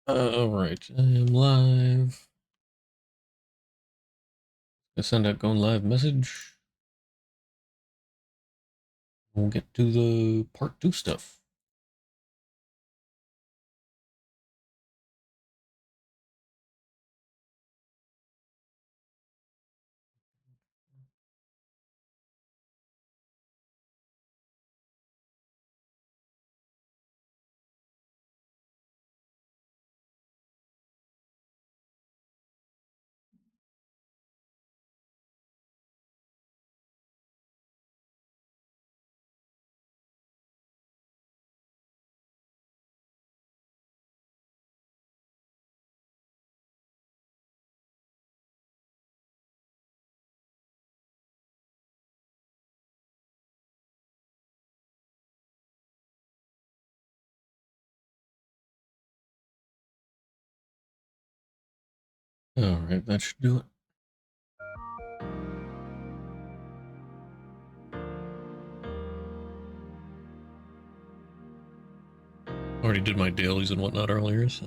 Alright, I am live. I send out going live message. We'll get to the part 2 stuff. Alright, that should do it. Already did my dailies and whatnot earlier, so.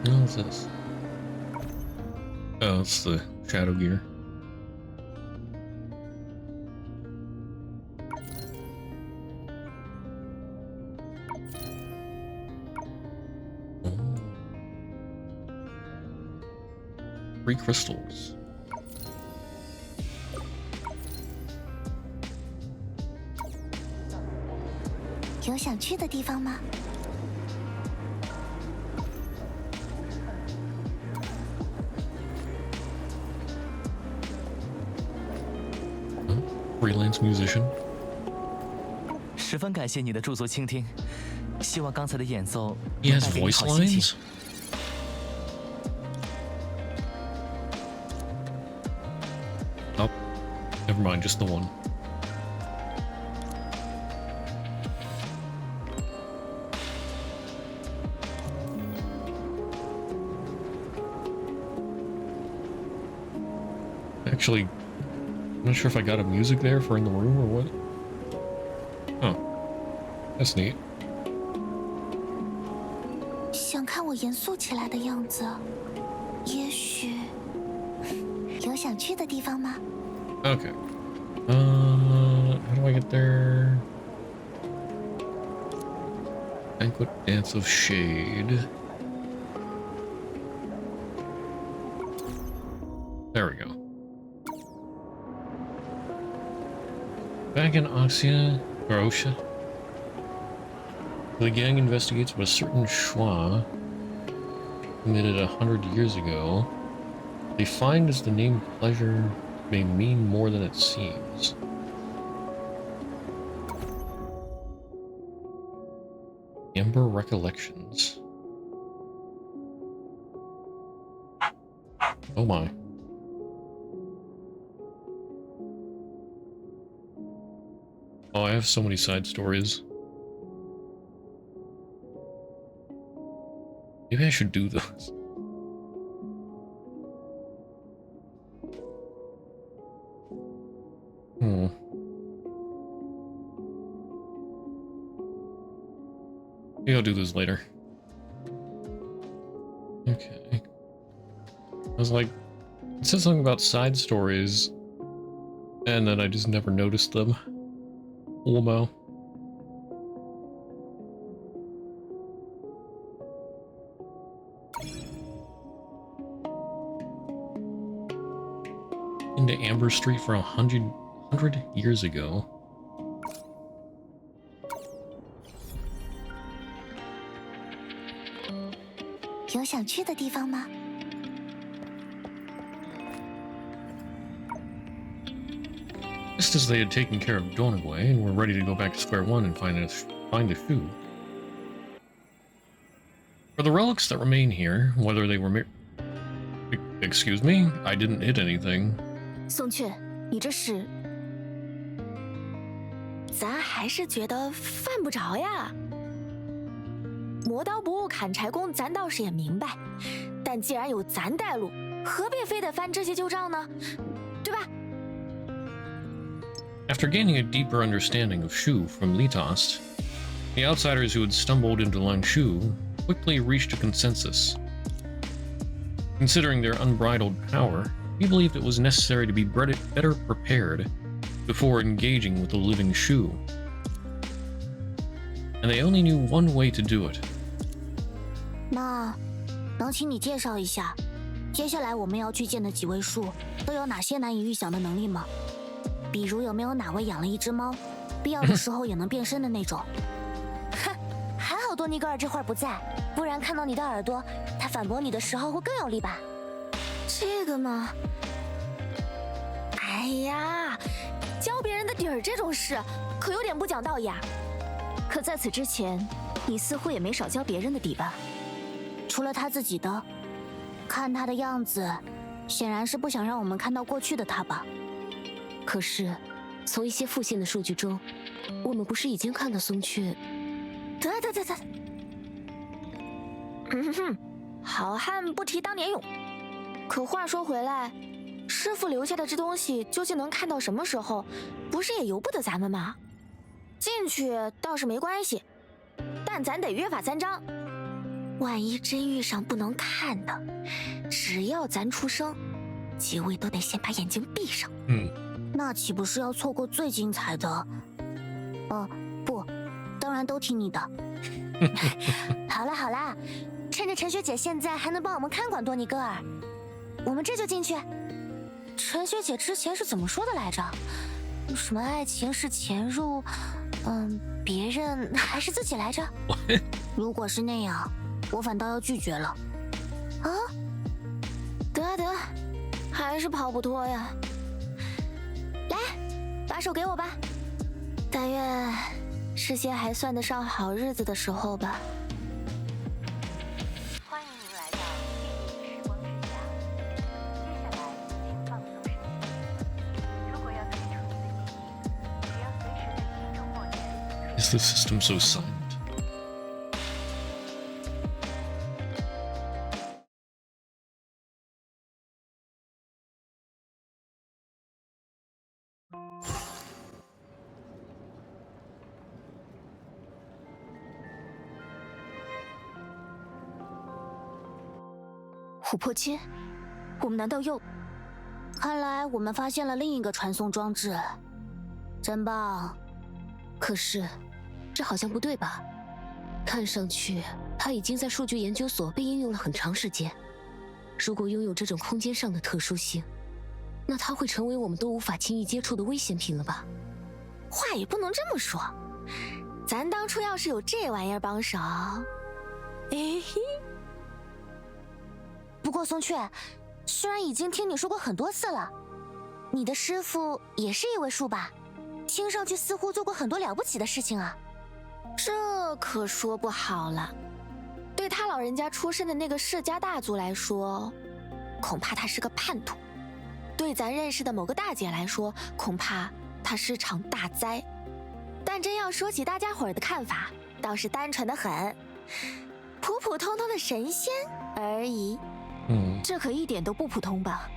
What's this? Oh, it's the Shadow Gear. Oh. 3 crystals. 有想去的地方吗？ Freelance musician. 十分感谢你的驻足倾听，希望刚才的演奏 He 能 has 带给你 voice 好心情。 lines? Oh, never mind, just the one. Actually, I'm not sure if I got a music there for in the room or what. Oh, that's neat. 想看我严肃起来的样子，也许有想去的地方吗？ Okay. How do I get there? Banquet Dance of Shade. There we go. Back in Oxia, or Osha, the gang investigates what a certain schwa committed 100 years ago. They find as the name pleasure may mean more than it seems. Amber Recollections. Oh my. Oh, I have so many side stories. Maybe I should do those. Maybe I'll do this later. Okay. I was like, it said something about side stories, and then I just never noticed them. Olmo. Into Amber Street for 100 years ago.有想去的地方吗？ Just as they had taken care of Donaway and were ready to go back to square one and find a shoe. For the relics that remain here, whether they were excuse me, I didn't hit anything. 宋雀，你这是……咱还是觉得犯不着呀。磨刀不误砍柴工，咱倒是也明白，但既然有咱带路，何必非得翻这些旧账呢？对吧？ After gaining a deeper understanding of Shu from Litost, the outsiders who had stumbled into Langshu quickly reached a consensus. Considering their unbridled power, he believed it was necessary to be better prepared before engaging with the living Shu. And they only knew one way to do it. 那，能请你介绍一下，接下来我们要去见的几位树都有哪些难以预想的能力吗？比如有没有哪位养了一只猫，必要的时候也能变身的那种？哼，还好多尼格尔这会儿不在，不然看到你的耳朵，他反驳你的时候会更有力吧？这个嘛，哎呀，教别人的底儿这种事，可有点不讲道义啊。可在此之前，你似乎也没少教别人的底吧？除了他自己的，看他的样子，显然是不想让我们看到过去的他吧。可是，从一些复现的数据中，我们不是已经看到松雀？得，哼哼，好汉不提当年勇。可话说回来，师傅留下的这东西究竟能看到什么时候，不是也由不得咱们吗？进去倒是没关系，但咱得约法三章。万一真遇上不能看的，只要咱出声，几位都得先把眼睛闭上。那岂不是要错过最精彩的？不，当然都听你的。好啦，趁着陈学姐现在还能帮我们看管多尼戈尔，我们这就进去。陈学姐之前是怎么说的来着？什么爱情是潜入，别人还是自己来着？如果是那样，我反倒要拒绝了。啊？得，还是跑不脱呀。来，把手给我吧。但愿是些还算得上好日子的时候吧。欢迎您来到电影时光之家。接下来，请放松身心。如果要退出你的记忆，只要随时在心中默念。Is the system so silent? 琥珀街，我们难道又……看来我们发现了另一个传送装置，真棒。可是，这好像不对吧？看上去它已经在数据研究所被应用了很长时间。如果拥有这种空间上的特殊性，那它会成为我们都无法轻易接触的危险品了吧？话也不能这么说，咱当初要是有这玩意儿帮手，嘿。不过松雀，虽然已经听你说过很多次了，你的师傅也是一位树吧？听上去似乎做过很多了不起的事情啊。这可说不好了。对他老人家出身的那个世家大族来说，恐怕他是个叛徒；对咱认识的某个大姐来说，恐怕他是场大灾。但真要说起大家伙儿的看法，倒是单纯的很，普普通通的神仙而已。这可一点都不普通吧？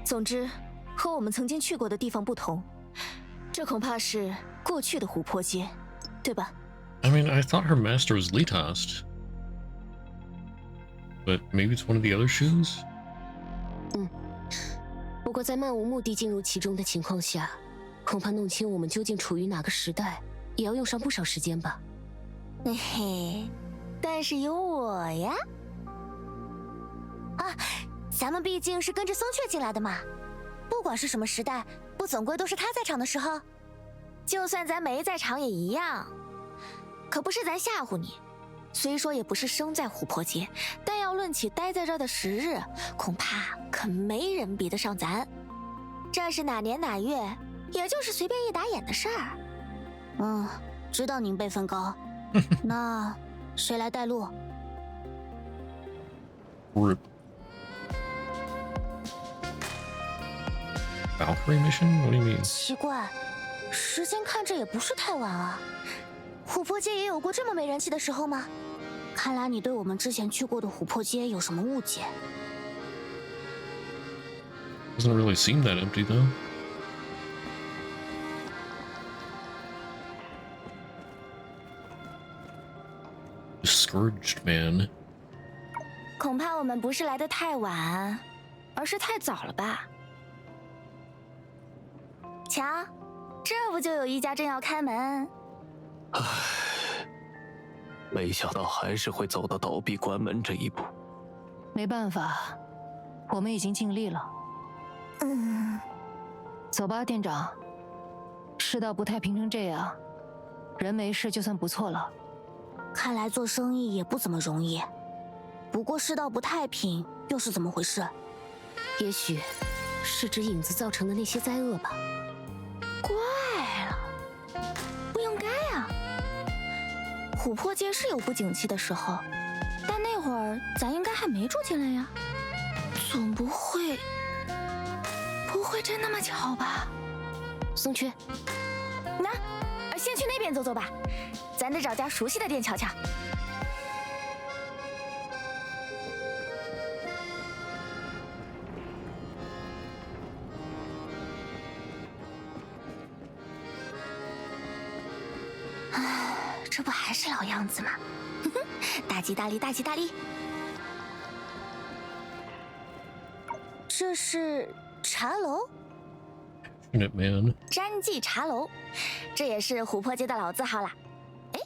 总之，和我们曾经去过的地方不同，这恐怕是过去的琥珀街，对吧？ I mean, I thought her master was Litost. But maybe it's one of the other shoes? 不过在漫无目的进入其中的情况下，恐怕弄清我们究竟处于哪个时代，也要用上不少时间吧。嘿嘿，但是有我呀！啊，咱们毕竟是跟着松雀进来的嘛，不管是什么时代，不总归都是他在场的时候。就算咱没在场也一样。可不是咱吓唬你，虽说也不是生在琥珀街，但要论起待在这儿的时日，恐怕可没人比得上咱。这是哪年哪月，也就是随便一打眼的事儿。知道您辈分高，那谁来带路？ Group. Valkyrie mission? What do you mean? 奇怪，时间看着也不是太晚啊。琥珀街也有过这么没人气的时候吗？看来你对我们之前去过的琥珀街有什么误解。Doesn't really seem that empty though. Forged Man. 恐怕我们不是来得太晚，而是太早了吧？瞧，这不就有一家正要开门？唉，没想到还是会走到倒闭关门这一步。没办法，我们已经尽力了。走吧，店长。世道不太平成这样，人没事就算不错了。看来做生意也不怎么容易。不过世道不太平，又是怎么回事？也许是指影子造成的那些灾厄吧。怪了，不应该啊。琥珀街是有不景气的时候，但那会儿咱应该还没住进来呀。总不会真那么巧吧？松缺，那，先去那边走走吧，咱得找家熟悉的店瞧瞧。这不还是老样子吗？大吉大利，大吉大利。这是茶楼。Unit Man. 詹记茶楼，这也是琥珀街的老字号啦。哎，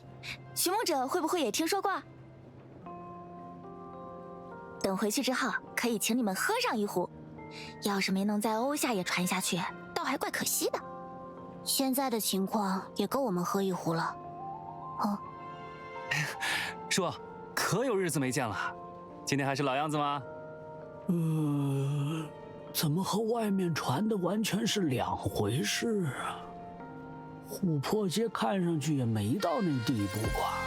寻梦者会不会也听说过？等回去之后，可以请你们喝上一壶。要是没能在欧夏也传下去，倒还怪可惜的。现在的情况也够我们喝一壶了。哦，叔，可有日子没见了，今天还是老样子吗？怎么和外面传的完全是两回事啊？琥珀街看上去也没到那地步吧？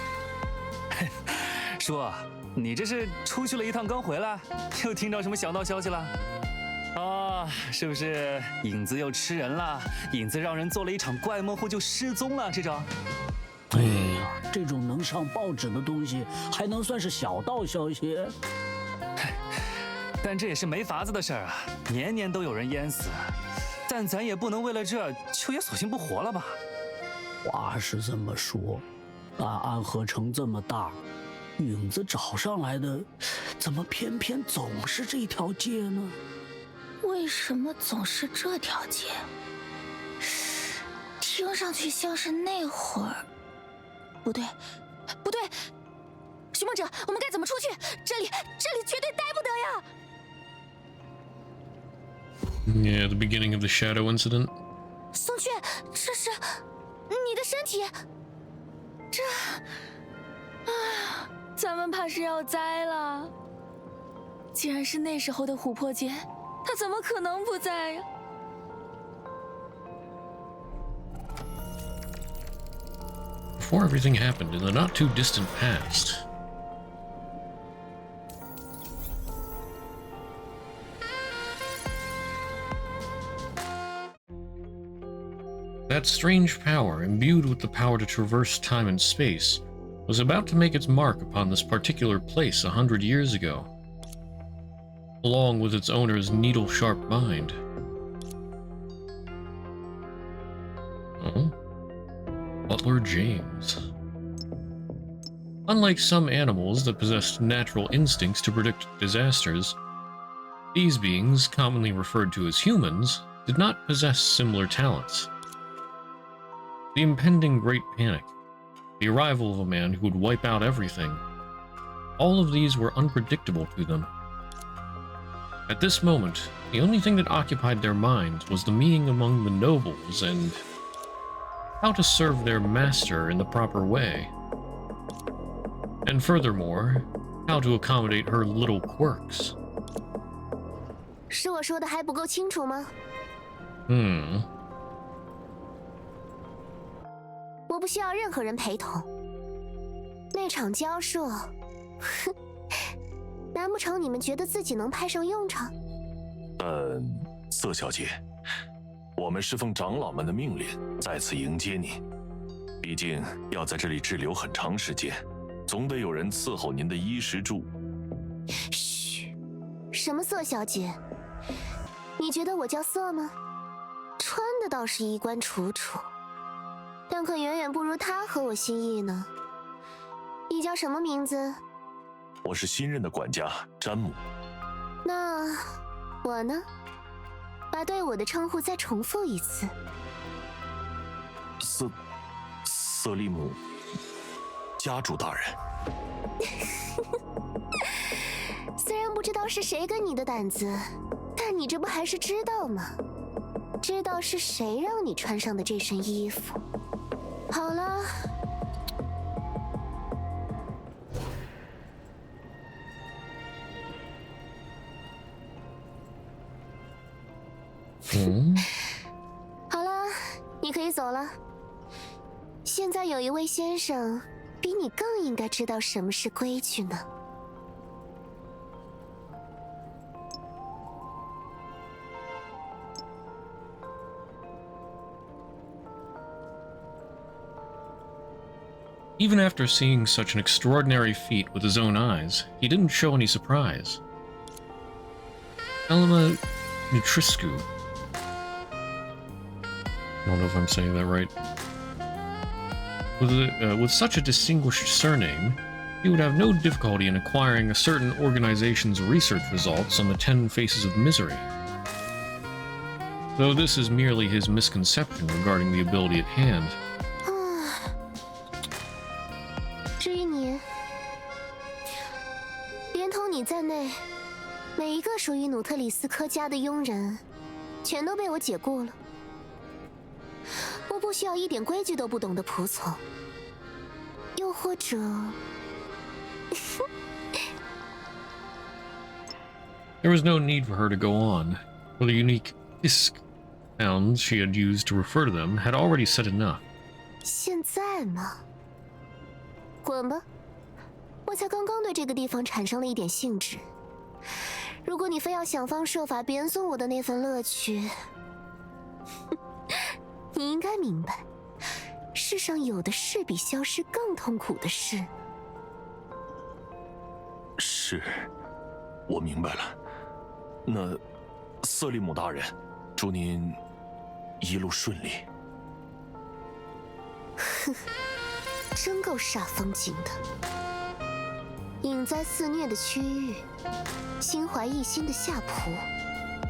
叔，你这是出去了一趟刚回来，又听到什么小道消息了？啊，是不是影子又吃人了？影子让人做了一场怪梦后就失踪了，这种？哎呀，这种能上报纸的东西还能算是小道消息？但这也是没法子的事儿啊，年年都有人淹死，但咱也不能为了这就也索性不活了吧？话是这么说，但安河城这么大，影子找上来的，怎么偏偏总是这条街呢？为什么总是这条街？听上去像是那会儿。不对，不对，寻梦者，我们该怎么出去？这里绝对待不得呀！ Yeah, the beginning of the shadow incident. 松雀，这是你的身体。这，咱们怕是要栽了。既然是那时候的琥珀街，它怎么可能不在呀？ Before everything happened in the not-too-distant past. That strange power, imbued with the power to traverse time and space, was about to make its mark upon this particular place 100 years ago, along with its owner's needle-sharp mind. Oh? Butler James. Unlike some animals that possessed natural instincts to predict disasters, these beings, commonly referred to as humans, did not possess similar talents. The impending Great Panic, the arrival of a man who would wipe out everything, all of these were unpredictable to them. At this moment, the only thing that occupied their minds was the meeting among the nobles and how to serve their master in the proper way. And furthermore, how to accommodate her little quirks. 是我说的还不够清楚吗？我不需要任何人陪同。那场交涉，哼，难不成你们觉得自己能派上用场？瑟小姐，我们是奉长老们的命令在此迎接你。毕竟要在这里滞留很长时间，总得有人伺候您的衣食住。嘘，什么瑟小姐？你觉得我叫瑟吗？穿的倒是衣冠楚楚，但可远远不如她合我心意呢。你叫什么名字？我是新任的管家詹姆。那我呢？把对我的称呼再重复一次。瑟利姆家主大人。虽然不知道是谁跟你的胆子，但你这不还是知道吗？知道是谁让你穿上的这身衣服。好了。好了，你可以走了。现在有一位先生比你更应该知道什么是规矩呢。Even after seeing such an extraordinary feat with his own eyes, he didn't show any surprise. Elma Nutriscu. I don't know if I'm saying that right. With such a distinguished surname, he would have no difficulty in acquiring a certain organization's research results on the 10 Faces of Misery. Though this is merely his misconception regarding the ability at hand. 至于你，连同你在内，每一个属于努特里斯科家的佣人，全都被我解雇了。我不需要一点规矩都不懂的仆从，又或者，There was no need for her to go on, for the unique isk sounds she had used to refer to them had already said enough. 现在嘛，滚吧！我才刚刚对这个地方产生了一点兴致。如果你非要想方设法贬损我的那份乐趣，你应该明白，世上有的是比消失更痛苦的事。是，我明白了。那，瑟利姆大人，祝您一路顺利。哼，真够煞风景的。隐灾肆虐的区域，心怀异心的下仆，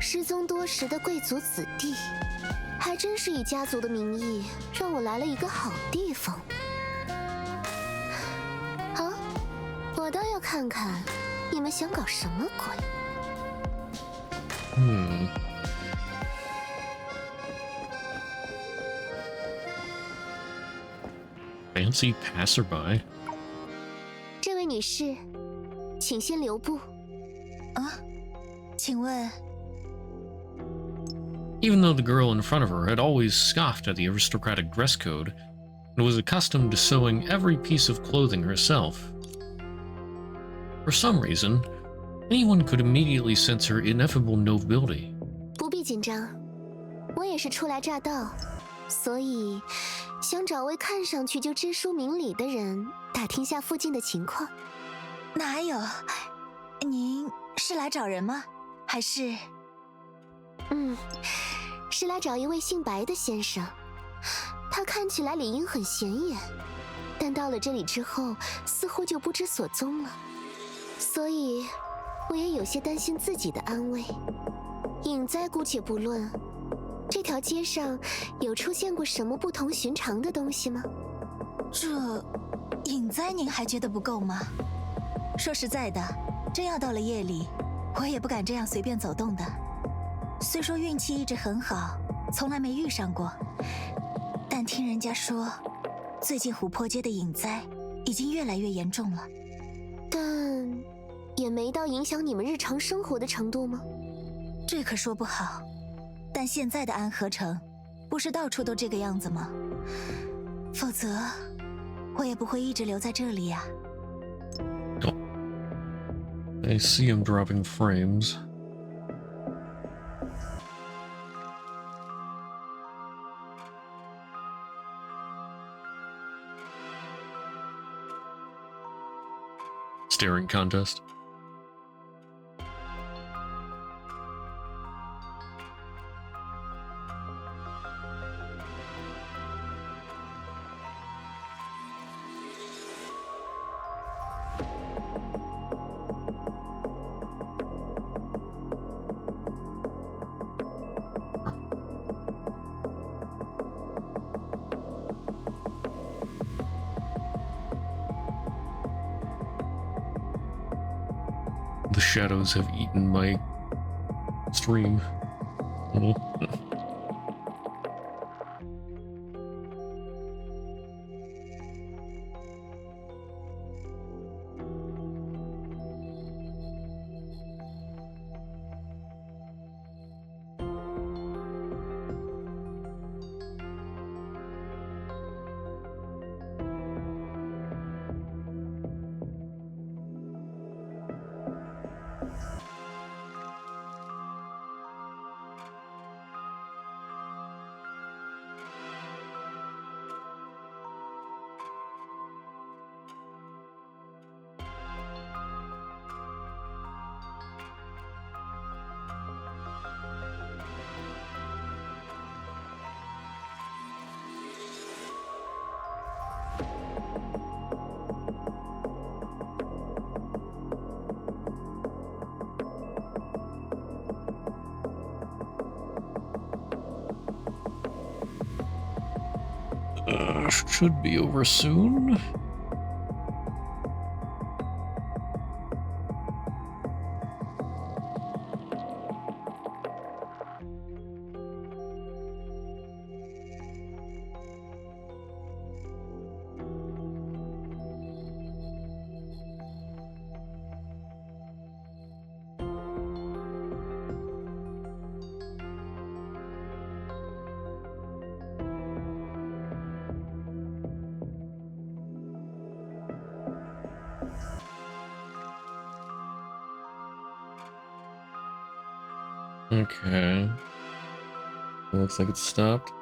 失踪多时的贵族子弟，还真是以家族的名义让我来了一个好地方。好，我倒要看看你们想搞什么鬼。Fancy passerby. 这位女士，请先留步。啊，请问 Even though the girl in front of her had always scoffed at the aristocratic dress code and was accustomed to sewing every piece of clothing herself, for some reason, anyone could immediately sense her ineffable nobility. 不必紧张，我也是初来乍到，所以想找位看上去就知书明理的人打听下附近的情况。哪有？您是来找人吗？还是？是来找一位姓白的先生。他看起来理应很显眼，但到了这里之后，似乎就不知所踪了。所以，我也有些担心自己的安危。隐灾姑且不论，这条街上有出现过什么不同寻常的东西吗？这隐灾您还觉得不够吗？说实在的，真要到了夜里，我也不敢这样随便走动的。虽说运气一直很好，从来没遇上过，但听人家说，最近琥珀街的隐灾已经越来越严重了。但也没到影响你们日常生活的程度吗？这可说不好。但现在的安和城，不是到处都这个样子吗？否则，我也不会一直留在这里呀。I see him dropping frames. Staring contest. shadows have eaten my stream. Should be over soon. Okay. It looks like it's stopped.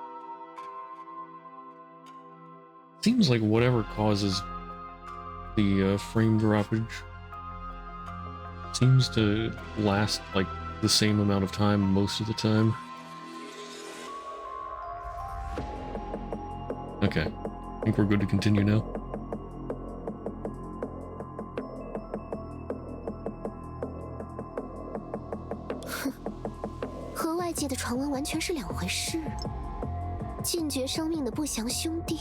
Seems like whatever causes the frame droppage seems to last like the same amount of time most of the time. Okay. I think we're good to continue now.和外界的传闻完全是两回事。禁绝生命的不祥兄弟，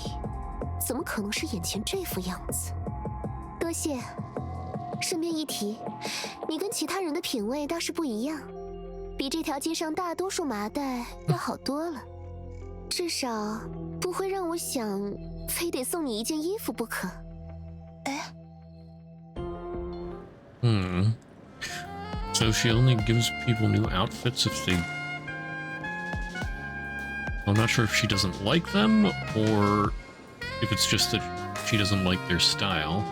怎么可能是眼前这副样子？多谢。顺便一提，你跟其他人的品味倒是不一样，比这条街上大多数麻袋要好多了。至少不会让我想非得送你一件衣服不可。哎。So she only gives people new outfits if they... I'm not sure if she doesn't like them, or if it's just that she doesn't like their style.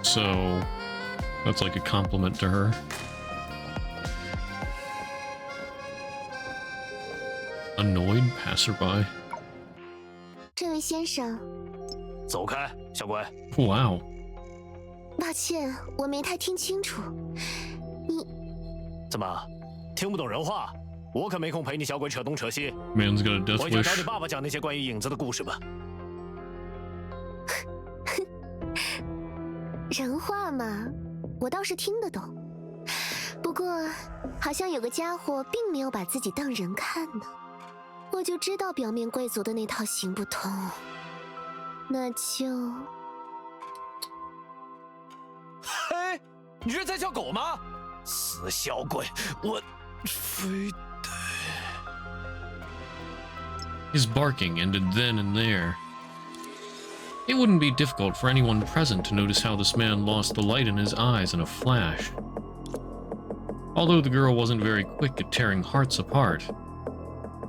So, that's like a compliment to her. Annoyed passerby. 这位先生，走开，小鬼。Wow. 抱歉，我没太听清楚。你怎么听不懂人话？我可没空陪你小鬼扯东扯西。Man's got a death 回去找你 wish. 爸爸讲那些关于影子的故事吧。人话嘛，我倒是听得懂。不过，好像有个家伙并没有把自己当人看呢。我就知道表面贵族的那套行不通。那就……嘿，你这在叫狗吗？死小鬼，我非得…… His barking ended then and there. It wouldn't be difficult for anyone present to notice how this man lost the light in his eyes in a flash. Although the girl wasn't very quick at tearing hearts apart,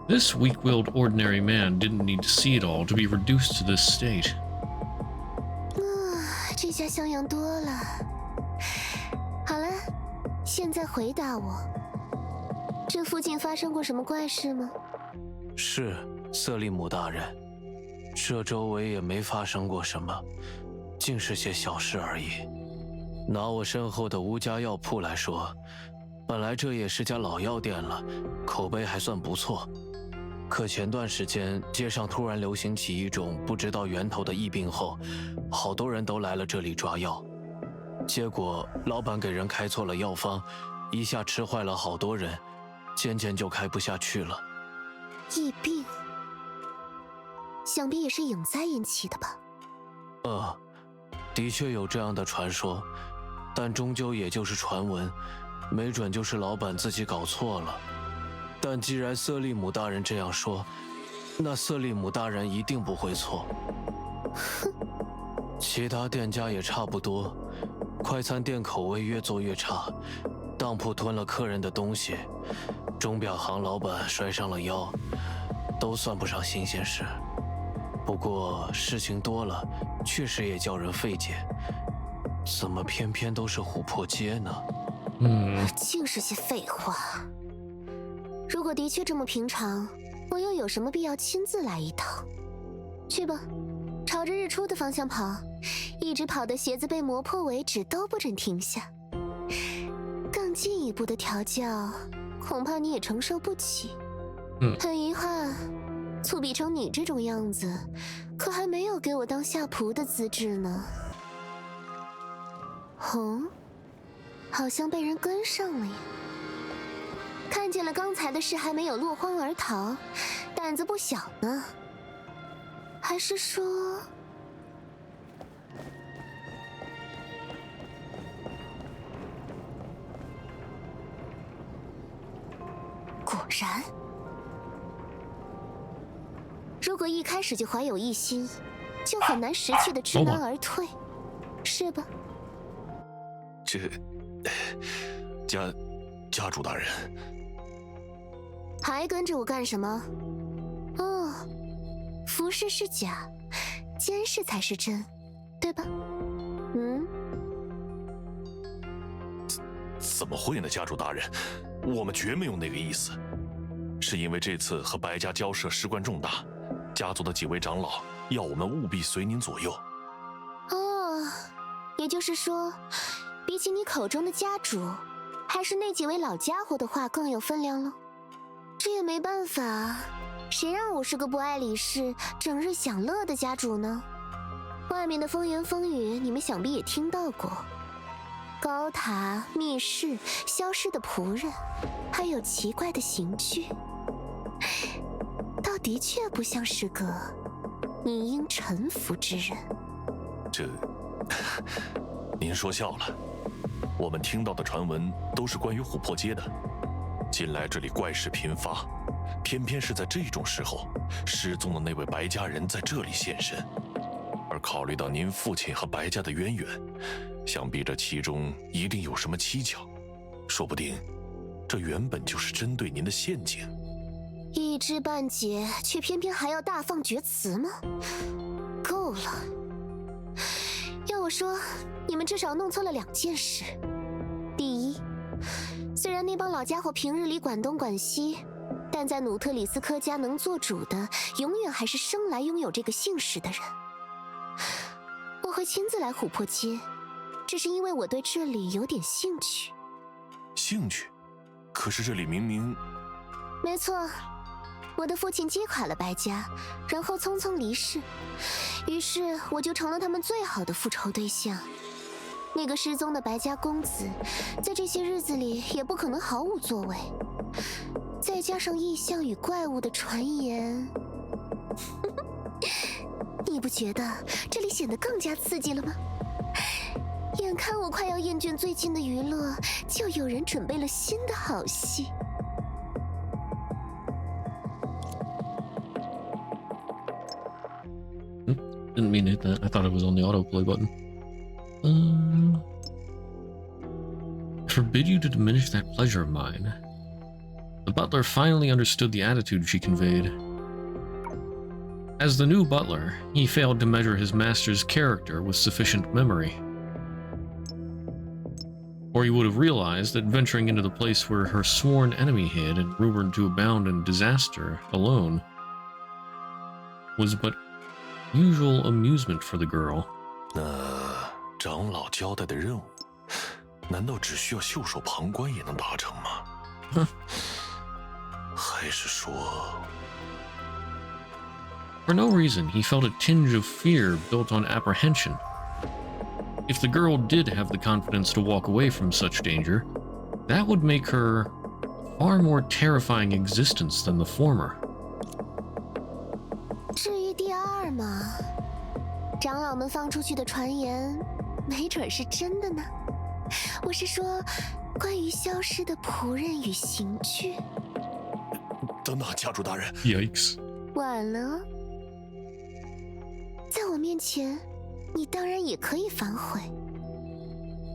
this weak-willed ordinary man didn't need to see it all to be reduced to this state. 这下像样多了。好了，现在回答我，这附近发生过什么怪事吗？是，瑟利姆大人，这周围也没发生过什么，尽是些小事而已。拿我身后的吴家药铺来说，本来这也是家老药店了，口碑还算不错。可前段时间街上突然流行起一种不知道源头的疫病后，好多人都来了这里抓药，结果老板给人开错了药方，一下吃坏了好多人，渐渐就开不下去了。疫病，想必也是影灾引起的吧？的确有这样的传说，但终究也就是传闻，没准就是老板自己搞错了。但既然瑟利姆大人这样说，那瑟利姆大人一定不会错。其他店家也差不多，快餐店口味越做越差，当铺吞了客人的东西，钟表行老板摔伤了腰，都算不上新鲜事。不过事情多了，确实也叫人费解。怎么偏偏都是琥珀街呢？尽是些废话。如果的确这么平常，我又有什么必要亲自来一趟？去吧，朝着日出的方向跑，一直跑到鞋子被磨破为止都不准停下。更进一步的调教，恐怕你也承受不起。很遗憾，粗鄙成你这种样子，可还没有给我当下仆的资质呢。好像被人跟上了呀。看见了刚才的事还没有落荒而逃，胆子不小呢。还是说……果然，如果一开始就怀有异心，就很难识趣的知难而退，是吧？家主大人，还跟着我干什么？哦，服饰是假，监视才是真，对吧？怎么会呢，家主大人？我们绝没有那个意思，是因为这次和白家交涉事关重大，家族的几位长老要我们务必随您左右。哦，也就是说，比起你口中的家主，还是那几位老家伙的话更有分量了。这也没办法，谁让我是个不爱理事、整日享乐的家主呢？外面的风言风语，你们想必也听到过。高塔、密室、消失的仆人，还有奇怪的刑具，倒的确不像是个你应臣服之人。您说笑了。我们听到的传闻都是关于琥珀街的。近来这里怪事频发，偏偏是在这种时候，失踪的那位白家人在这里现身。而考虑到您父亲和白家的渊源，想必这其中一定有什么蹊跷，说不定这原本就是针对您的陷阱。一知半解，却偏偏还要大放厥词吗？够了！要我说，你们至少弄错了2件事。第一，虽然那帮老家伙平日里管东管西，但在努特里斯科家能做主的，永远还是生来拥有这个姓氏的人。我会亲自来琥珀街，只是因为我对这里有点兴趣。兴趣？可是这里明明……没错，我的父亲击垮了白家，然后匆匆离世，于是我就成了他们最好的复仇对象。那个失踪的白家公子，在这些日子里也不可能毫无作为。再加上异象与怪物的传言，你不觉得这里显得更加刺激了吗？眼看我快要厌倦最近的娱乐，就有人准备了新的好戏。Didn't mean to hit that. I thought it was on the autoplay button. Forbid you to diminish that pleasure of mine. The butler finally understood the attitude she conveyed. As the new butler, he failed to measure his master's character with sufficient memory. Or he would have realized that venturing into the place where her sworn enemy hid and rumored to abound in disaster alone was but usual amusement for the girl. 那长老交代的任务，难道只需要袖手旁观也能达成吗？还是说 For no reason, he felt a tinge of fear built on apprehension. If the girl did have the confidence to walk away from such danger, that would make her a far more terrifying existence than the former. 至于第二嘛，长老们放出去的传言，没准是真的呢。我是说，关于消失的仆人与刑具。等等，家主大人。Yikes！ 晚了，在我面前，你当然也可以反悔，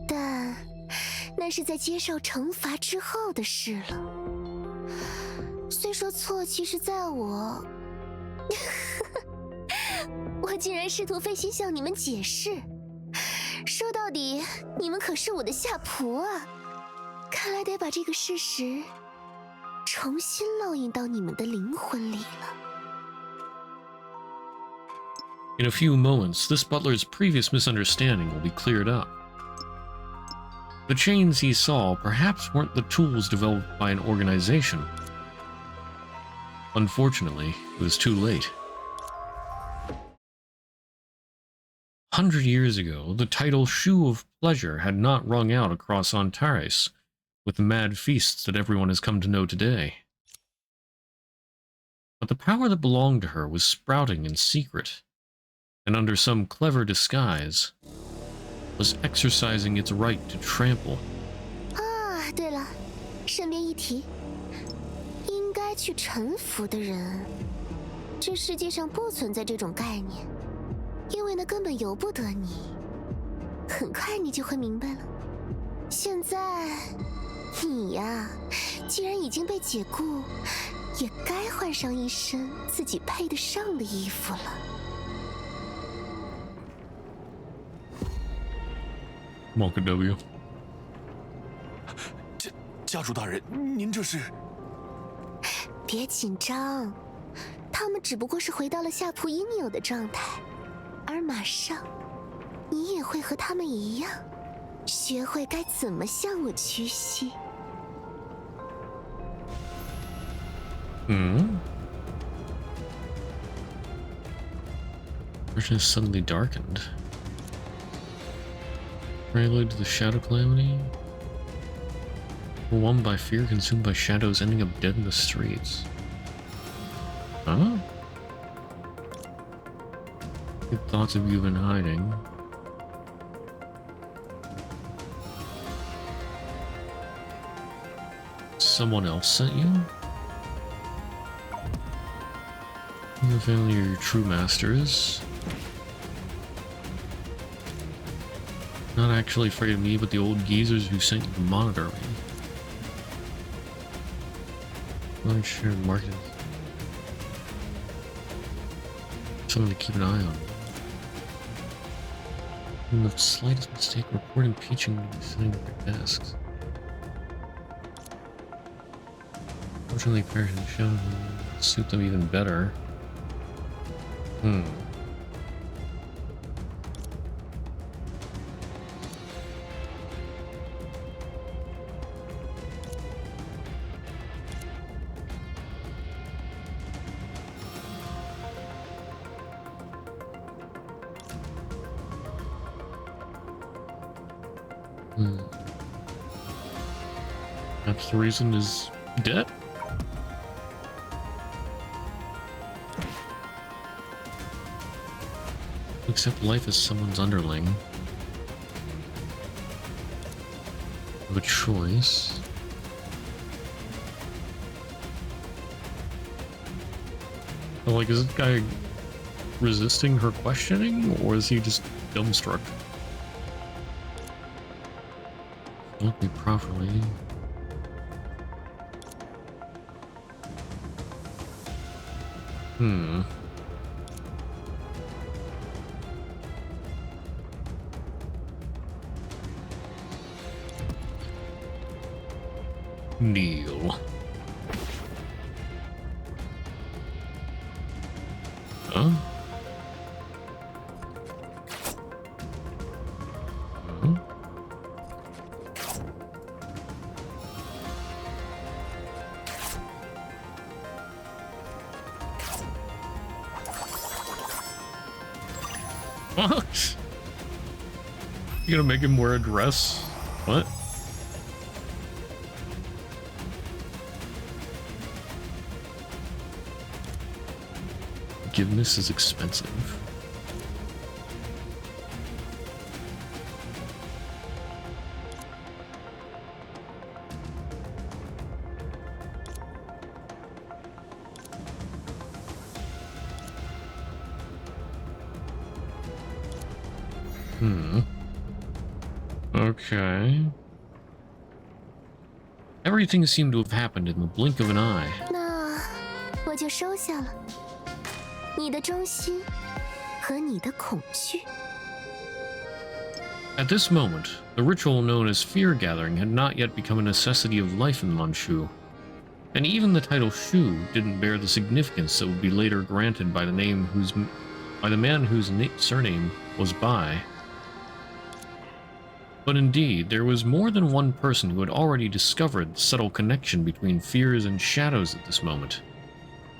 但那是在接受惩罚之后的事了。虽说错其实在我，我竟然试图费心向你们解释。说到底，你们可是我的下仆啊！看来得把这个事实重新烙印到你们的灵魂里了。In a few moments, this butler's previous misunderstanding will be cleared up. The chains he saw perhaps weren't the tools developed by an organization. Unfortunately, it was too late. 100 years ago, the title Shoe of Pleasure had not rung out across Antares with the mad feasts that everyone has come to know today. But the power that belonged to her was sprouting in secret, and under some clever disguise, was exercising its right to trample. 啊，对了，顺便一提，应该去臣服的人，这世界上不存在这种概念。因为那根本由不得你，很快你就会明白了。现在，你呀，既然已经被解雇，也该换上一身自己配得上的衣服了。Monka W。家主大人，您这是？别紧张，他们只不过是回到了下仆应有的状态。而马上，你也会和他们一样，学会该怎么向我屈膝。Vision suddenly darkened. Prelude to the shadow calamity. Overwhelmed by fear, consumed by shadows, ending up dead in the streets. Huh? Good thoughts of you have been hiding. Someone else sent you? The family are your true masters. Not actually afraid of me, but the old geezers who sent you to monitor me. Large share of market. Someone to keep an eye on me. In the slightest mistake, report impeaching me to be sitting at their desks. Fortunately, Parrish and Show suit them even better. Perhaps the reason is debt? Accept life as someone's underling. Have a choice. But like, is this guy resisting her questioning, or is he just dumbstruck? Look me properly. Deal. Huh? What? You gonna make him wear a dress? What? Forgiveness is expensive. Okay. Everything seemed to have happened in the blink of an eye. 那我就收下了你的忠心和你的恐惧。 At this moment, the ritual known as fear gathering had not yet become a necessity of life in Manchu, and even the title Shu didn't bear the significance that would be later granted by the man whose surname was Bai. But indeed, there was more than one person who had already discovered the subtle connection between fears and shadows at this moment,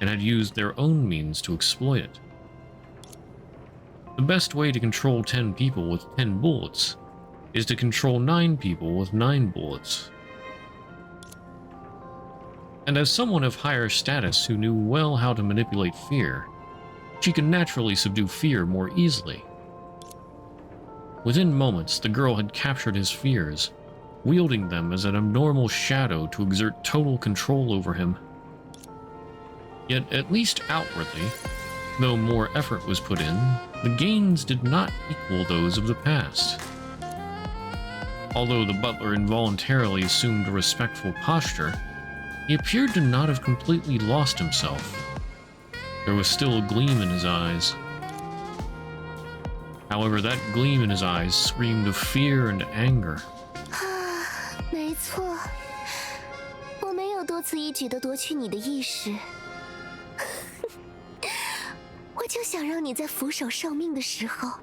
and had used their own means to exploit it. The best way to control 10 people with 10 bullets is to control 9 people with 9 bullets. And as someone of higher status who knew well how to manipulate fear, she could naturally subdue fear more easily. Within moments, the girl had captured his fears, wielding them as an abnormal shadow to exert total control over him. Yet, at least outwardly, though more effort was put in, the gains did not equal those of the past. Although the butler involuntarily assumed a respectful posture, he appeared to not have completely lost himself. There was still a gleam in his eyes. However, that gleam in his eyes screamed of fear and anger. 没错，我没有多此一举地夺取你的意识。我就想让你在俯首受命的时候，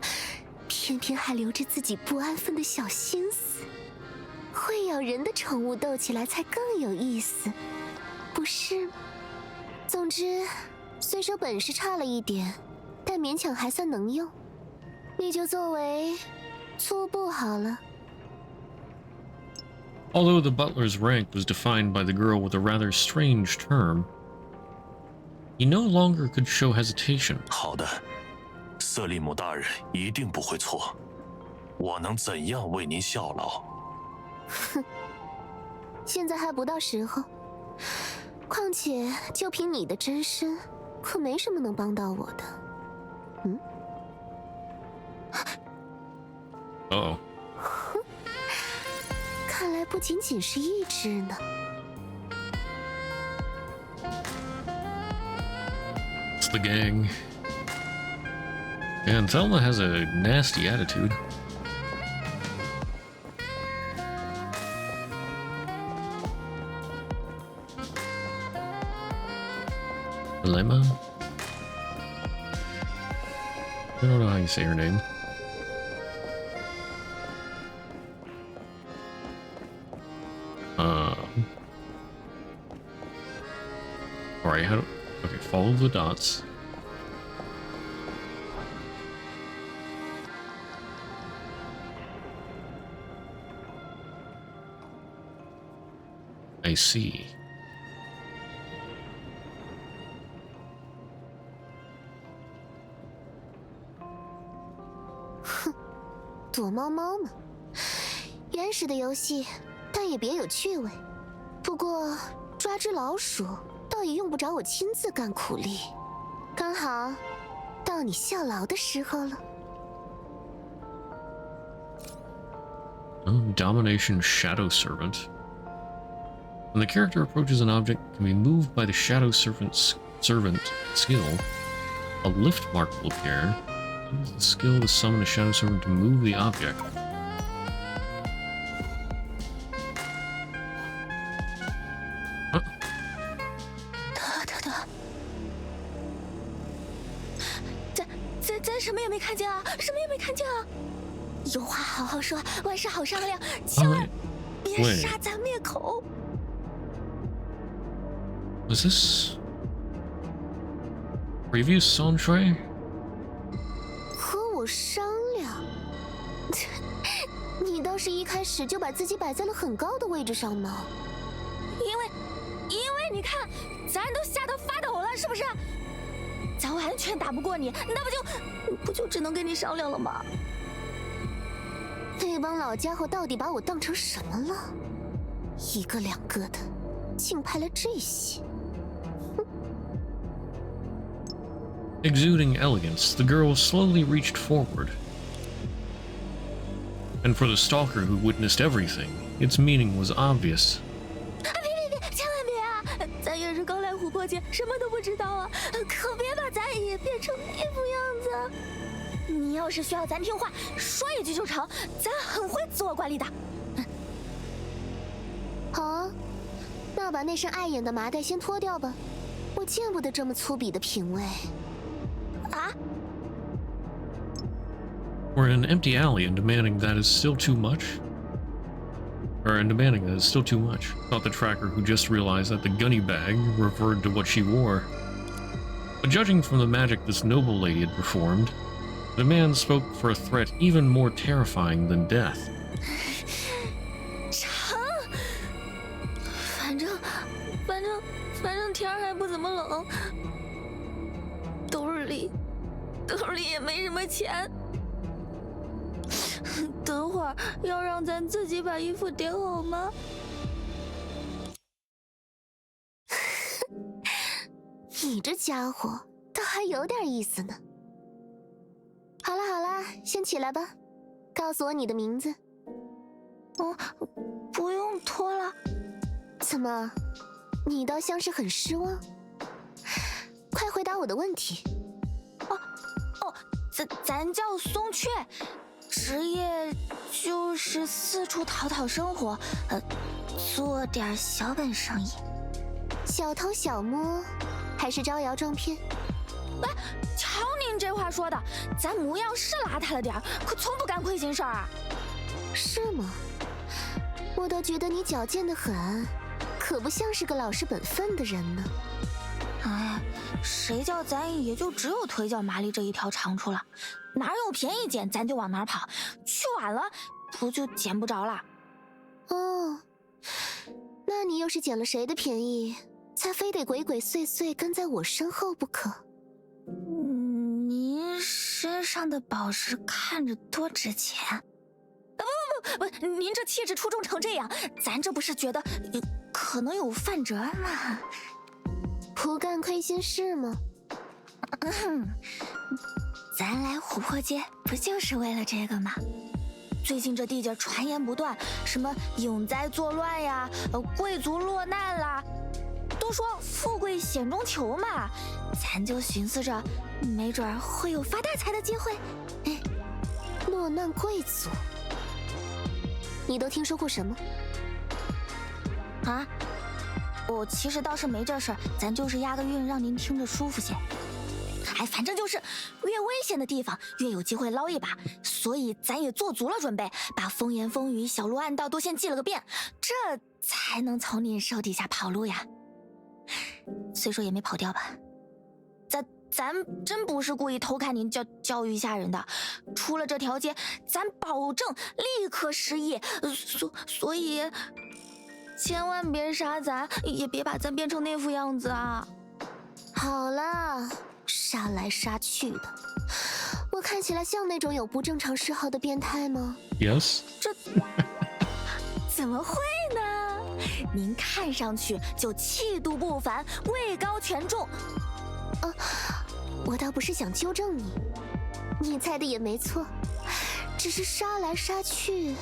偏偏还留着自己不安分的小心思。会咬人的宠物斗起来才更有意思，不是吗？总之，虽说本事差了一点，但勉强还算能用。你就作为粗布好了。 Although the butler's rank was defined by the girl with a rather strange term, he no longer could show hesitation. 好的，瑟利姆大人一定不会错。我能怎样为您效劳？哼，现在还不到时候。况且，就凭你的真身，可没什么能帮到我的。嗯。Uh-oh. 看来不仅仅是一只呢。 It's the gang. And Thelma has a nasty attitude. Thelma? I don't know how you say her name. Alright, how do... Okay, follow the dots. I see. 哼，躲猫猫嘛，原始的游戏，但也别有趣味。不过抓只老鼠。 倒也用不着我亲自干苦力，刚好到你效劳的时候了。Domination Shadow Servant. When the character approaches an object that can be moved by the Shadow Servant skill, a lift mark will appear. Use the skill to summon a Shadow Servant to move the object. Was this previous Sontray? 和我商量？你倒是一开始就把自己摆在了很高的位置上吗？因为你看，咱都吓得发抖了，是不是？咱完全打不过你，那不就只能跟你商量了吗？ 那帮老家伙到底把我当成什么了？一个两个的，竟派了这些。Exuding elegance, the girl slowly reached forward. And for the stalker who witnessed everything, its meaning was obvious. 别，千万别啊！咱也是刚来琥珀街，什么都不知道啊，可别把咱也变成那副样子。你要是需要咱听话，说一句就成，咱很会自我管理的。好啊，那把那身碍眼的麻袋先脱掉吧，我见不得这么粗鄙的品味。啊？ We're in an empty alley, and demanding that is still too much? And demanding that is still too much, thought the tracker, who just realized that the gunny bag referred to what she wore. But judging from the magic this noble lady had performed, the man spoke for a threat even more terrifying than death. 成，反正天还不怎么冷，兜里也没什么钱。等会儿要让咱自己把衣服叠好吗？你这家伙倒还有点意思呢。好了，先起来吧，告诉我你的名字。不用脱了。怎么，你倒像是很失望？快回答我的问题。咱叫松雀。职业就是四处讨讨生活，做点小本生意，小偷小摸，还是招摇撞骗？喂，瞧您这话说的，咱模样是邋遢了点儿，可从不干亏心事儿啊。是吗？我倒觉得你矫健得很，可不像是个老实本分的人呢。哎，谁叫咱也就只有腿脚麻利这一条长处了。哪有便宜捡，咱就往哪儿跑，去晚了不就捡不着了？哦，那你又是捡了谁的便宜，才非得鬼鬼祟祟跟在我身后不可？您身上的宝石看着多值钱？不，您这气质出众成这样，咱这不是觉得可能有犯辙吗？不干亏心事吗？咱来琥珀街不就是为了这个吗？最近这地界传言不断，什么影灾作乱呀，贵族落难啦，都说富贵险中求嘛，咱就寻思着，没准会有发大财的机会。落难贵族，你都听说过什么？啊？我其实倒是没这事儿，咱就是押个韵，让您听着舒服些。反正就是越危险的地方越有机会捞一把，所以咱也做足了准备，把风言风语、小路暗道都先记了个遍，这才能从您手底下跑路呀。虽说也没跑掉吧，咱真不是故意偷看您教育下人的，出了这条街，咱保证立刻失忆，所以千万别杀咱，也别把咱变成那副样子啊。好啦。杀来杀去的，我看起来像那种有不正常嗜好的变态吗 ？Yes。这怎么会呢？您看上去就气度不凡，位高权重。我倒不是想纠正你，你猜的也没错，只是杀来杀去，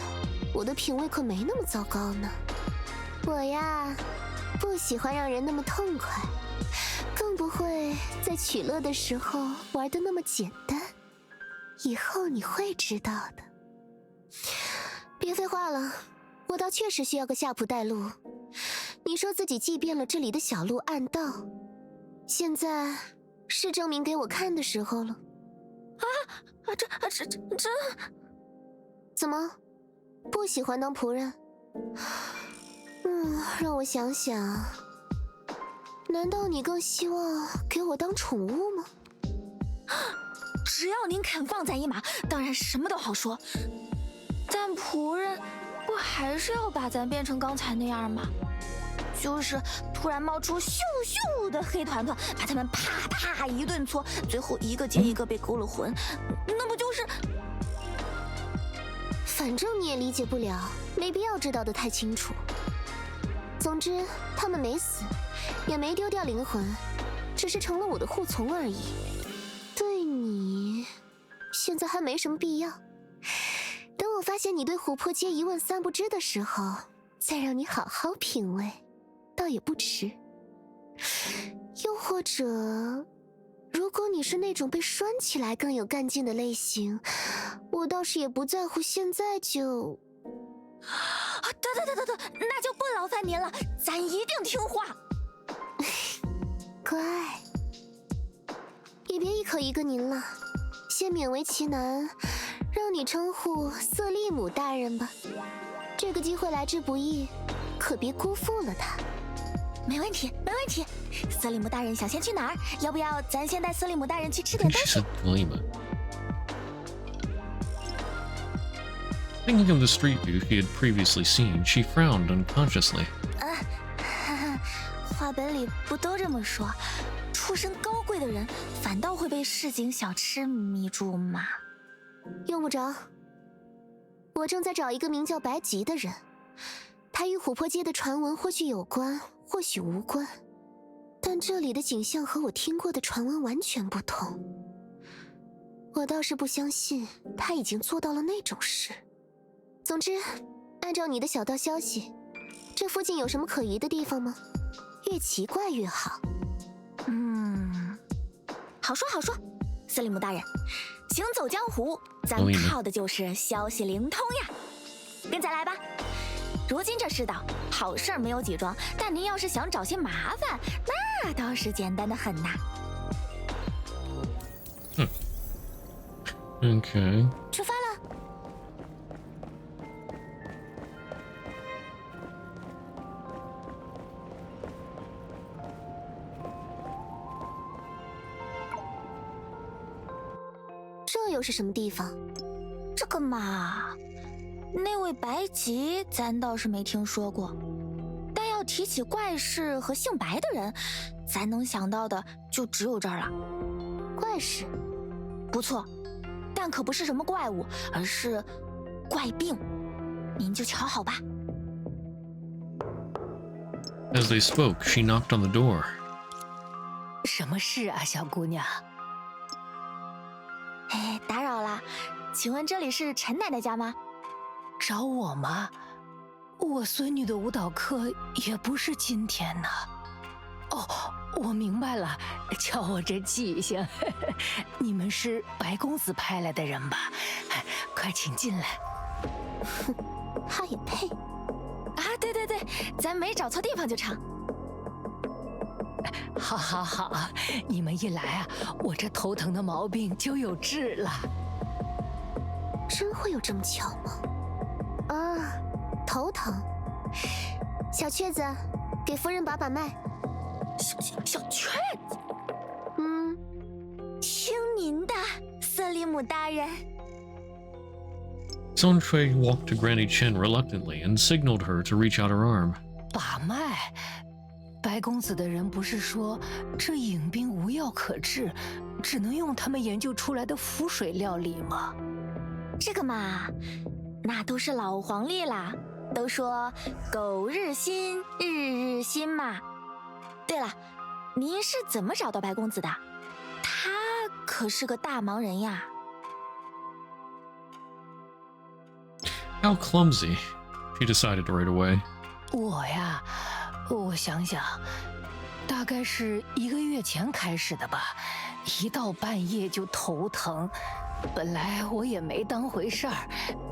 我的品味可没那么糟糕呢。我呀，不喜欢让人那么痛快。更不会在取乐的时候玩得那么简单，以后你会知道的。别废话了，我倒确实需要个下铺带路。你说自己记遍了这里的小路暗道，现在是证明给我看的时候了。这……怎么，不喜欢当仆人？让我想想。难道你更希望给我当宠物吗？只要您肯放咱一马，当然什么都好说。但仆人不还是要把咱变成刚才那样吗？就是突然冒出咻咻的黑团团，把他们啪啪一顿搓，最后一个接一个被勾了魂，那不就是……反正你也理解不了，没必要知道的太清楚。总之，他们没死。也没丢掉灵魂，只是成了我的护从而已。对你，现在还没什么必要。等我发现你对琥珀街一问三不知的时候，再让你好好品味，倒也不迟。又或者，如果你是那种被拴起来更有干劲的类型，我倒是也不在乎现在就……得，那就不劳烦您了，咱一定听话。乖，也别一口一个您了，先勉为其难，让你称呼瑟利姆大人吧。这个机会来之不易，可别辜负了它。没问题。瑟利姆大人想先去哪儿？要不要咱先带瑟利姆大人去吃点东西？ Thinking of the street view she had previously seen, she frowned unconsciously. 话本里不都这么说？出身高贵的人反倒会被市井小吃迷住吗？用不着，我正在找一个名叫白吉的人，他与琥珀街的传闻或许有关，或许无关，但这里的景象和我听过的传闻完全不同。我倒是不相信他已经做到了那种事。总之，按照你的小道消息，这附近有什么可疑的地方吗？越奇怪越好。好说，瑟利姆大人，行走江湖，咱靠的就是消息灵通呀。跟咱来吧。如今这世道，好事儿没有几桩，但您要是想找些麻烦，那倒是简单的很呐。Okay. 出发了。这又是什么地方？这个嘛，那位白吉咱倒是没听说过，但要提起怪事和姓白的人，咱能想到的就只有这儿了。怪事？不错，但可不是什么怪物，而是怪病。您就瞧好吧。As they spoke, she knocked on the door. 什么事啊，小姑娘？打扰了，请问这里是陈奶奶家吗？找我吗？我孙女的舞蹈课也不是今天呢。哦，我明白了，瞧我这记性，你们是白公子派来的人吧？快请进来。哼，他也配？啊，对，咱没找错地方就成。好，你们一来啊，我这头疼的毛病就有治了。真会有这么巧吗？啊，头疼。小雀子，给夫人把把脉。小雀子。听您的，瑟利姆大人。Songtrey walked to Granny Chen reluctantly and signaled her to reach out her arm. 把脉？白公子的人不是说这影病无药可治，只能用他们研究出来的符水料理吗？这个嘛，那都是老黄历啦，都说狗日新，日日新嘛。对了，您是怎么找到白公子的？他可是个大忙人呀。How clumsy, she decided right away. 我想想，大概是1个月前开始的吧，一到半夜就头疼。本来我也没当回事儿，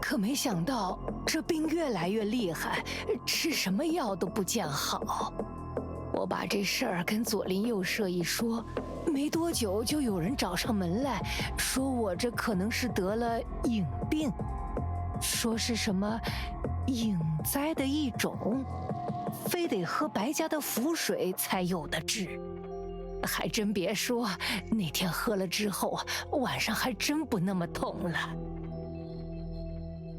可没想到这病越来越厉害，吃什么药都不见好。我把这事儿跟左邻右舍一说，没多久就有人找上门来，说我这可能是得了影病，说是什么影灾的一种，非得喝白家的符水才有的治。还真别说，那天喝了之后，晚上还真不那么痛了。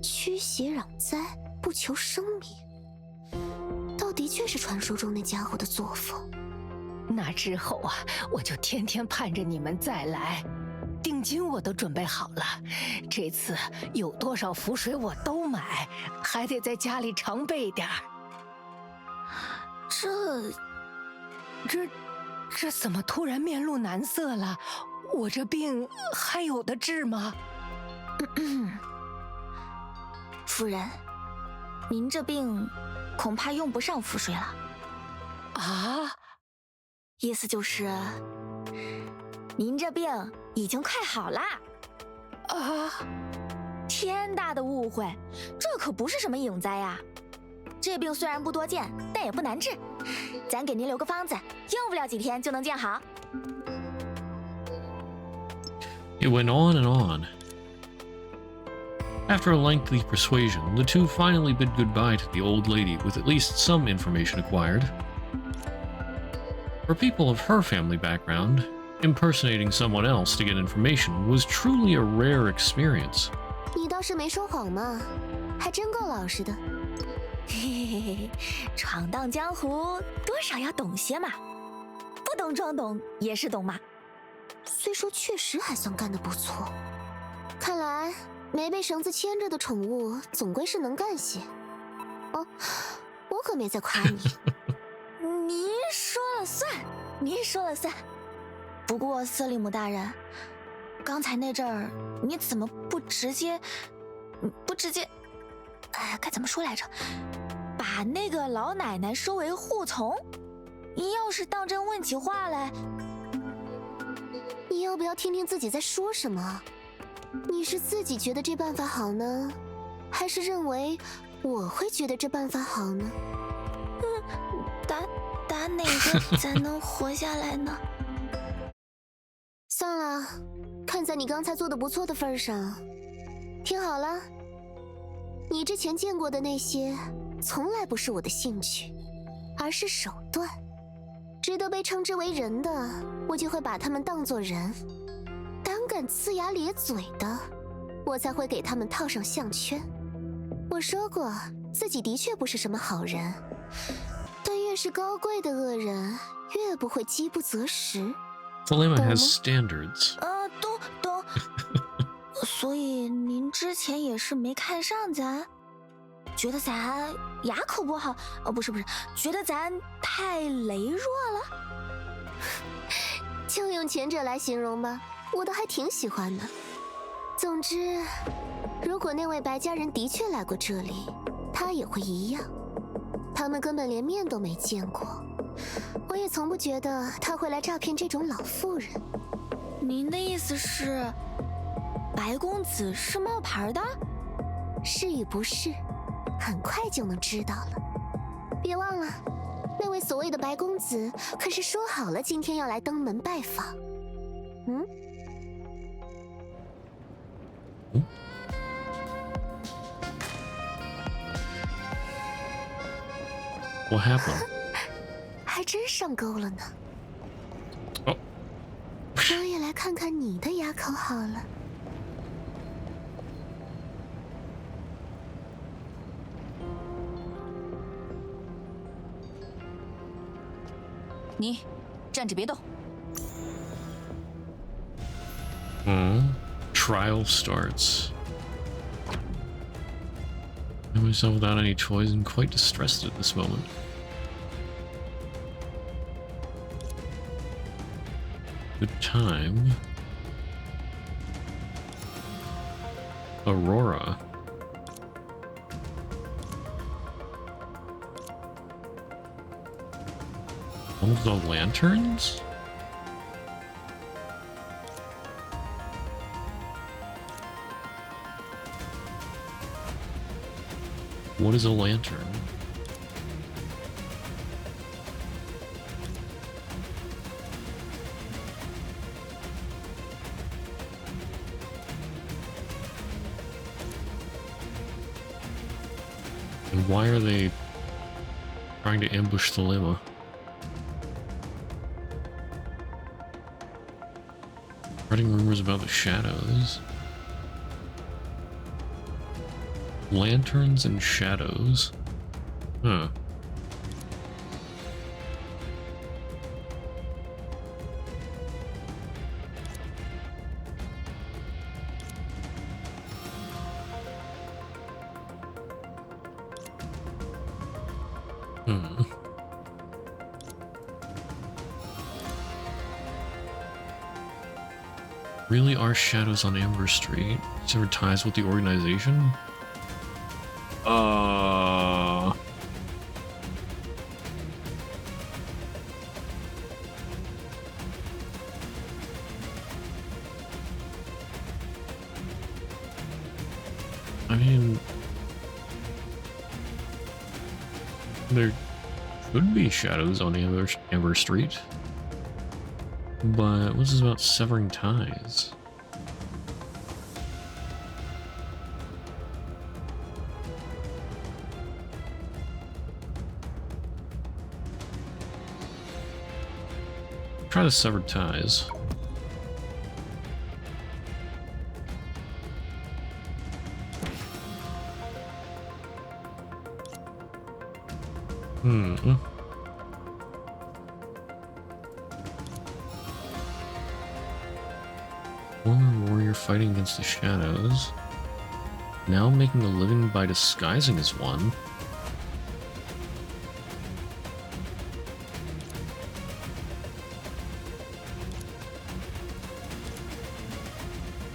驱邪攘灾，不求生命，倒的确是传说中那家伙的作风。那之后啊，我就天天盼着你们再来，定金我都准备好了。这次有多少符水我都买，还得在家里常备点儿。这怎么突然面露难色了？我这病还有的治吗？夫人，您这病恐怕用不上服水了。啊？意思就是，您这病已经快好啦。啊！天大的误会，这可不是什么影灾呀。这病虽然不多见，但也不难治。咱给您留个方子，用不了几天就能见好。It went on and on. After a lengthy persuasion, the two finally bid goodbye to the old lady with at least some information acquired. For people of her family background, impersonating someone else to get information was truly a rare experience. 你倒是没说谎嘛，还真够老实的。嘿嘿嘿嘿，闯荡江湖多少要懂些嘛，不懂装懂也是懂嘛。虽说确实还算干得不错，看来没被绳子牵着的宠物总归是能干些。哦，我可没在夸你。您说了算，您说了算。不过瑟利姆大人，刚才那阵儿你怎么不直接，哎，该怎么说来着？把那个老奶奶收为护从？你要是当真问起话来，你要不要听听自己在说什么？你是自己觉得这办法好呢，还是认为我会觉得这办法好呢？打哪个才能活下来呢？算了，看在你刚才做的不错的份上，听好了，你之前见过的那些，从来不是我的兴趣，而是手段。值得被称之为人的，我就会把他们当作人；胆敢呲牙咧嘴的，我才会给他们套上项圈。我说过，自己的确不是什么好人，但越是高贵的恶人，越不会饥不择食。Thelema has standards. 懂。所以您之前也是没看上咱，觉得咱牙口不好？不是，觉得咱太羸弱了？就用前者来形容吧，我倒还挺喜欢的。总之，如果那位白家人的确来过这里，他也会一样。他们根本连面都没见过。我也从不觉得他会来诈骗这种老妇人。您的意思是，白公子是冒牌的？是与不是，很快就能知道了。别忘了，那位所谓的白公子可是说好了今天要来登门拜访。What happened? 还真上钩了呢。哦，我也来看看你的牙口好了。你站着别动。Trial starts. I find myself without any toys and quite distressed at this moment. Good time. Aurora. All the lanterns? What is a lantern? And why are they trying to ambush Thelema? Spreading rumors about the shadows. Lanterns and shadows. Huh. Really are shadows on Amber Street? Sever ties with the organization? I mean, there should be shadows on Amber Street, but what's this about severing ties? Try the severed ties. Former warrior fighting against the shadows. Now making a living by disguising as one.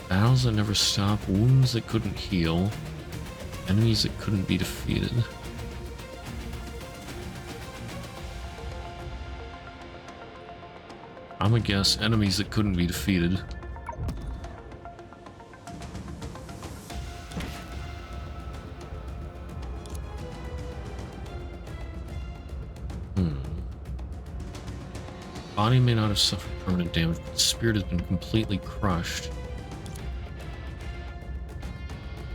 Battles that never stop, wounds that couldn't heal, enemies that couldn't be defeated. I'm gonna guess enemies that couldn't be defeated. Body may not have suffered permanent damage, but the spirit has been completely crushed.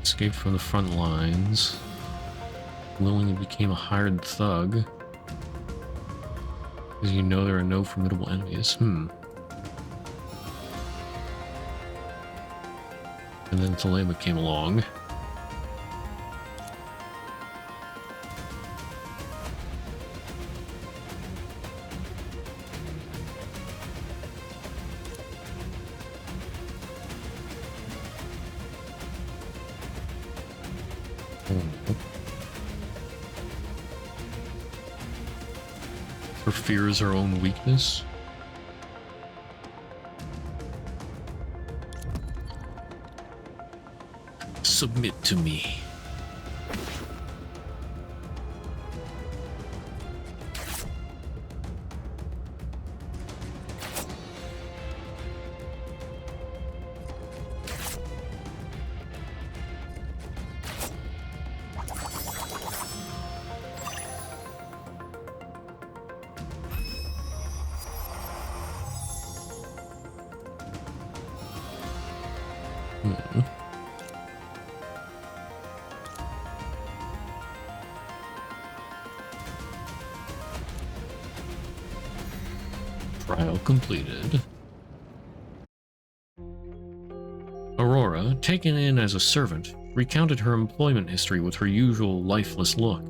Escaped from the front lines. Willingly became a hired thug. Because you know there are no formidable enemies. And then Thelema came along. Her fear is her own weakness. Submit to me. Trial completed. Aurora, taken in as a servant, recounted her employment history with her usual lifeless look.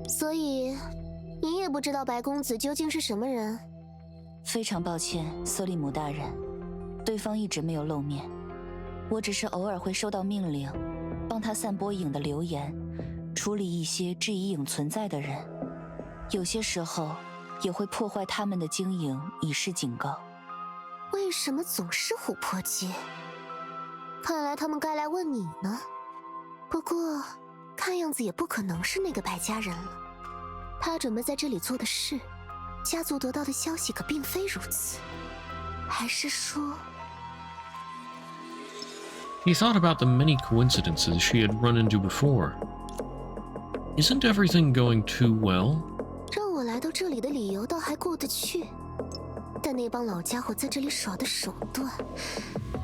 所以，你也不知道白公子究竟是什么人？非常抱歉，瑟利姆大人，对方一直没有露面。我只是偶尔会收到命令，帮他散播影的流言，处理一些质疑影存在的人。有些时候也会破坏他们的经营，以示警告。为什么总是琥珀姬？看来他们该来问你呢。不过，看样子也不可能是那个百家人了。他准备在这里做的事，家族得到的消息可并非如此。还是说？ He thought about the many coincidences she had run into before. Isn't everything going too well? 让我来到这里的理由倒还过得去，但那帮老家伙在这里耍的手段，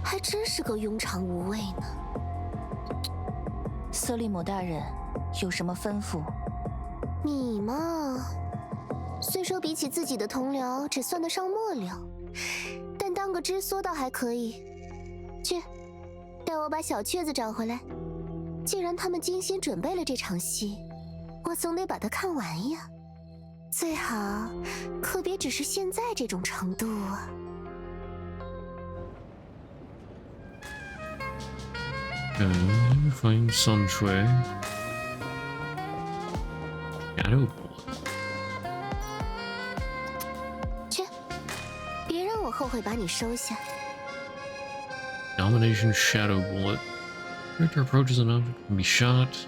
还真是够庸常无味呢。瑟利姆大人，有什么吩咐？你嘛，虽说比起自己的同僚只算得上末了，但当个知梭倒还可以。去。 带我把小雀子找回来。既然他们精心准备了这场戏，我总得把它看完呀。最好可别只是现在这种程度啊。Find Sunshui. Shadow Bullet. 去，别让我后悔把你收下。 Domination Shadow Bullet. Character approaches an object can be shot.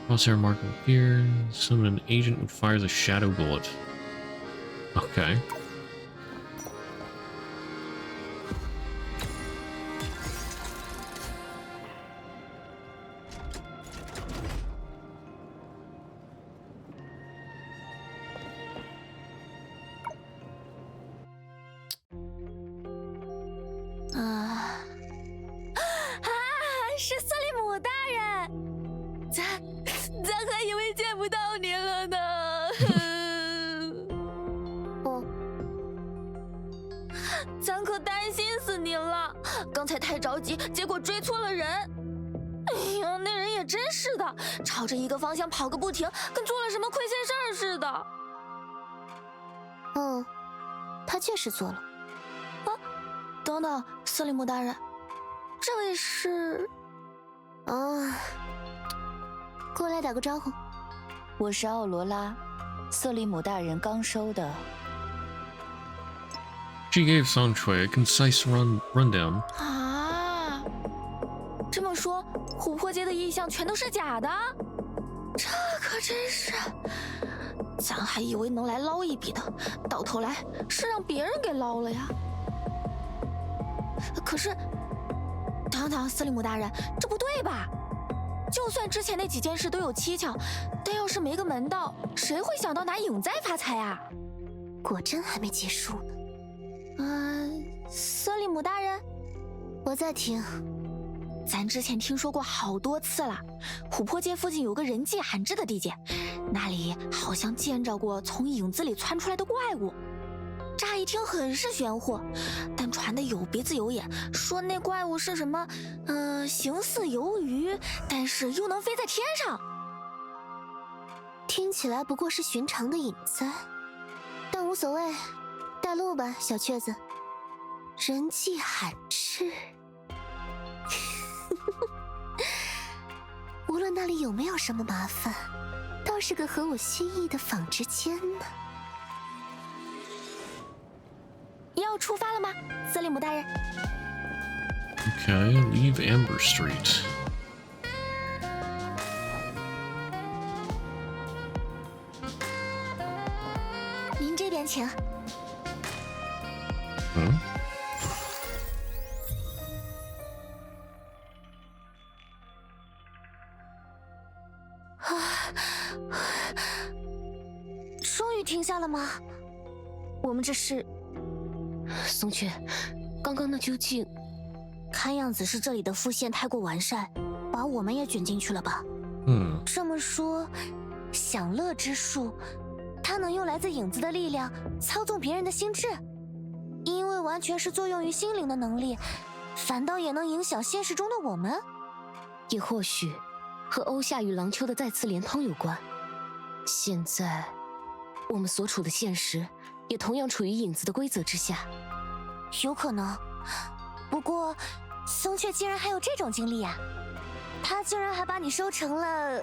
Crosshair mark will appear. Summon an agent which fires a shadow bullet. Okay.是瑟利姆大人，咱还以为见不到您了呢。咱可担心死您了，刚才太着急，结果追错了人。哎呀，那人也真是的，朝着一个方向跑个不停，跟做了什么亏心事儿似的。他确实做了。等等，瑟利姆大人，这位是？过来打个招呼。我是奥罗拉，瑟利姆大人刚收的。She gave Sanchuei a concise rundown. 啊，这么说，琥珀街的意象全都是假的？这可真是，咱还以为能来捞一笔的，到头来是让别人给捞了呀。可是，等，瑟利姆大人，这不对吧？就算之前那几件事都有蹊跷，但要是没个门道，谁会想到拿影灾发财啊？果真还没结束呢。瑟利姆大人，我在听。咱之前听说过好多次了，琥珀街附近有个人迹罕至的地界，那里好像见着过从影子里窜出来的怪物。乍一听很是玄乎，但传的有鼻子有眼，说那怪物是什么，形似鱿鱼，但是又能飞在天上。听起来不过是寻常的影灾，但无所谓，带路吧，小雀子。人迹罕至，无论那里有没有什么麻烦，倒是个合我心意的纺织间呢。要出发了吗，瑟利姆大人？ Okay, leave Amber Street. 您这边请。终于停下了吗？我们这是……松雀，刚刚那究竟……看样子是这里的副线太过完善，把我们也卷进去了吧？这么说，享乐之术，它能用来自影子的力量操纵别人的心智，因为完全是作用于心灵的能力，反倒也能影响现实中的我们。也或许和欧夏与廊丘的再次连通有关。现在，我们所处的现实也同样处于影子的规则之下。有可能，不过松雀竟然还有这种经历呀！他居然还把你收成了，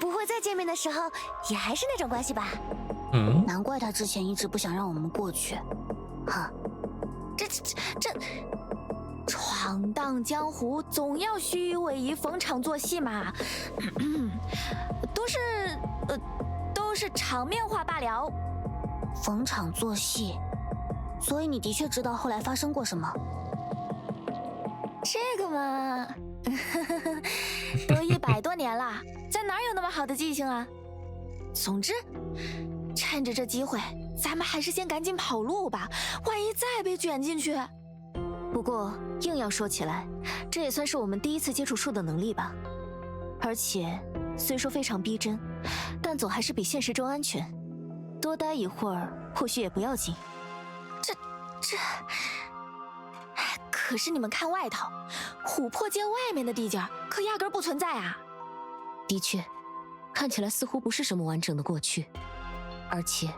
不会再见面的时候也还是那种关系吧？难怪他之前一直不想让我们过去。这，闯荡江湖总要虚与委蛇，逢场作戏嘛，都是场面话罢了。逢场作戏，所以你的确知道后来发生过什么？这个嘛，都100多年了，咱哪有那么好的记性啊？总之，趁着这机会，咱们还是先赶紧跑路吧，万一再被卷进去。不过硬要说起来，这也算是我们第一次接触术的能力吧。而且虽说非常逼真，但总还是比现实中安全。多待一会儿，或许也不要紧。可是你们看外头，琥珀街外面的地界可压根不存在啊！的确，看起来似乎不是什么完整的过去，而且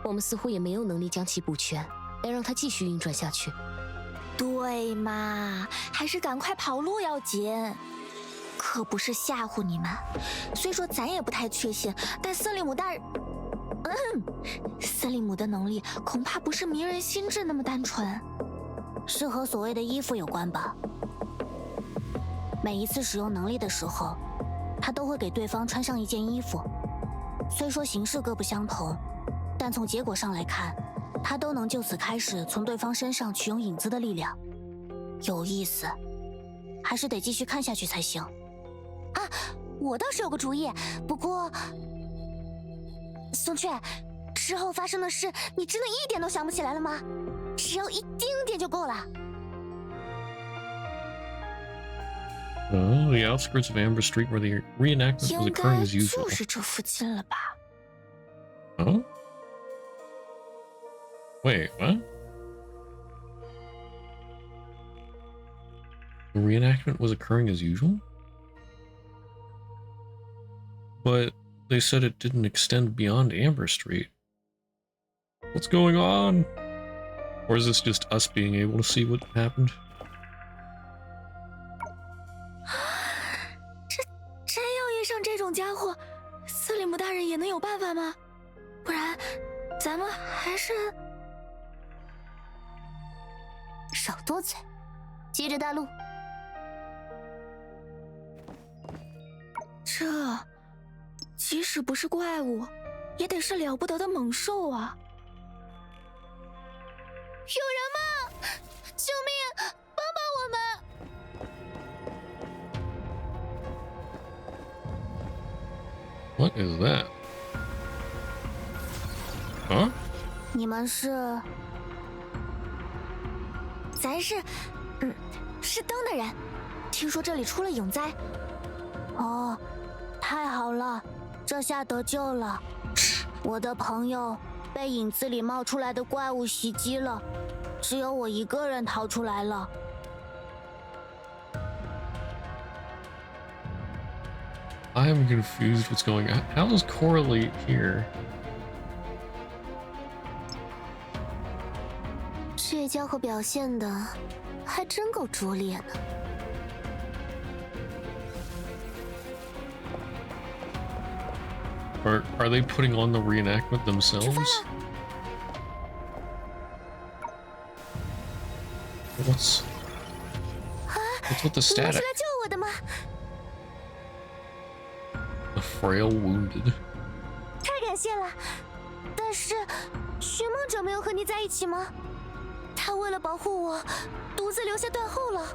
我们似乎也没有能力将其补全，来让它继续运转下去。对嘛，还是赶快跑路要紧。可不是吓唬你们，虽说咱也不太确信，但瑟利姆大人，瑟利姆的能力恐怕不是迷人心智那么单纯。是和所谓的依附有关吧？每一次使用能力的时候，他都会给对方穿上一件衣服。虽说形式各不相同，但从结果上来看，他都能就此开始从对方身上取用影子的力量。有意思，还是得继续看下去才行。啊，我倒是有个主意，不过，松雀，之后发生的事，你真的一点都想不起来了吗？只要一丁点就够了。Oh, the outskirts of Amber Street where the reenactment was 应 occurring 该 as usual. 就是这附近了吧？ Huh? Wait, what? The reenactment was occurring as usual? But they said it didn't extend beyond Amber Street. What's going on? Or is this just us being able to see what happened? 真要遇上这种家伙，斯里姆大人也能有办法吗？不然，咱们还是少多嘴，接着带路。这，即使不是怪物，也得是了不得的猛兽啊！有人吗？救命！帮帮我们！ What is that? Huh? 你们是？咱是，是灯的人。听说这里出了影灾。哦，太好了，这下得救了。我的朋友被影子里冒出来的怪物袭击了，只有我一个人逃出来了。I am confused what's going on. How does correlate here? 这家伙表现的还真够拙劣呢。Are they putting on the reenactment themselves? What's with the 你们是 static? 来救我的吗？ The frail wounded. 太感谢了。但是，寻梦者没有和你在一起吗？他为了保护我，独自留下断后了，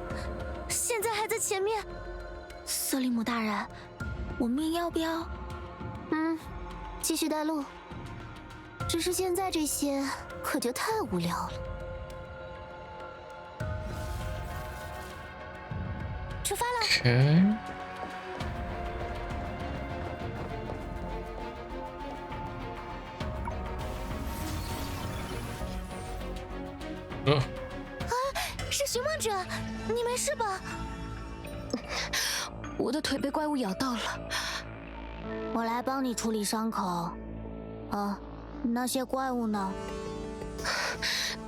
现在还在前面。瑟利姆大人，我们要不要？继续带路。只是现在这些可就太无聊了。出发了。Okay. Oh. 是寻梦者，你没事吧？我的腿被怪物咬到了。我来帮你处理伤口。那些怪物呢？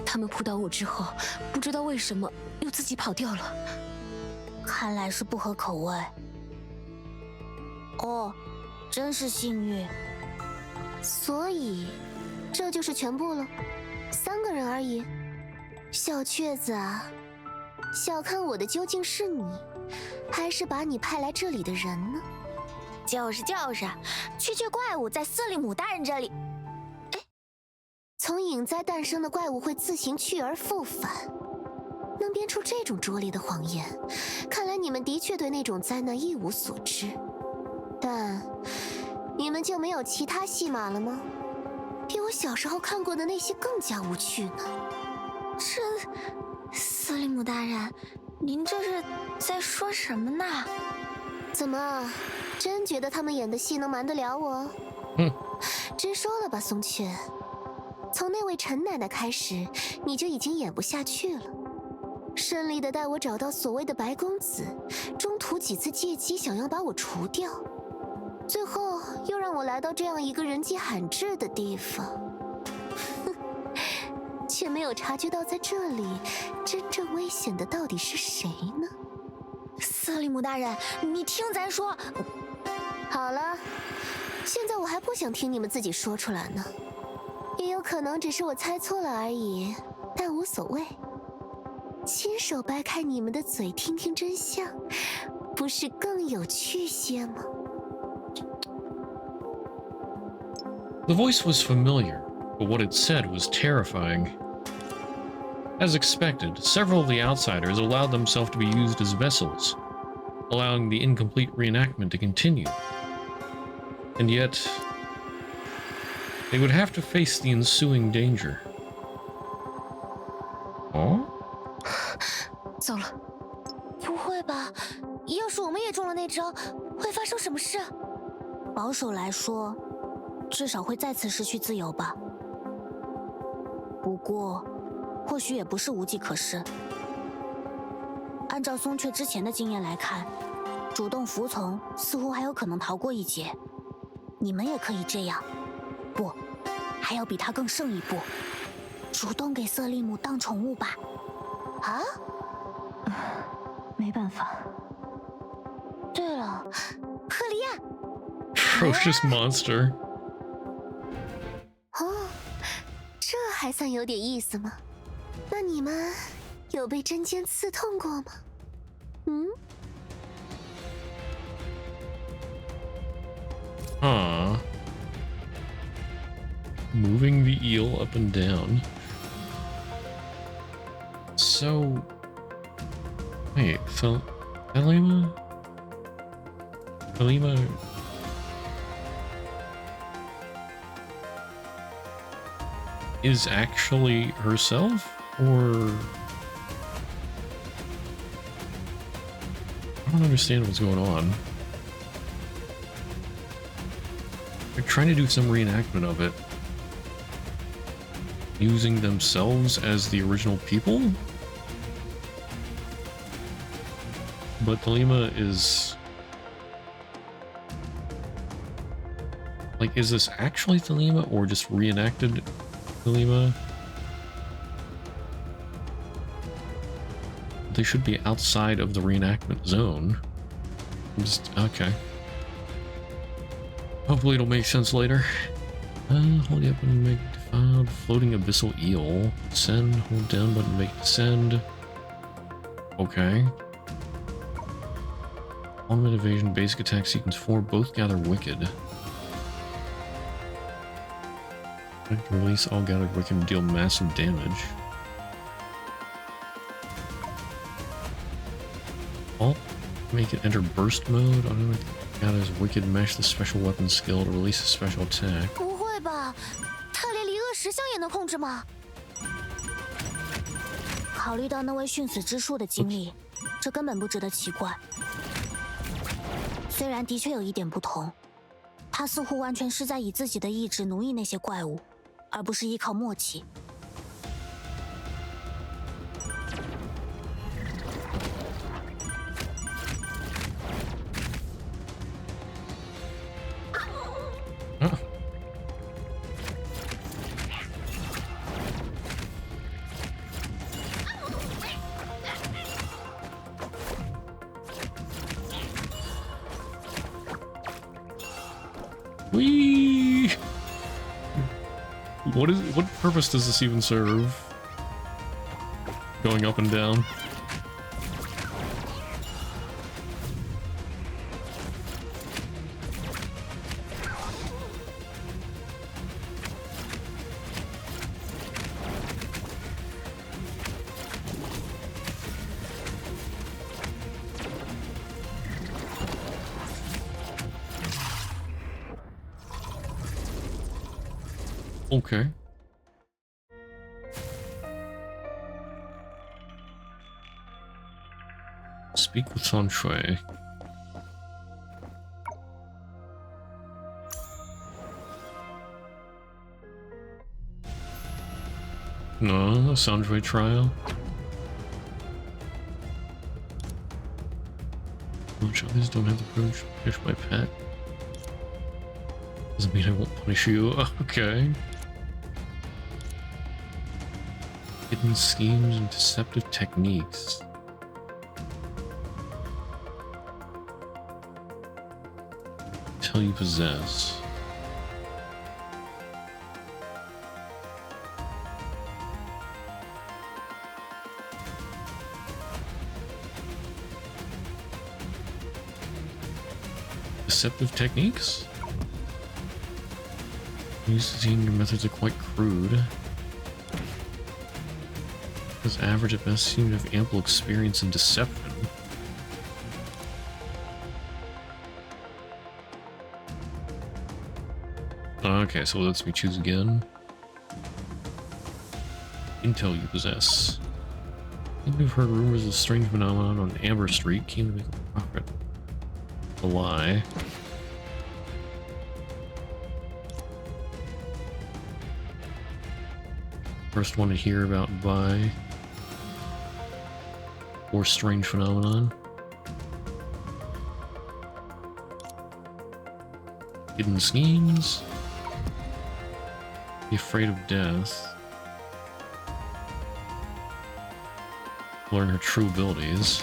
他们扑倒我之后，不知道为什么又自己跑掉了。看来是不合口味。哦，真是幸运。所以，这就是全部了？3个人而已。小雀子啊，小看我的究竟是你，还是把你派来这里的人呢？就是，区怪物在瑟利姆大人这里。从影灾诞生的怪物会自行去而复返，能编出这种拙劣的谎言，看来你们的确对那种灾难一无所知。但你们就没有其他戏码了吗？比我小时候看过的那些更加无趣呢。瑟利姆大人，您这是在说什么呢？怎么，真觉得他们演的戏能瞒得了我？直说了吧，松雀。从那位陈奶奶开始，你就已经演不下去了。顺利的带我找到所谓的白公子，中途几次借机想要把我除掉，最后又让我来到这样一个人迹罕至的地方，却没有察觉到在这里真正危险的到底是谁呢？瑟利姆大人，你听咱说。好了，现在我还不想听你们自己说出来呢。也有可能只是我猜错了而已，但无所谓。亲手掰开你们的嘴，听听真相，不是更有趣些吗？ The voice was familiar, but what it said was terrifying. As expected, several of the outsiders allowed themselves to be used as vessels, allowing the incomplete reenactment to continue. And yet, they would have to face the ensuing danger. Oh? 糟了，不会吧？要是我们也中了那招，会发生什么事？保守来说，至少会再次失去自由吧。不过，或许也不是无计可施。按照松雀之前的经验来看，主动服从似乎还有可能逃过一劫。你们也可以这样，不，还要比他更胜一步，主动给瑟利姆当宠物吧。啊？没办法。对了，赫利亚。Ferocious monster. 哦，这还算有点意思吗？那你们有被针尖刺痛过吗？嗯？ Huh. Moving the eel up and down. So... Wait, Thelema? Thelema... is actually herself? Or... I don't understand what's going on. They're trying to do some reenactment of it. Using themselves as the original people? But Thelema is... Like, is this actually Thelema or just reenacted Thelema? They should be outside of the reenactment zone. Just, okay. Hopefully it'll make sense later. Hold up and make defiled. Floating abyssal eel. Send. Hold down button to make descend. Okay. Ultimate evasion. Basic attack sequence 4. Both gather wicked. Release all gathered wicked and deal massive damage. Alt. Make it enter burst mode. Automatic gathers wicked. Mash the special weapon skill to release a special attack. 不会吧？他连离恶石像也能控制吗？考虑到那位殉死之树的经历，这根本不值得奇怪。虽然的确有一点不同，他似乎完全是在以自己的意志奴役那些怪物，而不是依靠默契。Whee! What purpose does this even serve? Going up and down. Okay. Speak with Sanshui. No, Sanshui trial. Which others don't have the privilege to punish my pet. Doesn't mean I won't punish you. Okay. Hidden schemes and deceptive techniques. Until you possess. Deceptive techniques? Using your methods are quite crude. Because average at best seem to have ample experience in deception. Okay, so it lets me choose again. Intel you possess. You've heard rumors of strange phenomenon on Amber Street, keen to make a profit. A lie. First one to hear about buy. Or strange phenomenon. Hidden schemes. Be afraid of death. Learn her true abilities.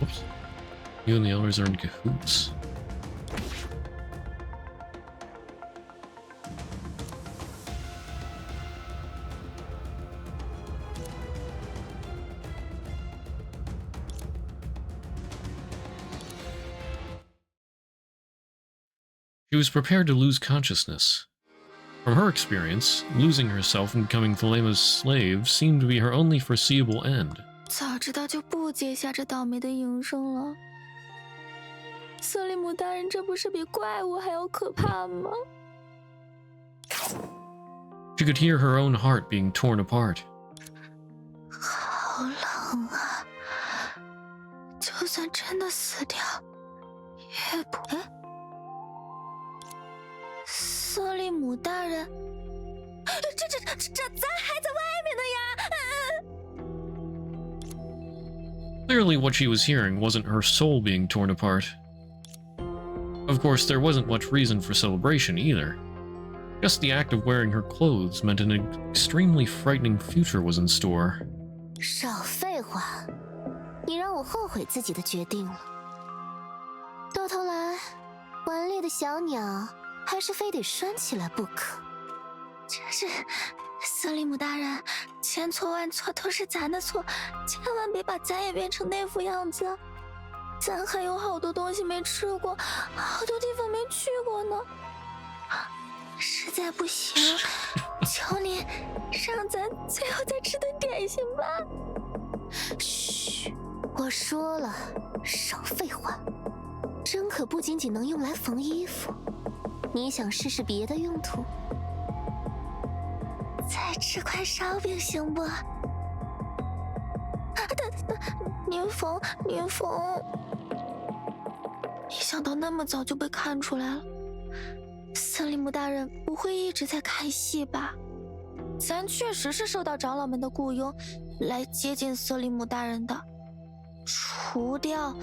Oops. You and the others are in cahoots. She was prepared to lose consciousness. From her experience, losing herself and becoming Thelema's slave seemed to be her only foreseeable end. 早知道就不结下这倒霉的营生了。瑟利姆大人，这不是比怪物还要可怕吗？ She could hear her own heart being torn apart. 好冷啊！就算真的死掉，也不……哎，瑟利姆大人，这咱还在外面呢呀！ Clearly what she was hearing wasn't her soul being torn apart. Of course, there wasn't much reason for celebration either. Just the act of wearing her clothes meant an extremely frightening future was in store. 少废话，你让我后悔自己的决定了。到头来，顽劣的小鸟还是非得拴起来不可。这是瑟利姆大人，千错万错都是咱的错，千万别把咱也变成那副样子。咱还有好多东西没吃过，好多地方没去过呢。实在不行，求您让咱最后再吃顿点心吧。嘘，我说了，少废话。针可不仅仅能用来缝衣服，你想试试别的用途？再吃块烧饼行不？您缝。没想到那么早就被看出来了。瑟利姆大人不会一直在看戏吧？咱确实是受到长老们的雇佣，来接近瑟利姆大人的。除掉，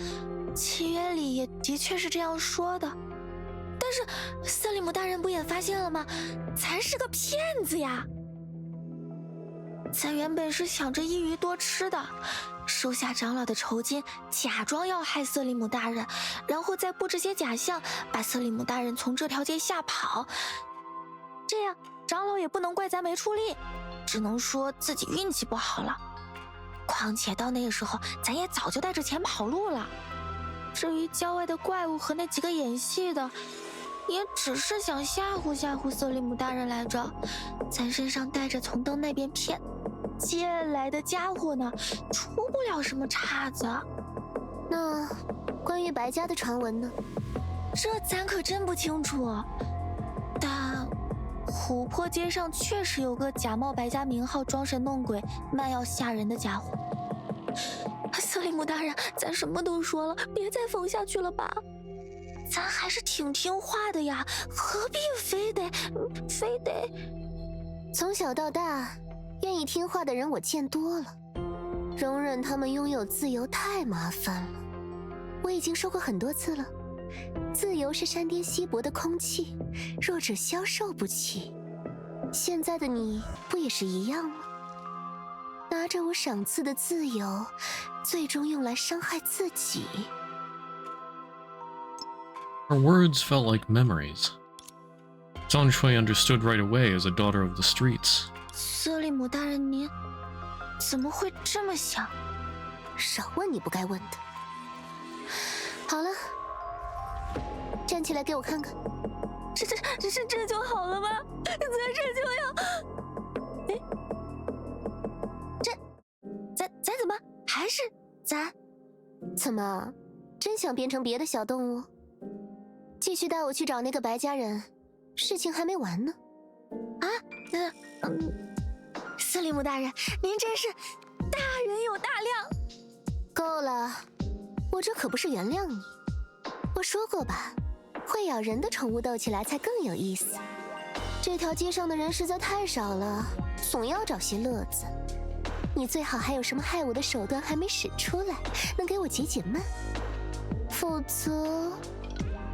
契约里也的确是这样说的。但是瑟利姆大人不也发现了吗？咱是个骗子呀！咱原本是想着一鱼多吃的，收下长老的酬金，假装要害瑟利姆大人，然后再布置些假象，把瑟利姆大人从这条街吓跑。这样长老也不能怪咱没出力，只能说自己运气不好了。况且到那个时候，咱也早就带着钱跑路了。至于郊外的怪物和那几个演戏的，也只是想吓唬吓唬瑟利姆大人来着。咱身上带着从灯那边借来的家伙呢，出不了什么岔子。那关于白家的传闻呢？这咱可真不清楚。但琥珀街上确实有个假冒白家名号、装神弄鬼、卖药吓人的家伙。瑟利姆大人，咱什么都说了，别再疯下去了吧？咱还是挺听话的呀，何必非得？从小到大，愿意听话的人我见多了，容忍他们拥有自由太麻烦了。我已经说过很多次了，自由是山巅稀薄的空气，弱者消受不起。现在的你不也是一样吗？拿着我赏赐的自由，最终用来伤害自己。Her words felt like memories. Zhang Shui understood right away as a daughter of the streets. 瑟利姆大人，您怎么会这么想？少问你不该问的。好了，站起来给我看看。这就好了吗？咱这就要……哎，咱怎么还是咱？怎么，真想变成别的小动物？继续带我去找那个白家人，事情还没完呢。啊，瑟利姆大人，您真是大人有大量。够了，我这可不是原谅你。我说过吧，会咬人的宠物斗起来才更有意思。这条街上的人实在太少了，总要找些乐子。你最好还有什么害我的手段还没使出来，能给我解解闷。否则，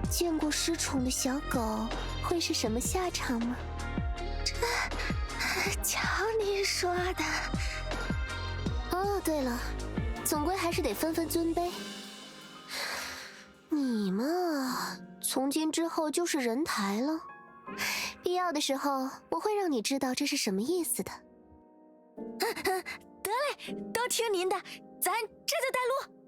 见过失宠的小狗会是什么下场吗？瞧您说的。哦，对了，总归还是得分分尊卑。你嘛，从今之后就是人台了。必要的时候，我会让你知道这是什么意思的。得嘞，都听您的，咱这就带路。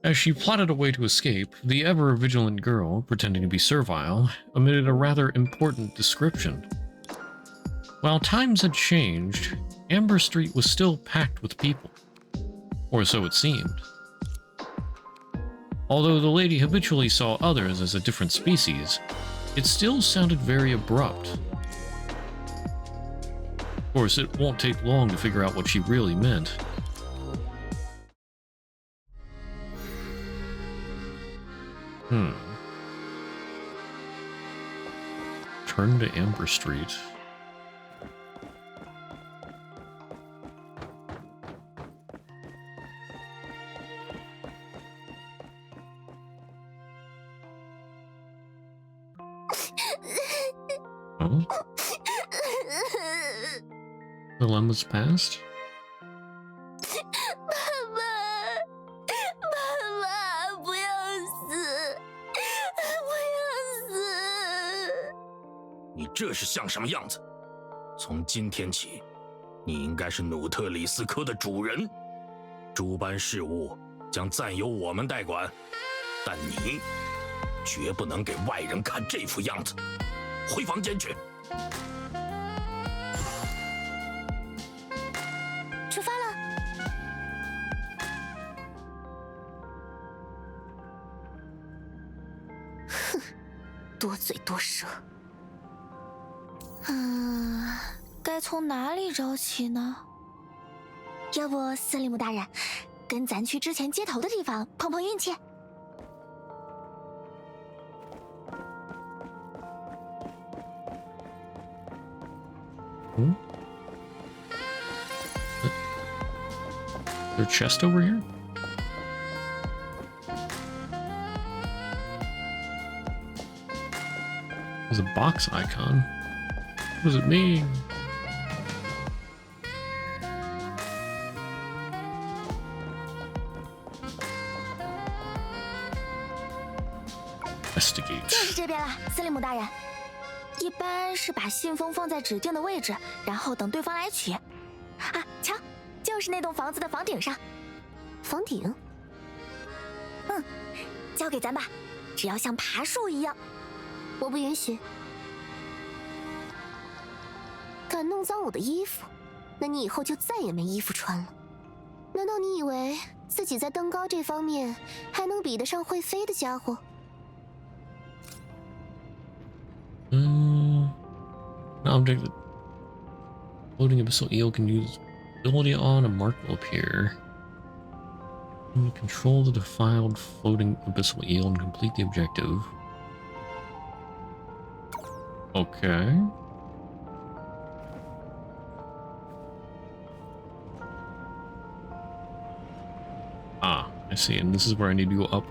As she plodded away to escape, the ever-vigilant girl, pretending to be servile, omitted a rather important description. While times had changed, Amber Street was still packed with people. Or so it seemed. Although the lady habitually saw others as a different species, it still sounded very abrupt. Of course, it won't take long to figure out what she really meant. Turn to Amber Street. Oh? Dilemma's past? 这是像什么样子？从今天起，你应该是努特里斯科的主人，诸般事务将暂由我们代管，但你绝不能给外人看这副样子。回房间去。出发了。哼，多嘴多舌。该从哪里找起呢？要不，瑟利姆大人，跟咱去之前接头的地方碰碰运气。Their chest over here? There's a box icon. What does it mean? Investigate. 就是这边了，司令姆大人。一般是把信封放在指定的位置，然后等对方来取。啊，瞧，就是那栋房子的房顶上。房顶？交给咱吧，只要像爬树一样。我不允许。敢弄脏我的衣服，那你以后就再也没衣服穿了。难道你以为自己在登高这方面还能比得上会飞的家伙？An object that floating abyssal eel can use ability on a mark will appear. You control the defiled floating abyssal eel and complete the objective. Okay. Ah, I see, and this is where I need to go up.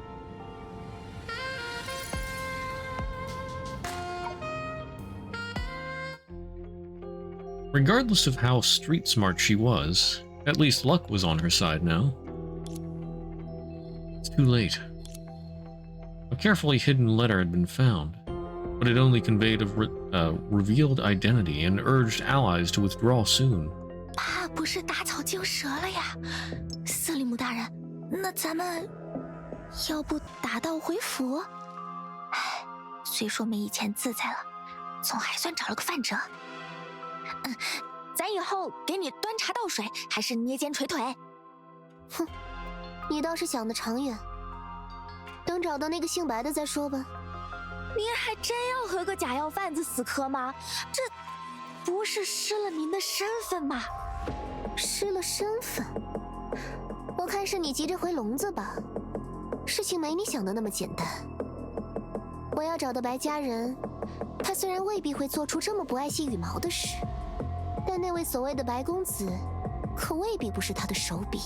Regardless of how street smart she was, at least luck was on her side now. It's too late. A carefully hidden letter had been found, but it only conveyed a revealed identity and urged allies to withdraw soon. 怕不是打草惊蛇了呀，瑟利姆大人，那咱们要不打道回府？唉，虽说没以前自在了，总还算找了个范哲。咱以后给你端茶倒水，还是捏肩捶腿？哼，你倒是想得长远。等找到那个姓白的再说吧。您还真要和个假药贩子死磕吗？这不是失了您的身份吗？失了身份？我看是你急着回笼子吧？事情没你想的那么简单。我要找的白家人，他虽然未必会做出这么不爱惜羽毛的事，但那位所谓的白公子，可未必不是他的手笔。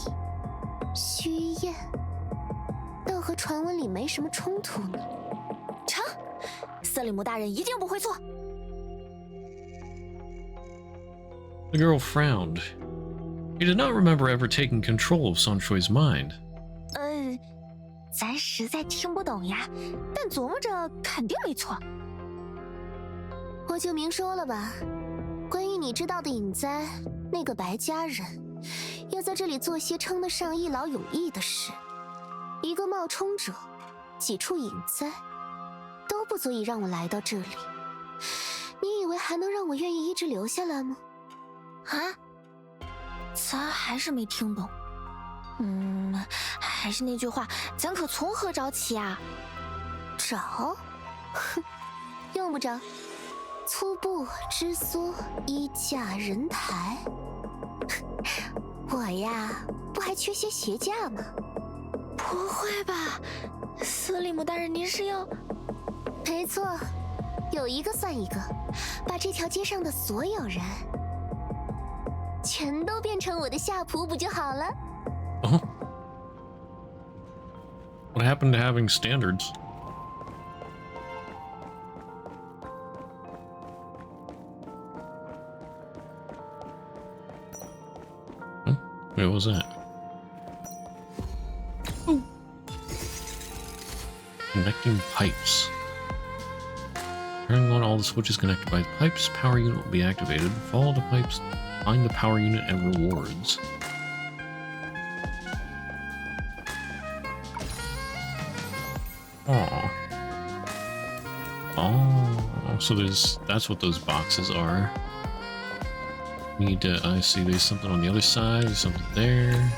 须燕，倒和传闻里没什么冲突呢。成，瑟利姆大人一定不会错。The girl frowned. He did not remember ever taking control of Sanchoi's mind. 咱实在听不懂呀，但琢磨着肯定没错。我就明说了吧，关于你知道的隐灾，那个白家人要在这里做些称得上一劳永逸的事，一个冒充者，几处隐灾，都不足以让我来到这里。你以为还能让我愿意一直留下来吗？啊？咱还是没听懂。还是那句话，咱可从何找起啊？找？哼，用不着。粗布、织梭、衣架、人台。我呀，不还缺些鞋架吗？不会吧，瑟利姆大人，您是要……没错，有一个算一个，把这条街上的所有人，全都变成我的下仆不就好了？ What happened to having standards? Wait, what was that? Oh. Connecting pipes. Turning on all the switches connected by the pipes, power unit will be activated. Follow the pipes, find the power unit and rewards. Oh, so that's what those boxes are. Need to, I see there's something on the other side, there's something there.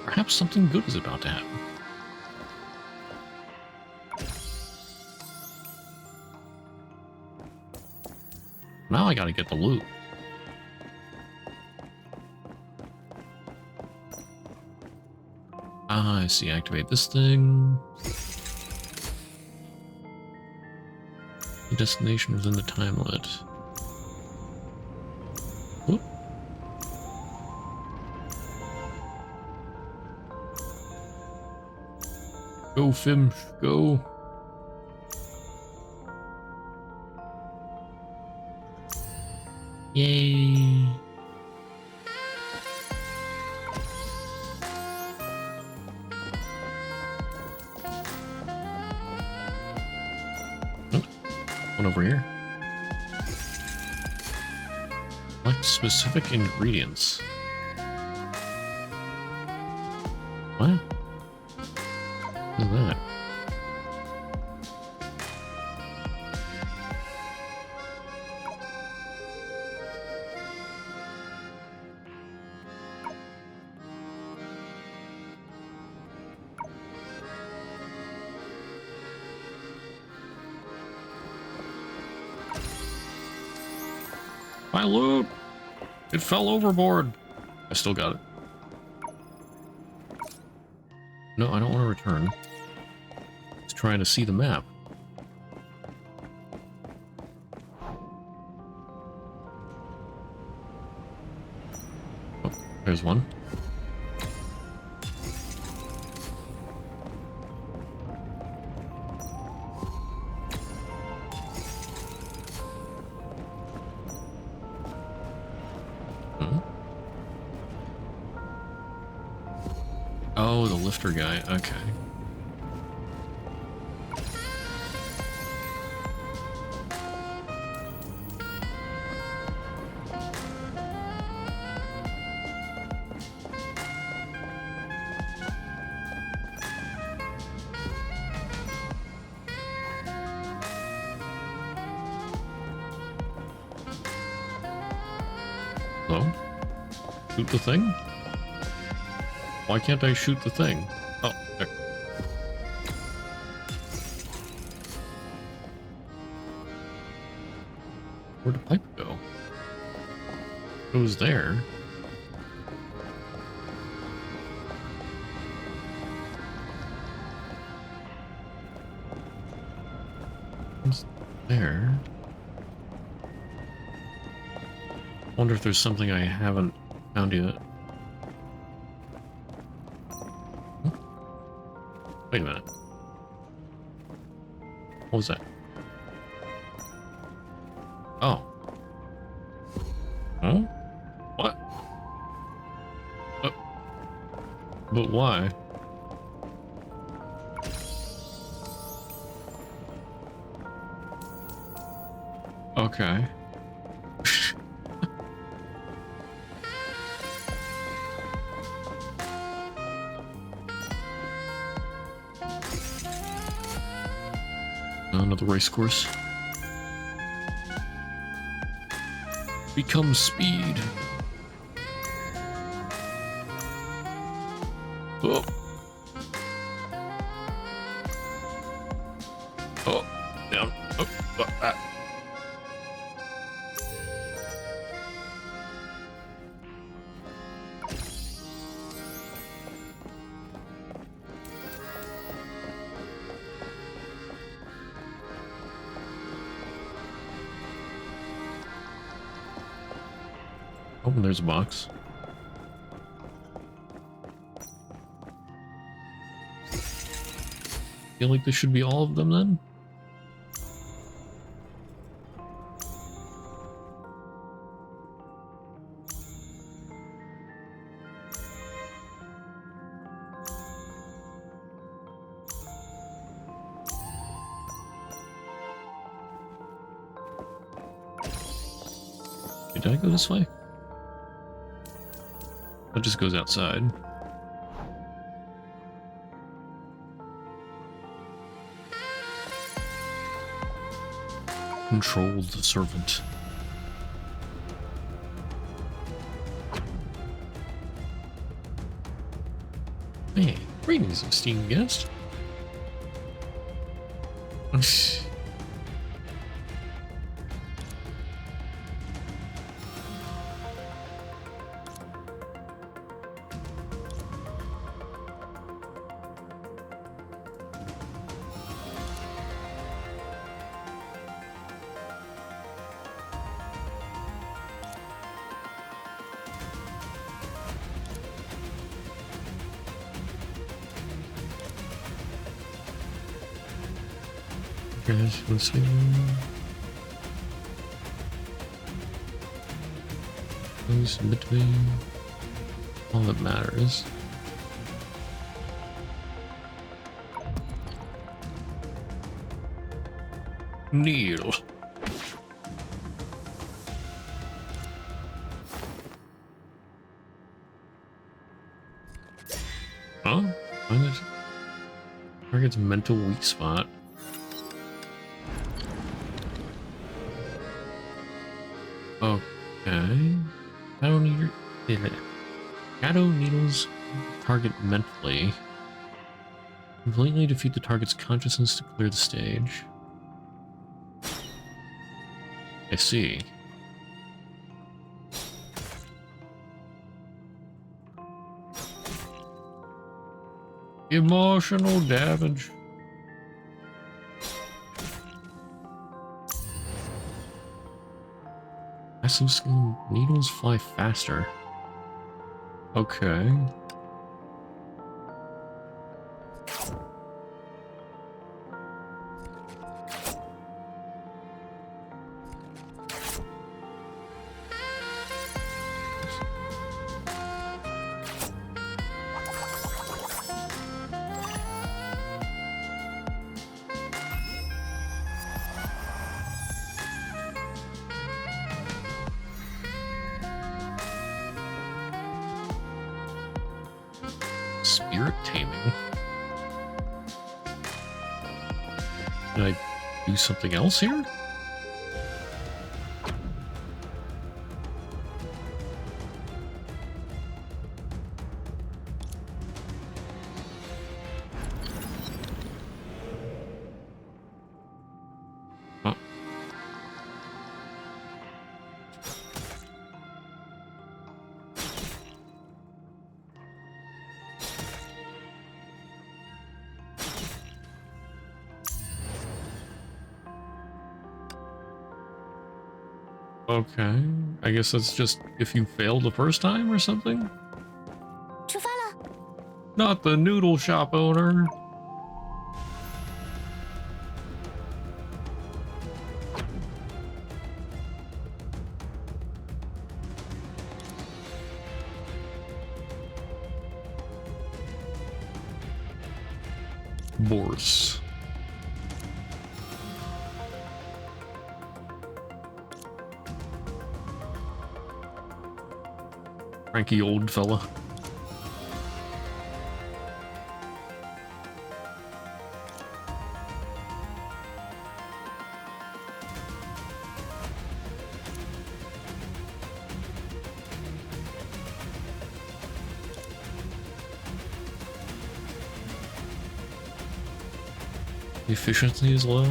Perhaps something good is about to happen. Now I gotta get the loot. Ah, I see. Activate this thing. The destination within the time limit. Whoop. Go, Fim, go. Yay. Oh, one over here. Select specific ingredients. What? What is that? My loot! It fell overboard! I still got it. No, I don't want to return. It's trying to see the map. Oh, there's one. Hmm? Oh, the lifter guy. Okay. Hello? Shoot the thing? Why can't I shoot the thing? Oh, there. Where'd the pipe go? It was there. It was there. Wonder if there's something I haven't found yet. Hmm? Wait a minute. What was that? Oh. Huh? What? But why? Okay. Another race course. Become speed. Oh. Oh. Down. Oh. Ah. Oh, there's a box. Feel like this should be all of them then? Did I go this way? That just goes outside. Control the servant. Hey, greetings, esteemed guest. Guys, let's see. Those in between. All that matters. Neil. Huh? Find it. Target's mental weak spot. Okay. Shadow needles target mentally. Completely defeat the target's consciousness to clear the stage. I see. Emotional damage. Massive scale needles fly faster. Okay. spirit taming. Can I do something else here? Huh. Okay, I guess that's just if you failed the first time or something? 出发了。 Not the noodle shop owner. Boris. Cranky old fella. Efficiency is low.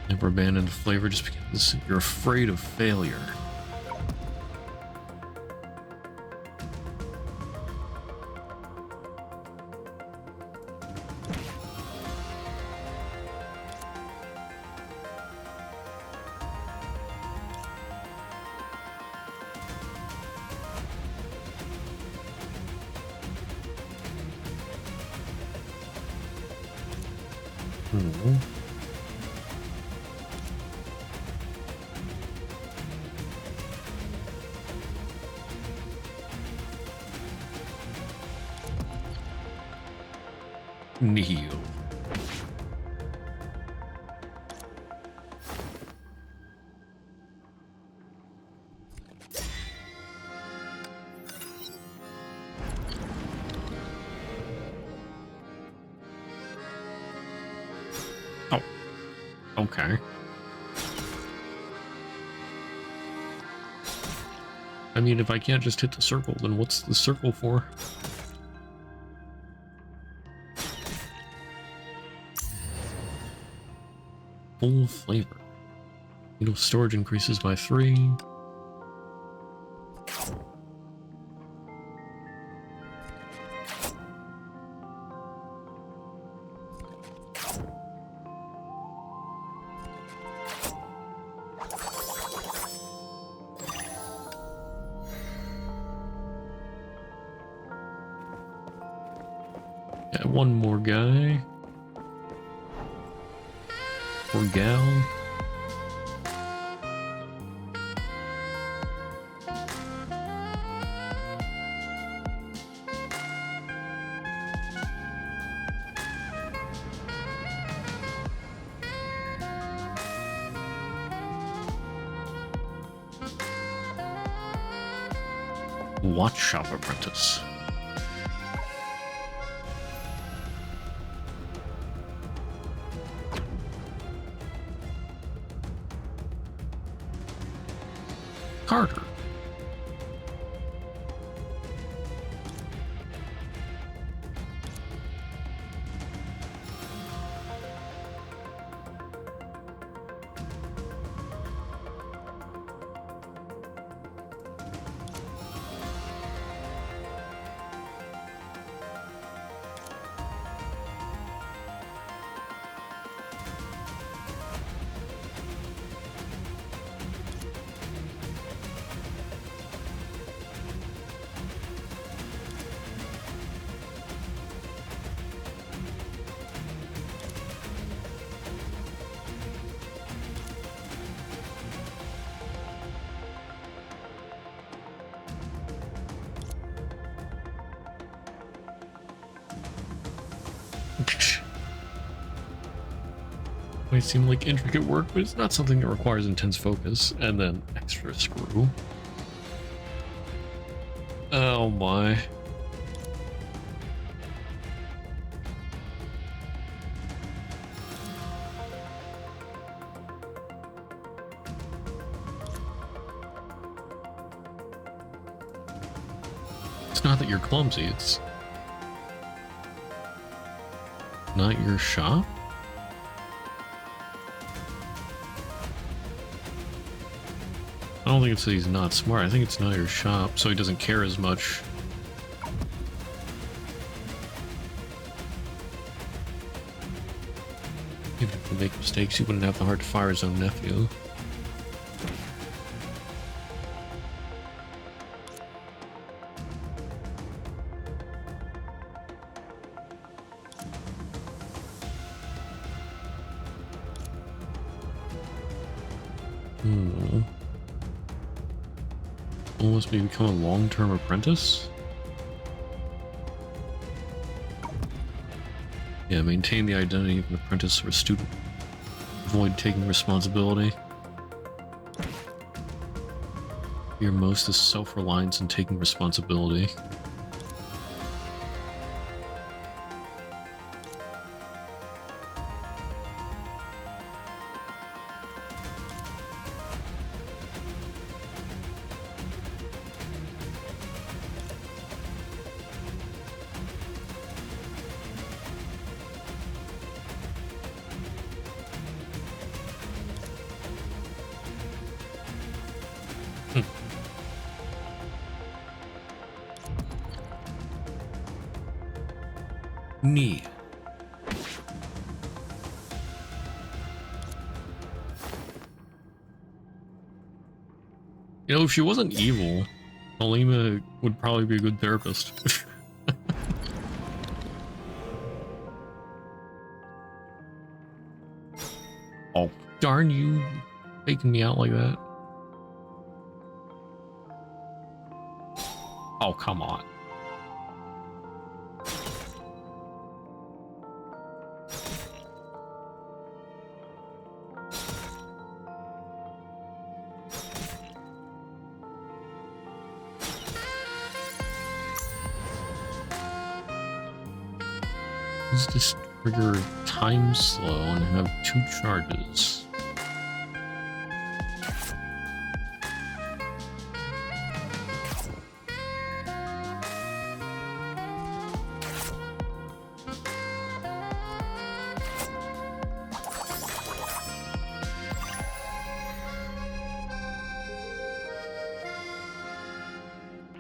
Never abandon a flavor just because you're afraid of failure. Hmm. Neo. Oh, okay. I mean, if I can't just hit the circle, then what's the circle for? Full flavor. Storage increases by 3. Got one more guy. Or gal. Watch shop apprentice. Carter. Might seem like intricate work, but it's not something that requires intense focus. And then extra screw. Oh my. It's not that you're clumsy, it's not your shop? I don't think it's that he's not smart. I think it's not your shop, so he doesn't care as much. Even if he make mistakes, he wouldn't have the heart to fire his own nephew. Almost maybe become a long-term apprentice? Yeah, maintain the identity of an apprentice or a student. Avoid taking responsibility. Fear most is self-reliance and taking responsibility. Knee. You know, if she wasn't evil, Alima would probably be a good therapist. Oh, darn you, faking me out like that. Oh, come on. Does this trigger time slow and have 2 charges?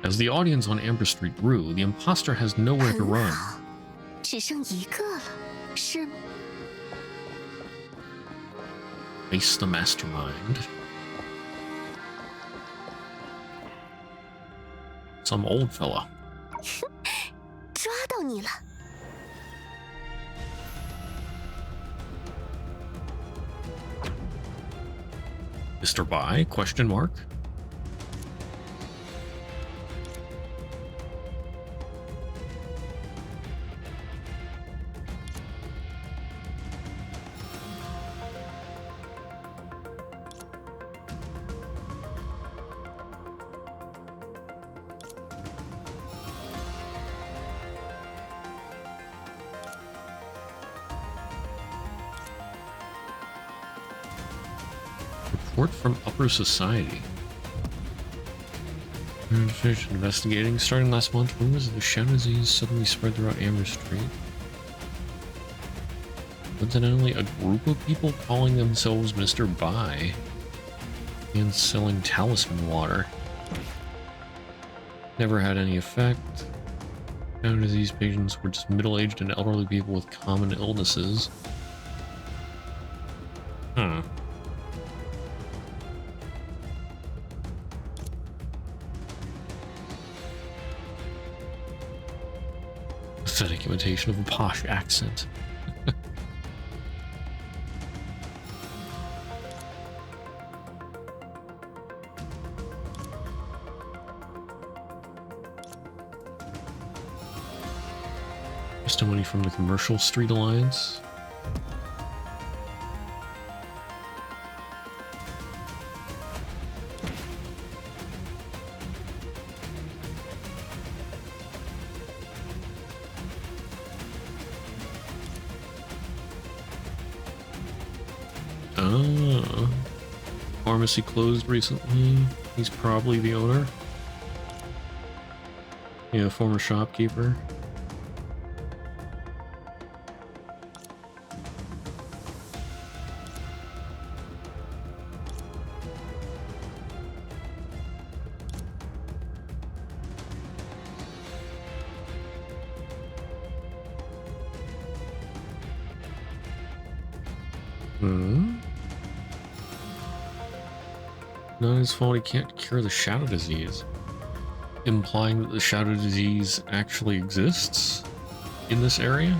As the audience on Amber Street grew, the imposter has nowhere to run. 只剩一个了，是吗？ Face the mastermind. Some old fella. 抓到你了！ Mr. Bai? Question mark? Report from upper society. Finished investigating. Starting last month, rumors of the Shen disease suddenly spread throughout Amber Street. Coincidentally, a group of people calling themselves Mr. Bai and selling talisman water. Never had any effect. Shen disease patients were just middle-aged and elderly people with common illnesses. Pathetic imitation of a posh accent. Testimony from the Commercial Street Alliance. Oh. Pharmacy closed recently. He's probably the owner. Yeah, former shopkeeper. Not his fault he can't cure the shadow disease. Implying that the shadow disease actually exists in this area?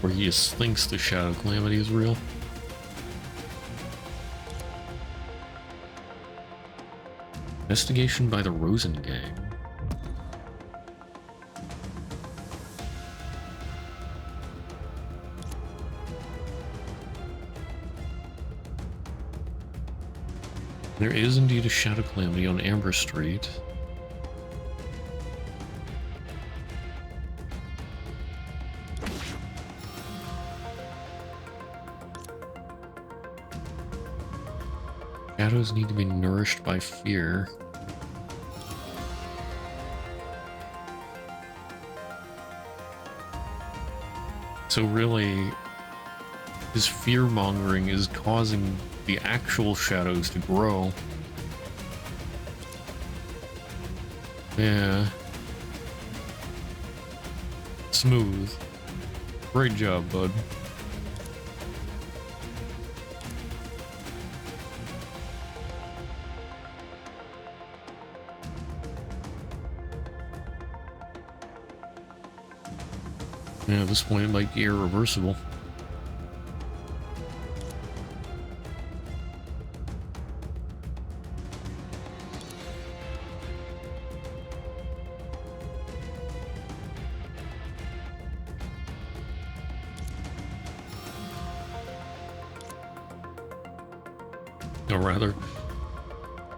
Or he just thinks the shadow calamity is real. Investigation by the Rosen gang. There is indeed a shadow calamity on Amber Street. Shadows need to be nourished by fear. So really, his fear-mongering is causing the actual shadows to grow. Yeah. Smooth. Great job, bud. Yeah, at this point it might be irreversible. Or rather,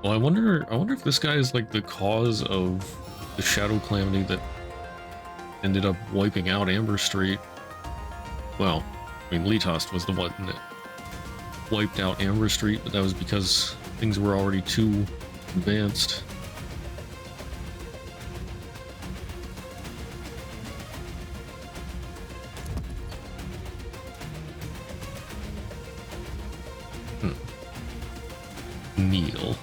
well, I wonder if this guy is like the cause of the shadow calamity that ended up wiping out Amber Street. Well, I mean, Litost was the one that wiped out Amber Street, but that was because things were already too advanced. Neil.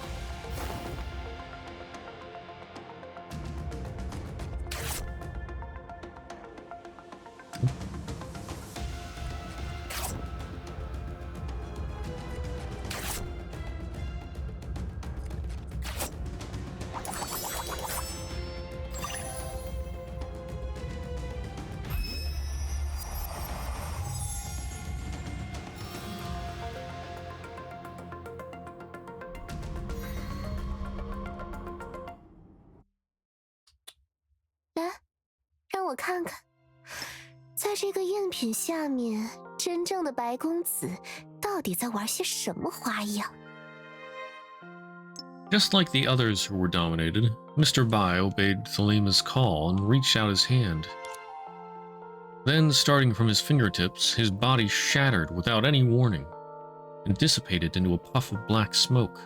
我看看，在这个赝品下面，真正的白公子到底在玩些什么花样？ Just like the others who were dominated, Mr. Bai obeyed Thalima's call and reached out his hand. Then, starting from his fingertips, his body shattered without any warning and dissipated into a puff of black smoke.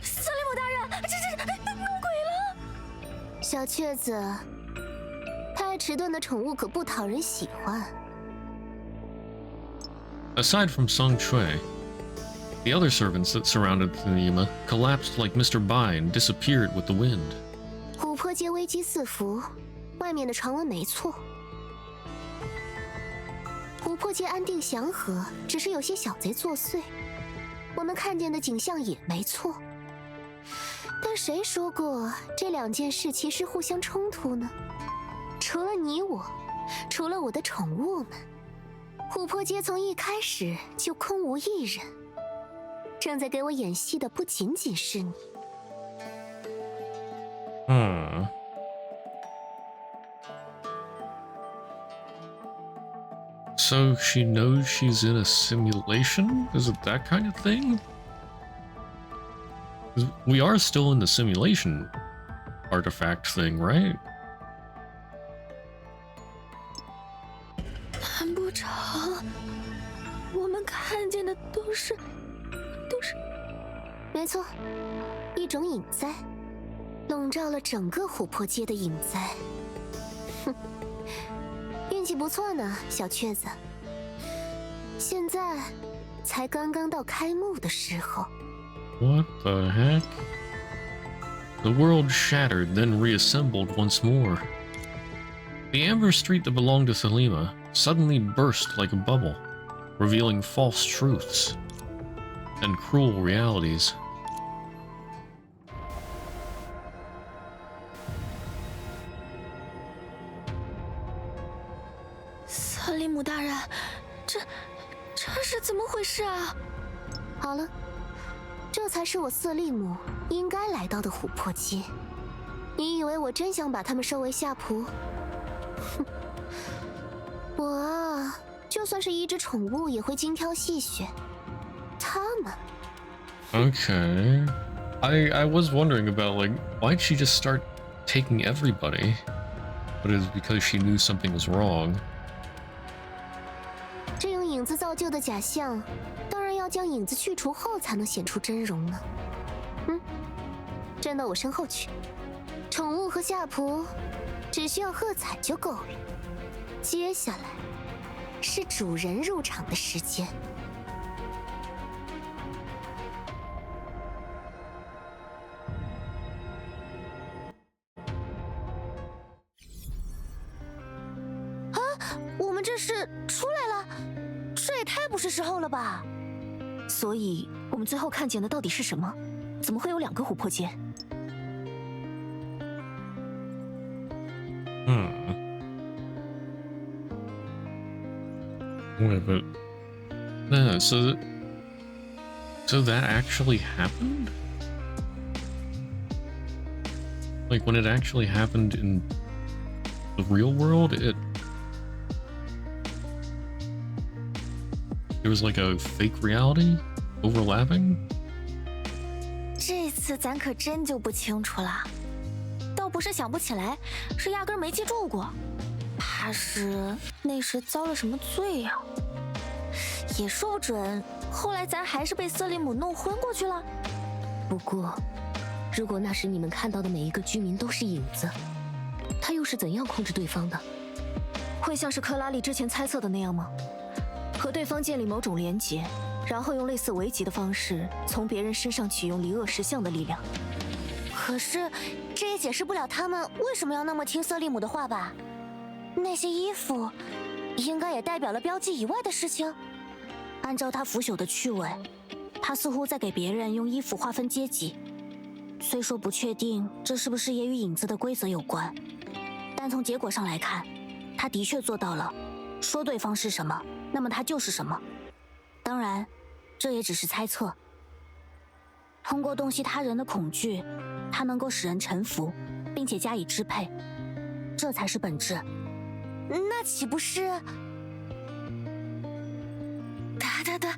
司令部大人，这闹鬼了！小雀子，太迟钝的宠物可不讨人喜欢。 Aside from Song Chui, the other servants that surrounded Thalima collapsed like Mr. Bai and disappeared with the wind. 琥珀街危机四伏，外面的传闻没错。琥珀街安定祥和，只是有些小贼作祟。我们看见的景象也没错。但谁说过这两件事其实互相冲突呢？除了你我，除了我的宠物们，琥珀街从一开始就空无一人。 正在给我演戏的不仅仅是你。So she knows she's in a simulation? Is it that kind of thing? 'Cause we are still in the simulation artifact thing, right? 难不成我们看见的都是？没错，一种隐灾，笼罩了整个琥珀街的隐灾。哼，运气不错呢，小雀子。现在才刚刚到开幕的时候。What the heck? The world shattered, then reassembled once more. The amber street that belonged to Thelema suddenly burst like a bubble, revealing false truths and cruel realities. 瑟利姆大人，这是怎么回事啊？好了，这才是我瑟利姆应该来到的琥珀街。你以为我真想把他们收为下仆？哼，我啊，就算是一只宠物，也会精挑细选。他们。Okay. I was wondering about, like, why'd she just start taking everybody? But it was because she knew something was wrong. 这用影子造就的假象，当然要将影子去除后才能显出真容呢。站到我身后去。宠物和下仆只需要喝彩就够了。接下来是主人入场的时间。啊，我们这是出来了，这也太不是时候了吧？所以我们最后看见的到底是什么？怎么会有2个琥珀街？ Wait, but no, so that actually happened? Like when it actually happened in the real world, there was like a fake reality overlapping? 这次咱可真就不清楚了，倒不是想不起来，是压根没记住过。 怕是那时遭了什么罪呀？也说不准。后来咱还是被瑟利姆弄昏过去了。不过，如果那时你们看到的每一个居民都是影子，他又是怎样控制对方的？会像是克拉丽之前猜测的那样吗？和对方建立某种连结，然后用类似围棋的方式从别人身上取用离恶石像的力量。可是，这也解释不了他们为什么要那么听瑟利姆的话吧？ 那些衣服，应该也代表了标记以外的事情。按照他腐朽的趣味，他似乎在给别人用衣服划分阶级。虽说不确定这是不是也与影子的规则有关，但从结果上来看，他的确做到了：说对方是什么，那么他就是什么。当然，这也只是猜测。通过洞悉他人的恐惧，他能够使人臣服，并且加以支配，这才是本质。 那岂不是？得，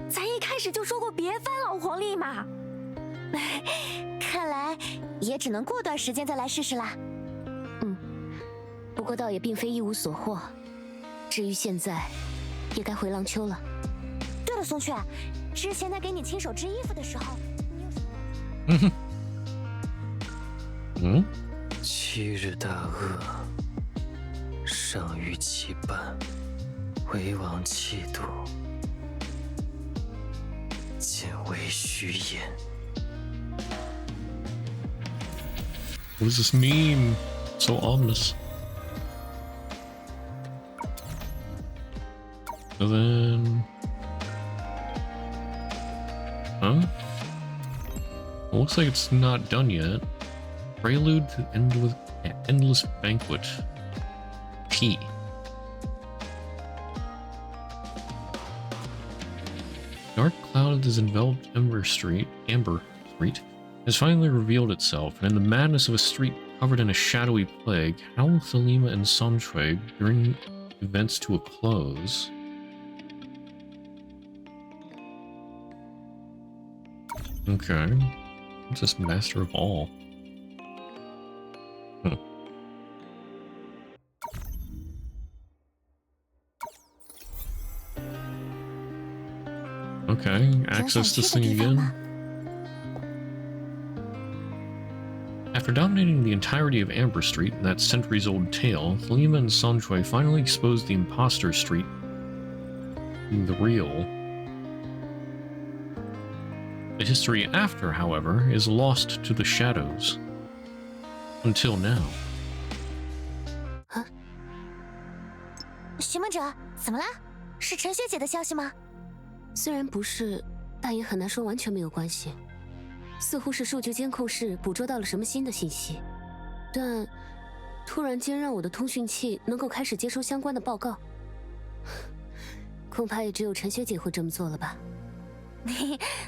咱一开始就说过别翻老黄历嘛。看来也只能过段时间再来试试啦。不过倒也并非一无所获。至于现在，也该回廊丘了。对了，松雀，之前在给你亲手织衣服的时候，你有7日大恶。 上谕其伴，为王气度，仅为虚言。 What does this mean? So ominous. So then, huh? It looks like it's not done yet. Prelude to endless banquet. P. Dark cloud has enveloped Amber Street has finally revealed itself, and in the madness of a street covered in a shadowy plague, how will Thelema and Sontreg bring events to a close? Okay. What's this Master of All? Okay, access this thing again. After dominating the entirety of Amber Street in that centuries-old tale, Thelema and Sanchoy finally exposed the imposter street being the real. The history after, however, is lost to the shadows. Until now. 徐梦哲，怎么啦？是陈学姐的消息吗？虽然不是，但也很难说完全没有关系。似乎是数据监控室捕捉到了什么新的信息，但突然间让我的通讯器能够开始接收相关的报告，恐怕也只有陈学姐会这么做了吧。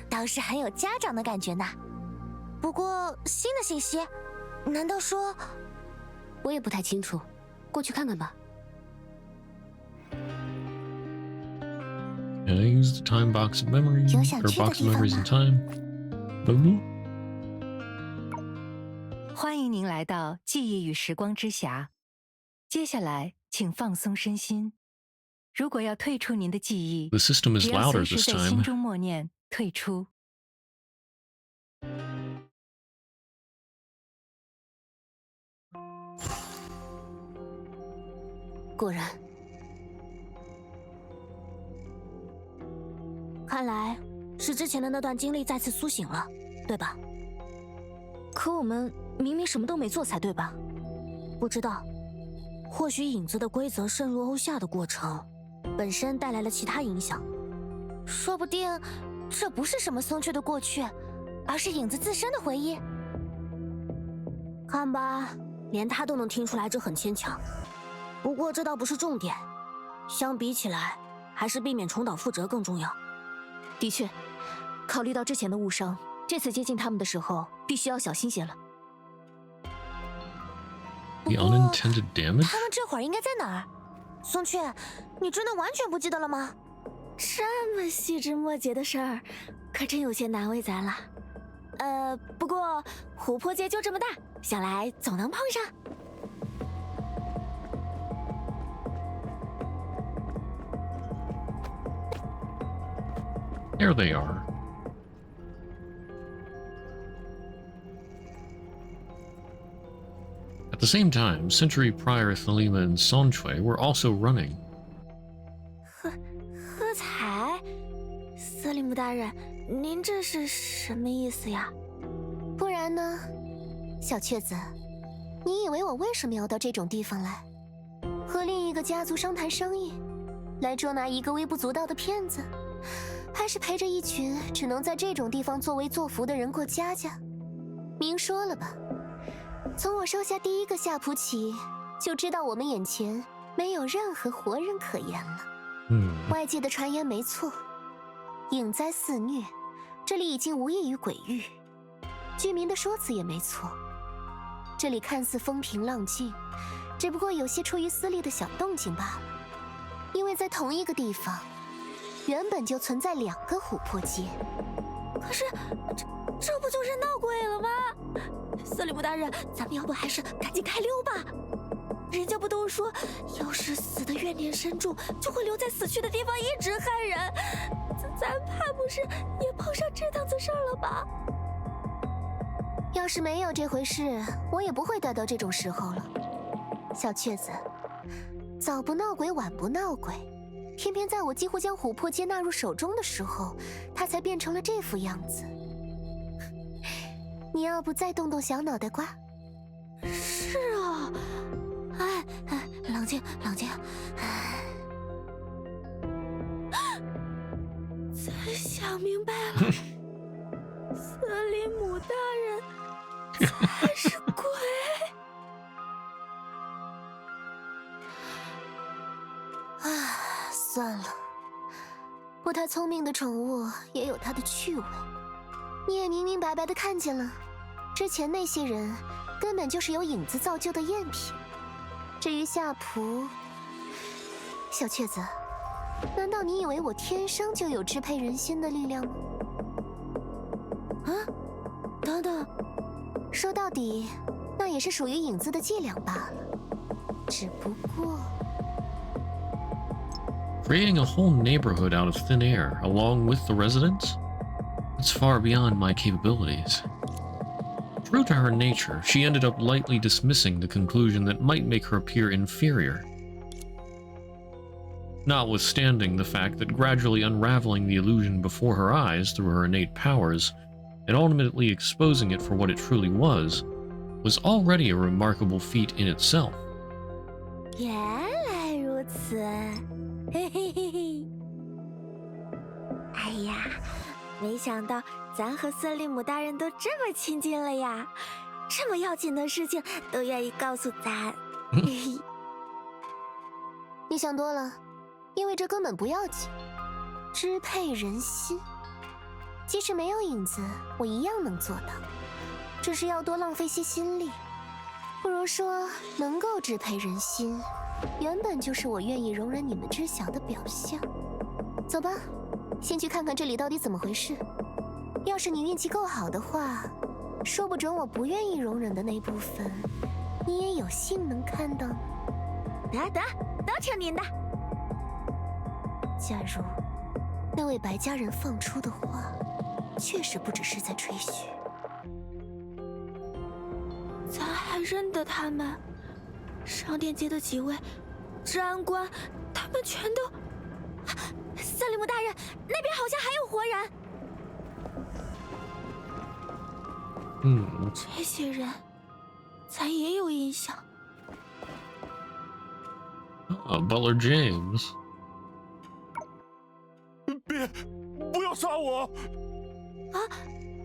倒是很有家长的感觉呢。不过新的信息，难道说……我也不太清楚，过去看看吧。And I use the time box of memories, or box of memories in time. 欢迎您来到记忆与时光之匣。接下来，请放松身心。如果要退出您的记忆， The system is 只要 louder 随 this 时在 time. 心中默念“退出”。果然，看来是之前的那段经历再次苏醒了，对吧？可我们明明什么都没做才对吧？不知道，或许影子的规则渗入欧夏的过程，本身带来了其他影响。说不定，这不是什么松雀的过去，而是影子自身的回忆。看吧，连他都能听出来，这很牵强。不过这倒不是重点，相比起来，还是避免重蹈覆辙更重要。的确，考虑到之前的误伤，这次接近他们的时候，必须要小心些了。The unintended damage? 他们这会儿应该在哪儿？松雀，你真的完全不记得了吗？这么细枝末节的事儿，可真有些难为咱了。不过琥珀街就这么大，想来总能碰上。There they are. At the same time, Century Prior, Thelema, and Sanchoy were also running. 喝彩，瑟利姆大人，您这是什么意思呀？不然呢，小雀子，你以为我为什么要到这种地方来？和另一个家族商谈生意，来捉拿一个微不足道的骗子？还是陪着一群只能在这种地方作威作福的人过家家？明说了吧，从我收下第一个夏普起，就知道我们眼前没有任何活人可言了。外界的传言没错，影灾肆虐，这里已经无异于鬼域。居民的说辞也没错，这里看似风平浪静，只不过有些出于私利的小动静罢了。因为在同一个地方，原本就存在2个琥珀街。可是，这不就是闹鬼了吗？瑟利姆大人，咱们要不还是赶紧开溜吧？人家不都说，要是死的怨念深重，就会留在死去的地方一直害人。咱怕不是也碰上这档子事儿了吧？要是没有这回事，我也不会待到这种时候了。小雀子，早不闹鬼，晚不闹鬼。偏偏在我几乎将琥珀街纳入手中的时候，它才变成了这副样子。你要不再动动小脑袋瓜？是啊，哎，冷静冷静。咱想明白了，瑟利姆大人才是鬼。算了，不太聪明的宠物也有它的趣味。你也明明白白的看见了，之前那些人根本就是由影子造就的赝品。至于夏普，小雀子，难道你以为我天生就有支配人心的力量吗？等等，说到底，那也是属于影子的伎俩罢了。只不过 Creating a whole neighborhood out of thin air, along with the residents? It's far beyond my capabilities. True to her nature, she ended up lightly dismissing the conclusion that might make her appear inferior. Notwithstanding the fact that gradually unraveling the illusion before her eyes through her innate powers, and ultimately exposing it for what it truly was already a remarkable feat in itself. 原来如此，嘿嘿嘿嘿。哎呀，没想到咱和瑟利姆大人都这么亲近了呀！这么要紧的事情都愿意告诉咱。你想多了，因为这根本不要紧。支配人心，即使没有影子，我一样能做到，只是要多浪费些心力。不如说，能够支配人心，原本就是我愿意容忍你们知晓的表象。走吧，先去看看这里到底怎么回事。要是你运气够好的话，说不准我不愿意容忍的那部分，你也有幸能看到。都听您的。假如那位白家人放出的话，确实不只是在吹嘘。咱还认得他们，商店街的几位治安官，他们全都……瑟利姆大人，那边好像还有活人。这些人，咱也有印象。Butler James. 别，不要杀我！啊，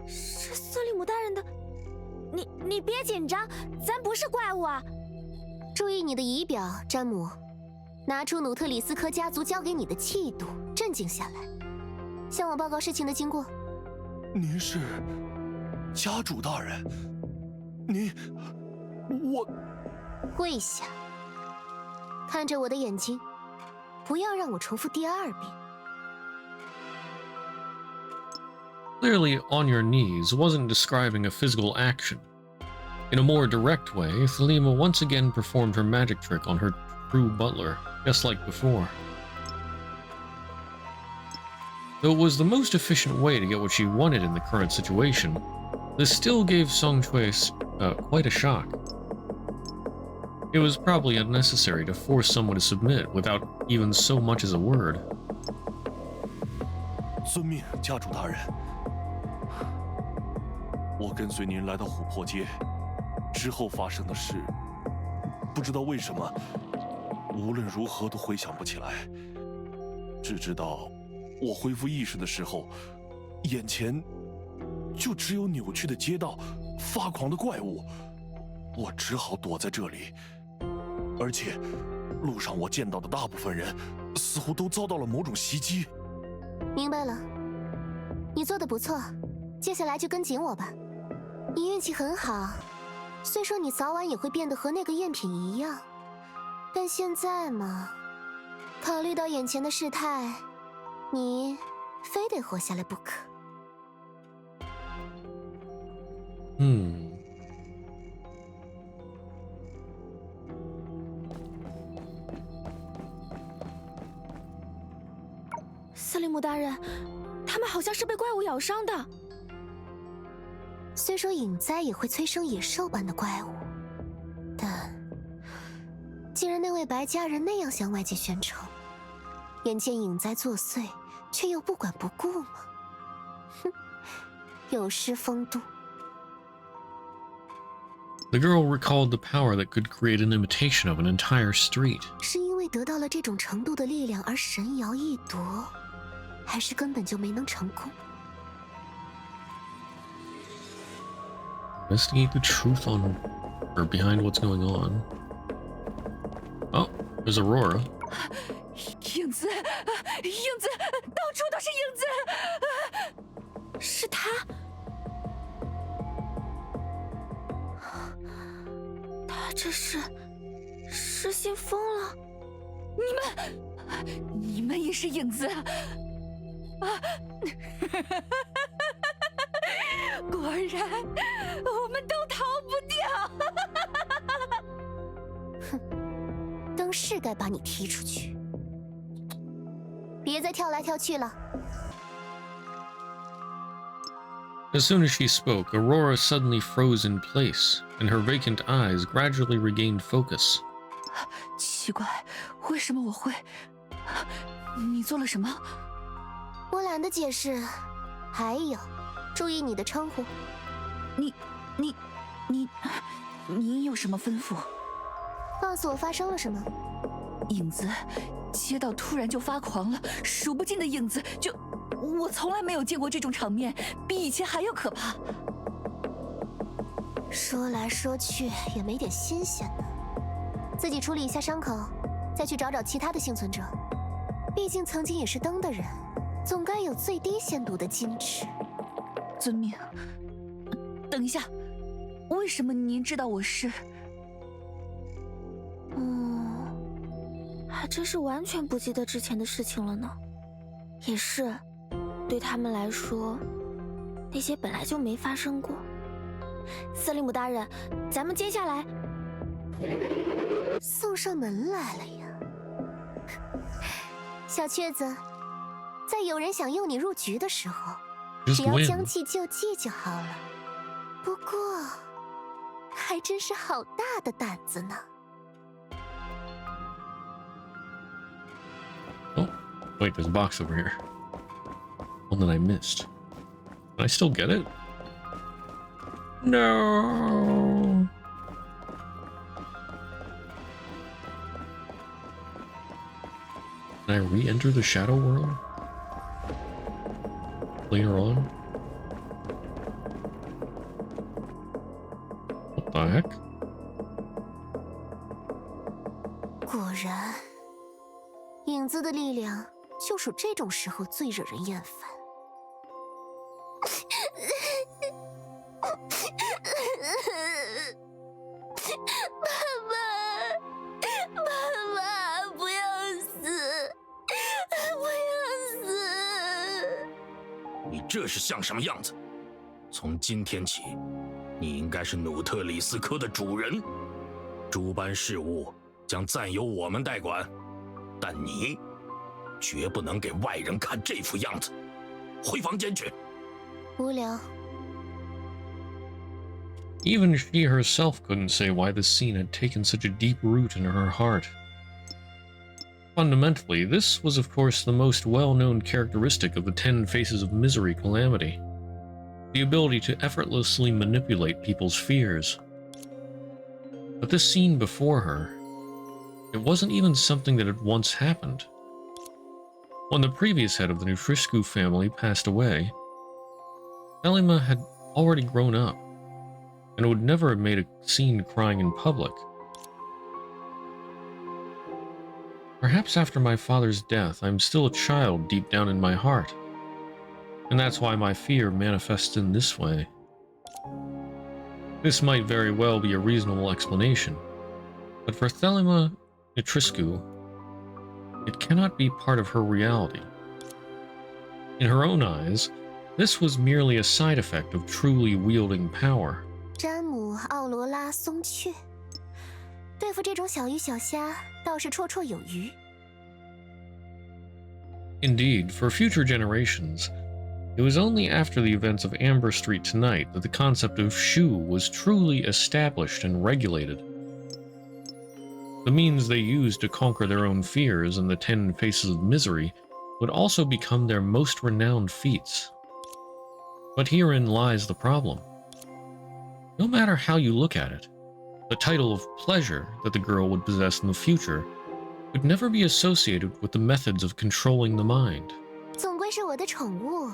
是瑟利姆大人的。你别紧张，咱不是怪物啊！注意你的仪表，詹姆，拿出努特里斯科家族交给你的气度，镇静下来，向我报告事情的经过。您是家主大人？我跪下，看着我的眼睛，不要让我重复第二遍。Clearly, on your knees wasn't describing a physical action. In a more direct way, Thelema once again performed her magic trick on her true butler, just like before. Though it was the most efficient way to get what she wanted in the current situation, this still gave Song Chui quite a shock. It was probably unnecessary to force someone to submit without even so much as a word. 遵命，家主大人。我跟随您来到琥珀街，之后发生的事，不知道为什么，无论如何都回想不起来。只知道，我恢复意识的时候，眼前就只有扭曲的街道、发狂的怪物，我只好躲在这里。而且，路上我见到的大部分人，似乎都遭到了某种袭击。明白了，你做的不错，接下来就跟紧我吧。你运气很好，虽说你早晚也会变得和那个赝品一样，但现在嘛，考虑到眼前的事态，你非得活下来不可。瑟利姆大人，他们好像是被怪物咬伤的。虽说影灾也会催生野兽般的怪物，但既然那位白家人那样向外界宣称，眼见影灾作祟，却又不管不顾吗？哼，有失风度。The girl recalled the power that could create an imitation of an entire street. 是因为得到了这种程度的力量而神摇一夺，还是根本就没能成功？ Investigate the truth on or behind what's going on. Oh, there's Aurora. 影子，影子，到处都是影子！是他？他这是失心疯了？你们也是影子啊！果然然我们都逃不掉。哼，灯是该把你踢出去，别再跳来跳去了。As soon as she spoke, Aurora suddenly froze in place, and her vacant eyes gradually regained focus. 奇怪，为什么我会？你做了什么？我懒得解释。还有，注意你的称呼。你有什么吩咐？告诉我发生了什么。影子，街道突然就发狂了，数不尽的影子，我从来没有见过这种场面，比以前还要可怕。说来说去也没点新鲜的，自己处理一下伤口，再去找找其他的幸存者。毕竟曾经也是灯的人，总该有最低限度的矜持。遵命。等一下，为什么您知道我是？还真是完全不记得之前的事情了呢。也是，对他们来说，那些本来就没发生过。瑟利姆大人，咱们接下来送上门来了呀，小雀子，在有人想诱你入局的时候，只要将计就计就好了。不过，还真是好大的胆子呢。Oh, wait, there's a box over here. One that I missed. Can I still get it? No! Can I re-enter the Shadow World? Later on? What the heck? 果然，影子的力量就属这种时候最惹人厌烦。爸爸，不要死！不要死！你这是像什么样子？从今天起，你应该是努特里斯科的主人，诸般事务将暂由我们代管，但你绝不能给外人看这副样子。回房间去。无聊。Even she herself couldn't say why this scene had taken such a deep root in her heart. Fundamentally, this was of course the most well-known characteristic of the 10 Faces of Misery calamity. The ability to effortlessly manipulate people's fears. But this scene before her, it wasn't even something that had once happened. When the previous head of the Nutriscu family passed away, Elima had already grown up, and would never have made a scene crying in public. Perhaps after my father's death, I'm still a child deep down in my heart, and that's why my fear manifests in this way. This might very well be a reasonable explanation, but for Thelema Nutriscu, it cannot be part of her reality. In her own eyes, this was merely a side effect of truly wielding power. 詹姆·奥罗拉松雀，对付这种小鱼小虾倒是绰绰有余。Indeed, for future generations, it was only after the events of Amber Street tonight that the concept of Shu was truly established and regulated. The means they used to conquer their own fears and the 10 Faces of Misery would also become their most renowned feats. But herein lies the problem. No matter how you look at it, the title of pleasure that the girl would possess in the future would never be associated with the methods of controlling the mind. 总归是我的宠物，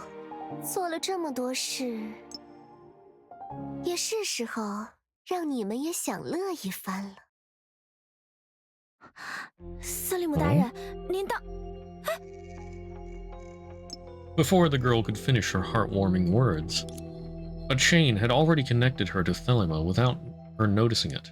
做了这么多事，也是时候让你们也享乐一番了。瑟利姆大人，您到。 Before the girl could finish her heartwarming words, a chain had already connected her to Thelema without her noticing it.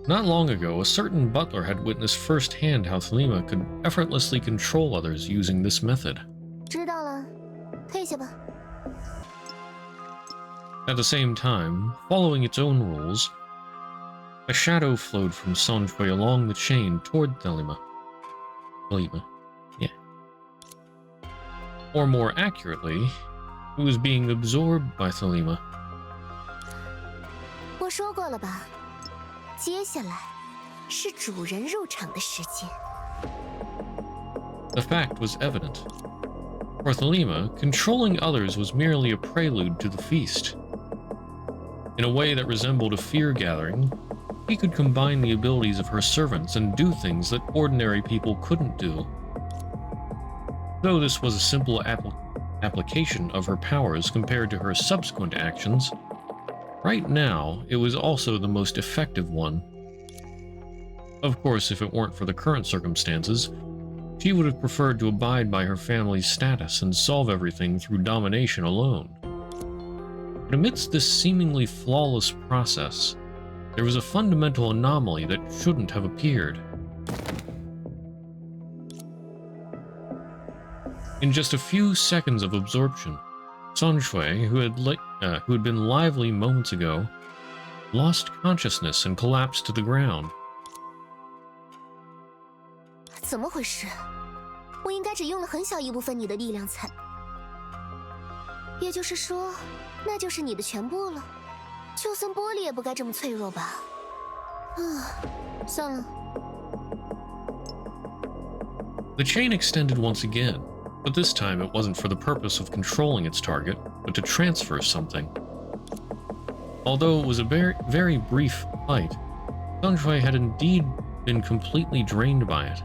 Not long ago, a certain butler had witnessed firsthand how Thelema could effortlessly control others using this method. 知道了，退下吧。At the same time, following its own rules, a shadow flowed from Sanjue along the chain toward Thelema. Yeah. Or more accurately, it was being absorbed by Thelema. 我说过了吧，接下来是主人入场的时间。The fact was evident. For Thelema, controlling others was merely a prelude to the feast. In a way that resembled a fear-gathering, he could combine the abilities of her servants and do things that ordinary people couldn't do. Though this was a simple application of her powers compared to her subsequent actions, right now it was also the most effective one. Of course, if it weren't for the current circumstances, she would have preferred to abide by her family's status and solve everything through domination alone. But amidst this seemingly flawless process, there was a fundamental anomaly that shouldn't have appeared. In just a few seconds of absorption, Sanjue, who had been lively moments ago, lost consciousness and collapsed to the ground. 怎么回事？我应该只用了很小一部分你的力量才……也就是说，那就是你的全部了？就算玻璃也不该这么脆弱吧？算了。The chain extended once again, but this time it wasn't for the purpose of controlling its target, but to transfer something. Although it was a very brief fight, Sanjue had indeed been completely drained by it.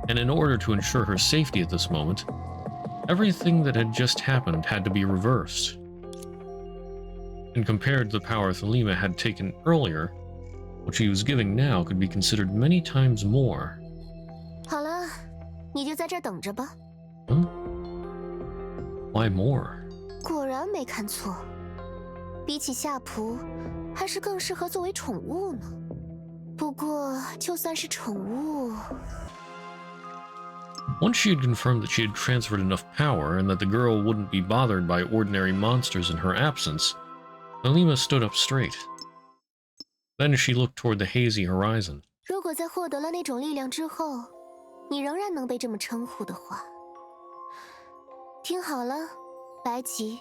And in order to ensure her safety at this moment, everything that had just happened had to be reversed. And compared to the power Thelema had taken earlier, what she was giving now could be considered many times more. 好了，你就在这儿等着吧。Why more? 果然没看错，比起夏普，还是更适合作为宠物呢。不过，就算是宠物。 Once she had confirmed that she had transferred enough power and that the girl wouldn't be bothered by ordinary monsters in her absence, Thelema stood up straight. Then she looked toward the hazy horizon. 如果在获得了那种力量之后，你仍然能被这么称呼的话，听好了，白吉，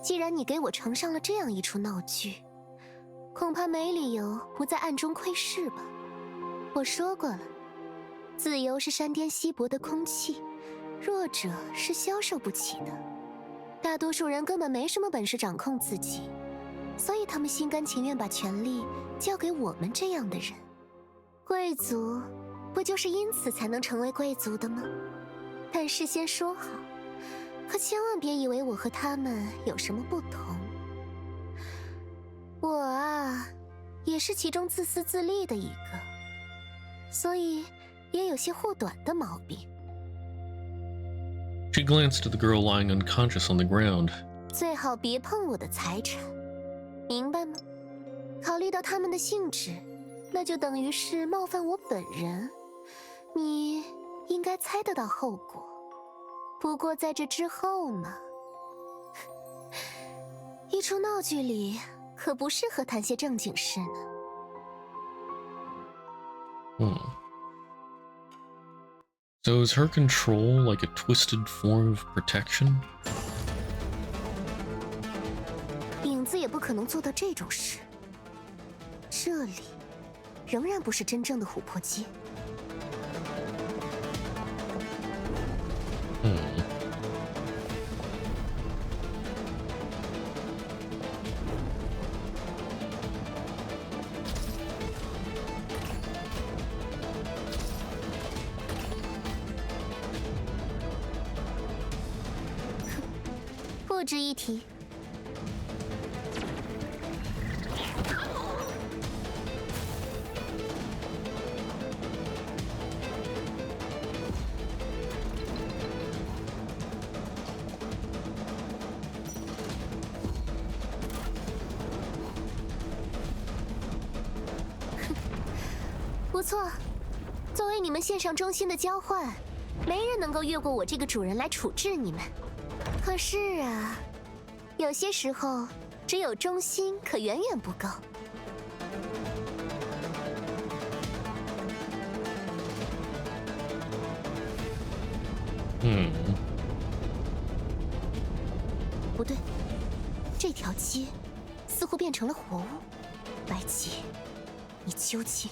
既然你给我呈上了这样一出闹剧，恐怕没理由不在暗中窥视吧。我说过了。 自由是山巅稀薄的空气，弱者是消受不起的。大多数人根本没什么本事掌控自己，所以他们心甘情愿把权力交给我们这样的人。贵族不就是因此才能成为贵族的吗？但事先说好，可千万别以为我和他们有什么不同。我啊，也是其中自私自利的一个，所以。 也有些护短的毛病。She glanced at the girl lying unconscious on the ground. 最好别碰我的财产，明白吗？考虑到他们的性质，那就等于是冒犯我本人。你应该猜得到后果。不过在这之后呢，一出闹剧里可不适合谈些正经事呢。So is her control like a twisted form of protection? 影子也不可能做到这种事。这里仍然不是真正的琥珀街。不值一提。不错，作为你们献上忠心的交换，没人能够越过我这个主人来处置你们。可是啊，有些时候，只有忠心可远远不够。不对，这条街似乎变成了活物。白起，你究竟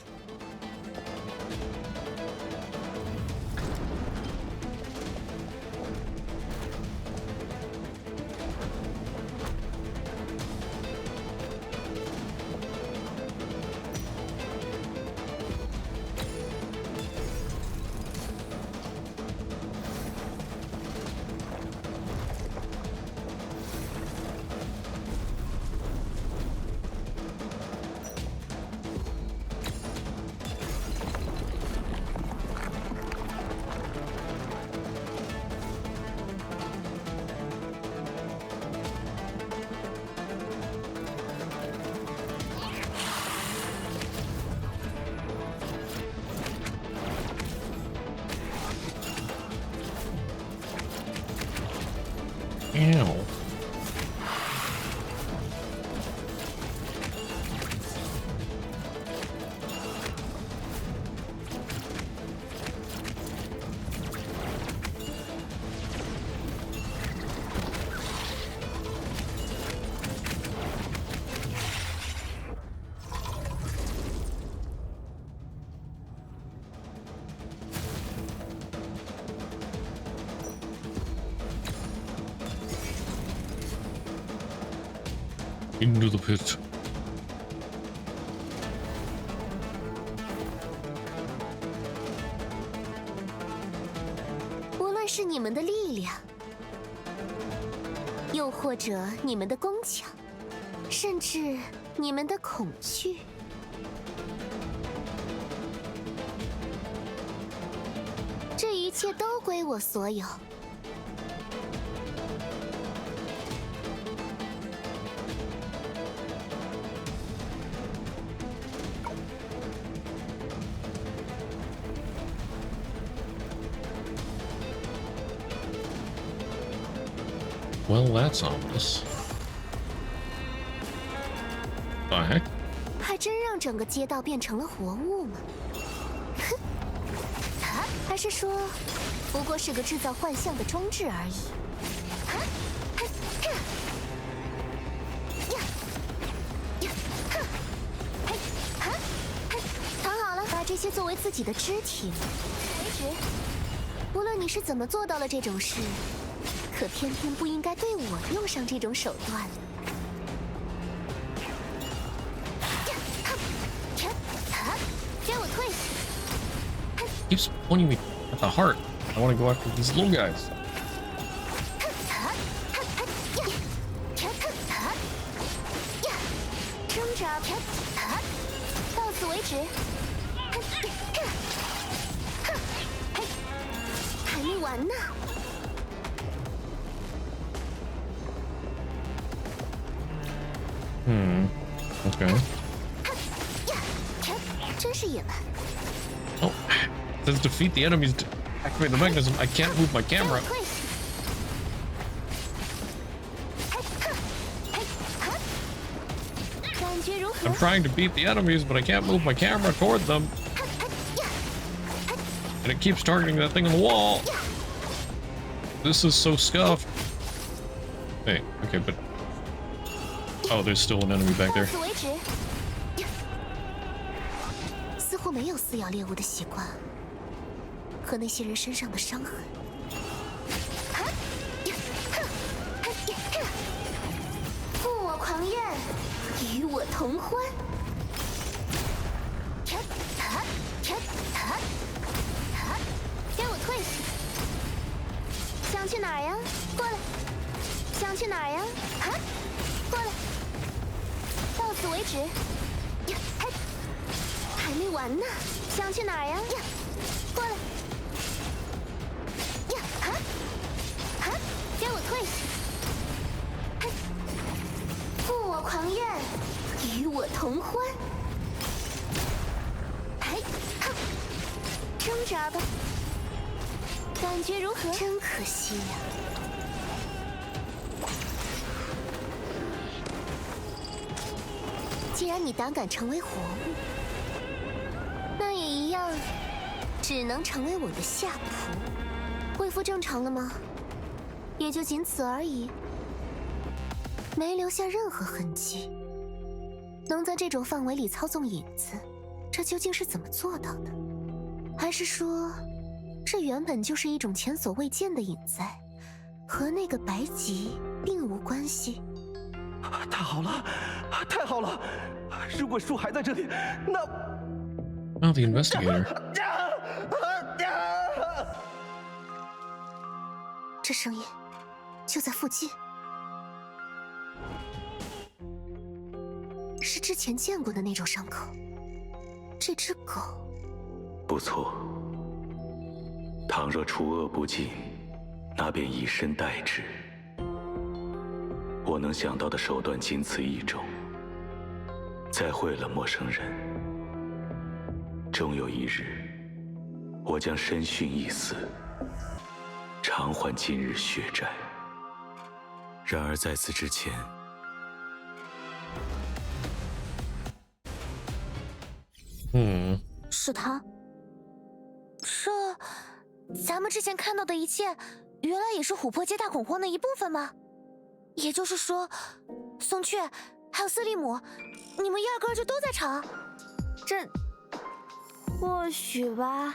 ……Ow. Into the pit. 无论是你们的力量，又或者你们的工巧，甚至你们的恐惧，这一切都归我所有。Well, that's ominous. The heck? 还真让整个街道变成了活物吗？哼！啊，还是说，不过是个制造幻象的装置而已？啊！躺好了，把这些作为自己的肢体了。为止，无论你是怎么做到了这种事。可偏偏不应该对我用上这种手段。给我退下！ Keeps pointing me at the heart. I want to go after these little guys. 挣扎，到此为止。还没完呢。Okay. 真是野蛮。 Oh, it says defeat the enemies to activate the mechanism. I can't move my camera. I'm trying to beat the enemies, but I can't move my camera toward them. And it keeps targeting that thing on the wall. This is so scuffed. Hey, okay, but... Oh, there's still an enemy back there. 似乎没有撕咬猎物的习惯，和那些人身上的伤痕。负我狂焰，与我同欢。给我退下！想去哪儿呀？过来！想去哪儿呀？啊！过来！到此为止。还没完呢，想去哪儿呀？过来！给我退下！负我狂焰，与我同欢。挣扎吧，感觉如何？真可惜呀！既然你胆敢成为活物，那也一样，只能成为我的下仆。恢复正常了吗？也就仅此而已，没留下任何痕迹。能在这种范围里操纵影子，这究竟是怎么做到的？还是说，这原本就是一种前所未见的隐灾，和那个白吉并无关系？太好了，太好了！如果树还在这里，那Now the investigator. 这声音就在附近，是之前见过的那种伤口。这只狗不错，倘若除恶不尽，那便以身代之。我能想到的手段仅此一种。再会了，陌生人。终有一日，我将身殉一死，偿还今日血债。然而在此之前，是他。咱们之前看到的一切，原来也是琥珀街大恐慌的一部分吗？也就是说，松雀还有瑟利姆，你们压根儿就都在场。这或许吧，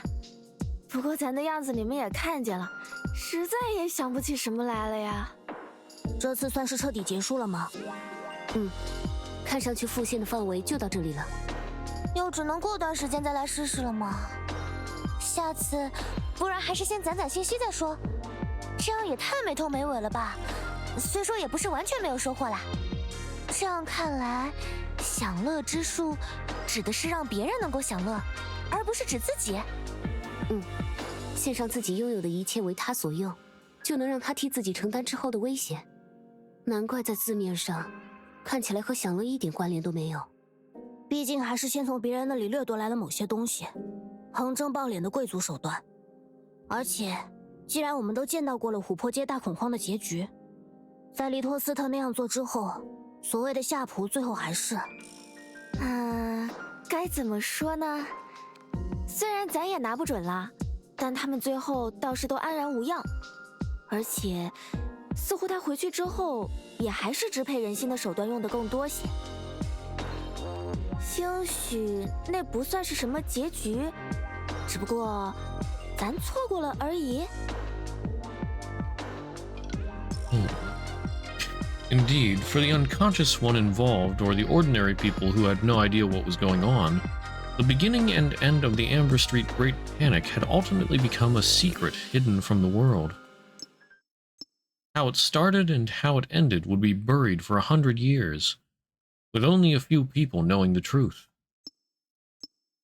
不过咱的样子你们也看见了，实在也想不起什么来了呀。这次算是彻底结束了吗？看上去复现的范围就到这里了。又只能过段时间再来试试了吗？下次，不然还是先攒攒信息再说。这样也太没头没尾了吧？虽说也不是完全没有收获啦。这样看来，享乐之术指的是让别人能够享乐，而不是指自己。献上自己拥有的一切为他所用，就能让他替自己承担之后的危险。难怪在字面上，看起来和享乐一点关联都没有。毕竟还是先从别人那里掠夺来了某些东西，横征暴敛的贵族手段。而且，既然我们都见到过了琥珀街大恐慌的结局，在利托斯特那样做之后，所谓的夏普最后还是……该怎么说呢？虽然咱也拿不准啦，但他们最后倒是都安然无恙，而且似乎他回去之后也还是支配人心的手段用得更多些。兴许那不算是什么结局，只不过咱错过了而已。Indeed, for the unconscious one involved, or the ordinary people who had no idea what was going on, the beginning and end of the Amber Street Great Panic had ultimately become a secret hidden from the world. How it started and how it ended would be buried for 100 years, with only a few people knowing the truth.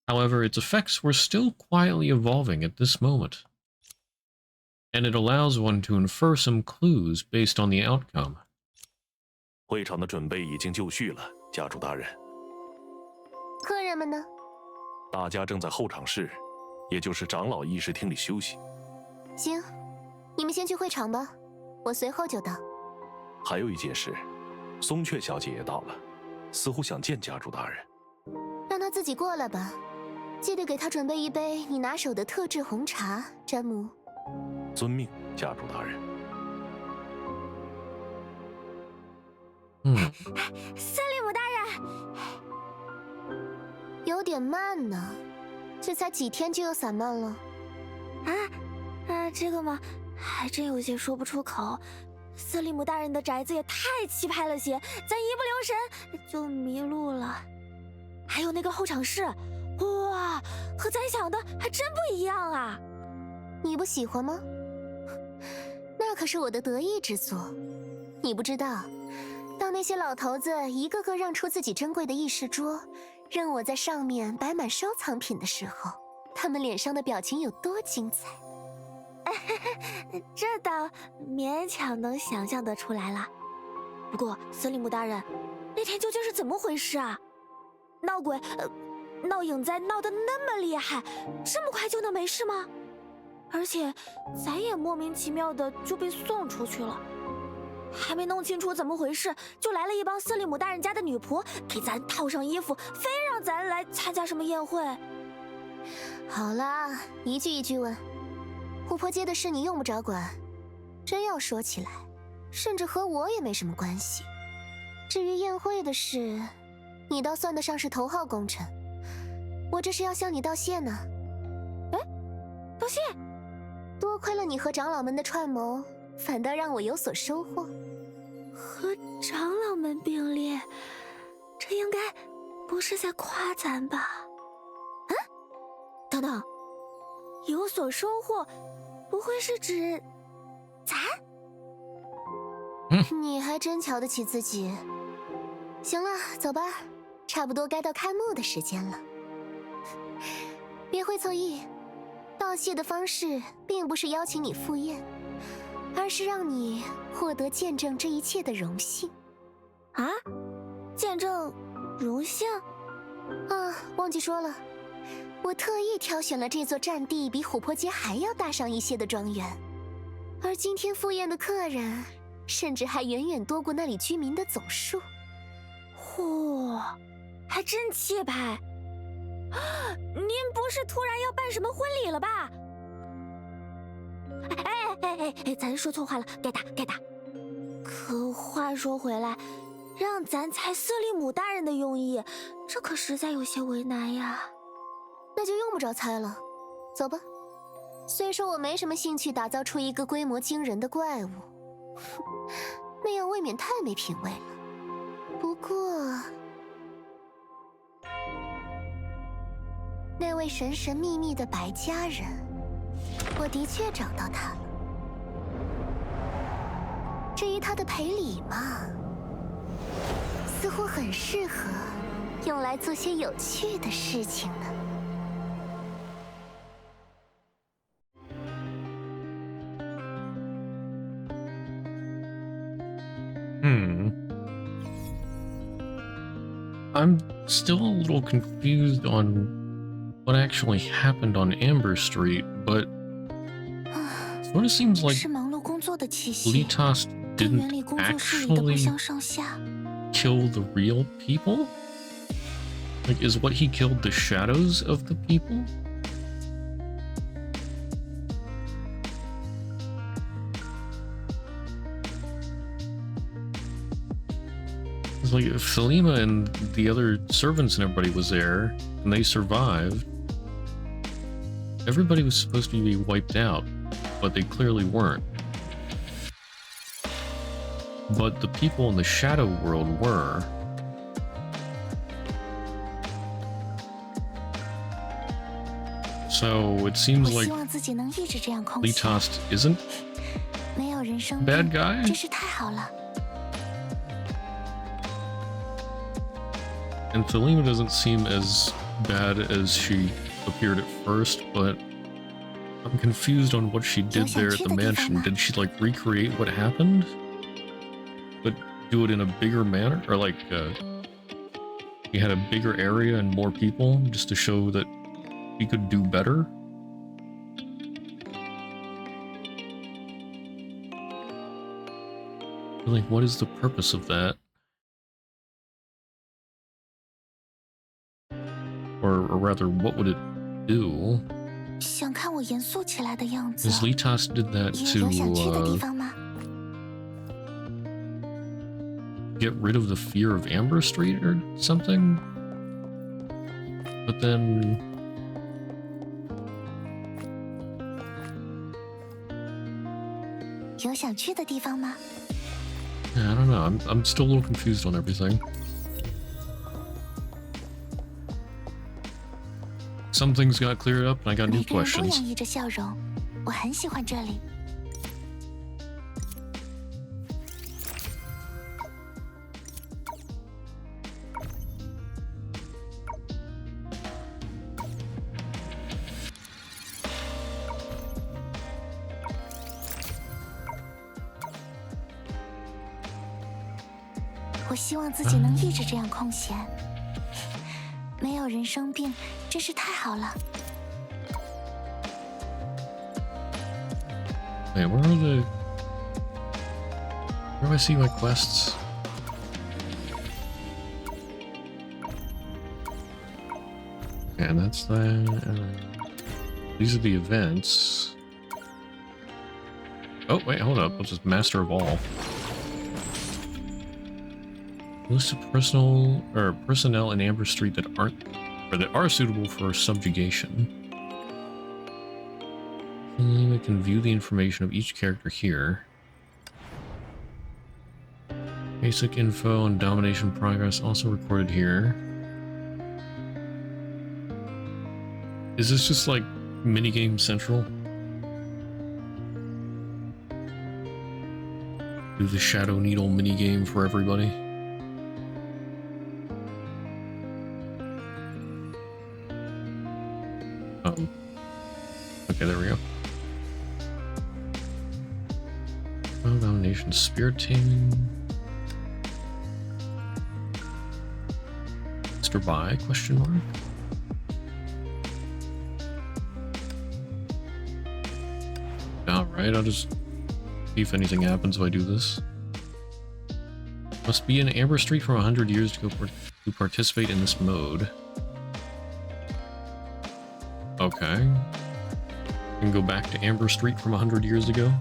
However, its effects were still quietly evolving at this moment, and it allows one to infer some clues based on the outcome. 会场的准备已经就绪了，家主大人。客人们呢？大家正在候场室，也就是长老议事厅里休息。行，你们先去会场吧，我随后就到。还有一件事，松雀小姐也到了，似乎想见家主大人。让她自己过来吧，记得给她准备一杯你拿手的特制红茶，詹姆。遵命，家主大人。瑟利姆大人，有点慢呢，这才几天就又散漫了。这个嘛，还真有些说不出口。瑟利姆大人的宅子也太气派了些，咱一不留神就迷路了。还有那个候场室，哇，和咱想的还真不一样啊！你不喜欢吗？那可是我的得意之作，你不知道。当那些老头子一个个让出自己珍贵的议事桌，让我在上面摆满收藏品的时候，他们脸上的表情有多精彩。这倒勉强能想象得出来了。不过，瑟利姆大人，那天究竟是怎么回事啊？闹鬼，闹影灾闹得那么厉害，这么快就能没事吗？而且，咱也莫名其妙的就被送出去了。还没弄清楚怎么回事，就来了一帮瑟利姆大人家的女仆，给咱套上衣服，非让咱来参加什么宴会。好啦，一句一句问。琥珀街的事你用不着管，真要说起来，甚至和我也没什么关系。至于宴会的事，你倒算得上是头号功臣，我这是要向你道谢呢。哎，道谢？多亏了你和长老们的串谋，反倒让我有所收获。和长老们并列，这应该不是在夸咱吧？啊？等等，有所收获，不会是指咱？你还真瞧得起自己。行了，走吧，差不多该到开幕的时间了。别会错意，道谢的方式并不是邀请你赴宴，而是让你获得见证这一切的荣幸。啊？见证荣幸？啊，忘记说了，我特意挑选了这座占地比琥珀街还要大上一些的庄园，而今天赴宴的客人，甚至还远远多过那里居民的总数。嚯，还真气派！您不是突然要办什么婚礼了吧？哎，咱说错话了，该打该打。可话说回来，让咱猜瑟利姆大人的用意，这可实在有些为难呀。那就用不着猜了，走吧。虽说我没什么兴趣打造出一个规模惊人的怪物，那样未免太没品味了。不过，那位神神秘秘的白家人，我的确找到他了。至于他的赔礼嘛，似乎很适合用来做些有趣的事情呢。I'm still a little confused on what actually happened on Amber Street, but sort of seems like 是忙碌工作的气息。 Litos 跟园 didn't 里工作室里的不 actually 相上下。 kill the real people? Like, is what he killed the shadows of the people? It's like if Selima and the other servants and everybody was there, and they survived, everybody was supposed to be wiped out, but they clearly weren't. But the people in the shadow world were. So it seems like Litos isn't a bad guy? And Selima doesn't seem as bad as she appeared at first, but I'm confused on what she did there at the mansion. Did she like recreate what happened? But do it in a bigger manner? Or like she had a bigger area and more people just to show that she could do better? Like, what is the purpose of that? Or rather, what would it do? 想看我严肃起来的样子。 Because Litos did that 有想去的地 to 方吗？ get rid of the fear of Amber Street or something? But then...有想去的地方吗？ I don't know, I'm still a little confused on everything. Some things got cleared up and I got new 每个人都 questions. 洋溢着笑容，我很喜欢这里。我希望自己能一直这样空闲，没有人生病，真是太好了。 Wait, where Where do I see my quests? And that's that. These are the events. Oh, wait, hold up. What's this? Master of all. List of personnel in Amber Street that are suitable for subjugation. And we can view the information of each character here. Basic info and domination progress also recorded here. Is this just like minigame central? Do the Shadow Needle minigame for everybody? Okay, there we go. Domination, spirit taming. Mr. Buy, question mark? Alright, I'll just see if anything happens if I do this. Must be in Amber Street for 100 years to participate in this mode. Okay. Can go back to Amber Street from 100 years ago.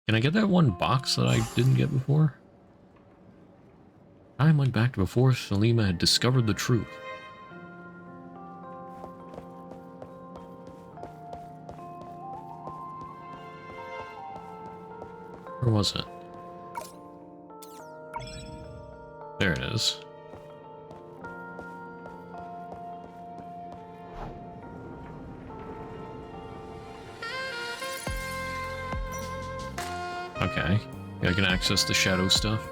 Can I get that one box that I didn't get before? Time went back to before Shalima had discovered the truth. Where was it? There it is. Okay. Yeah, I can access the shadow stuff.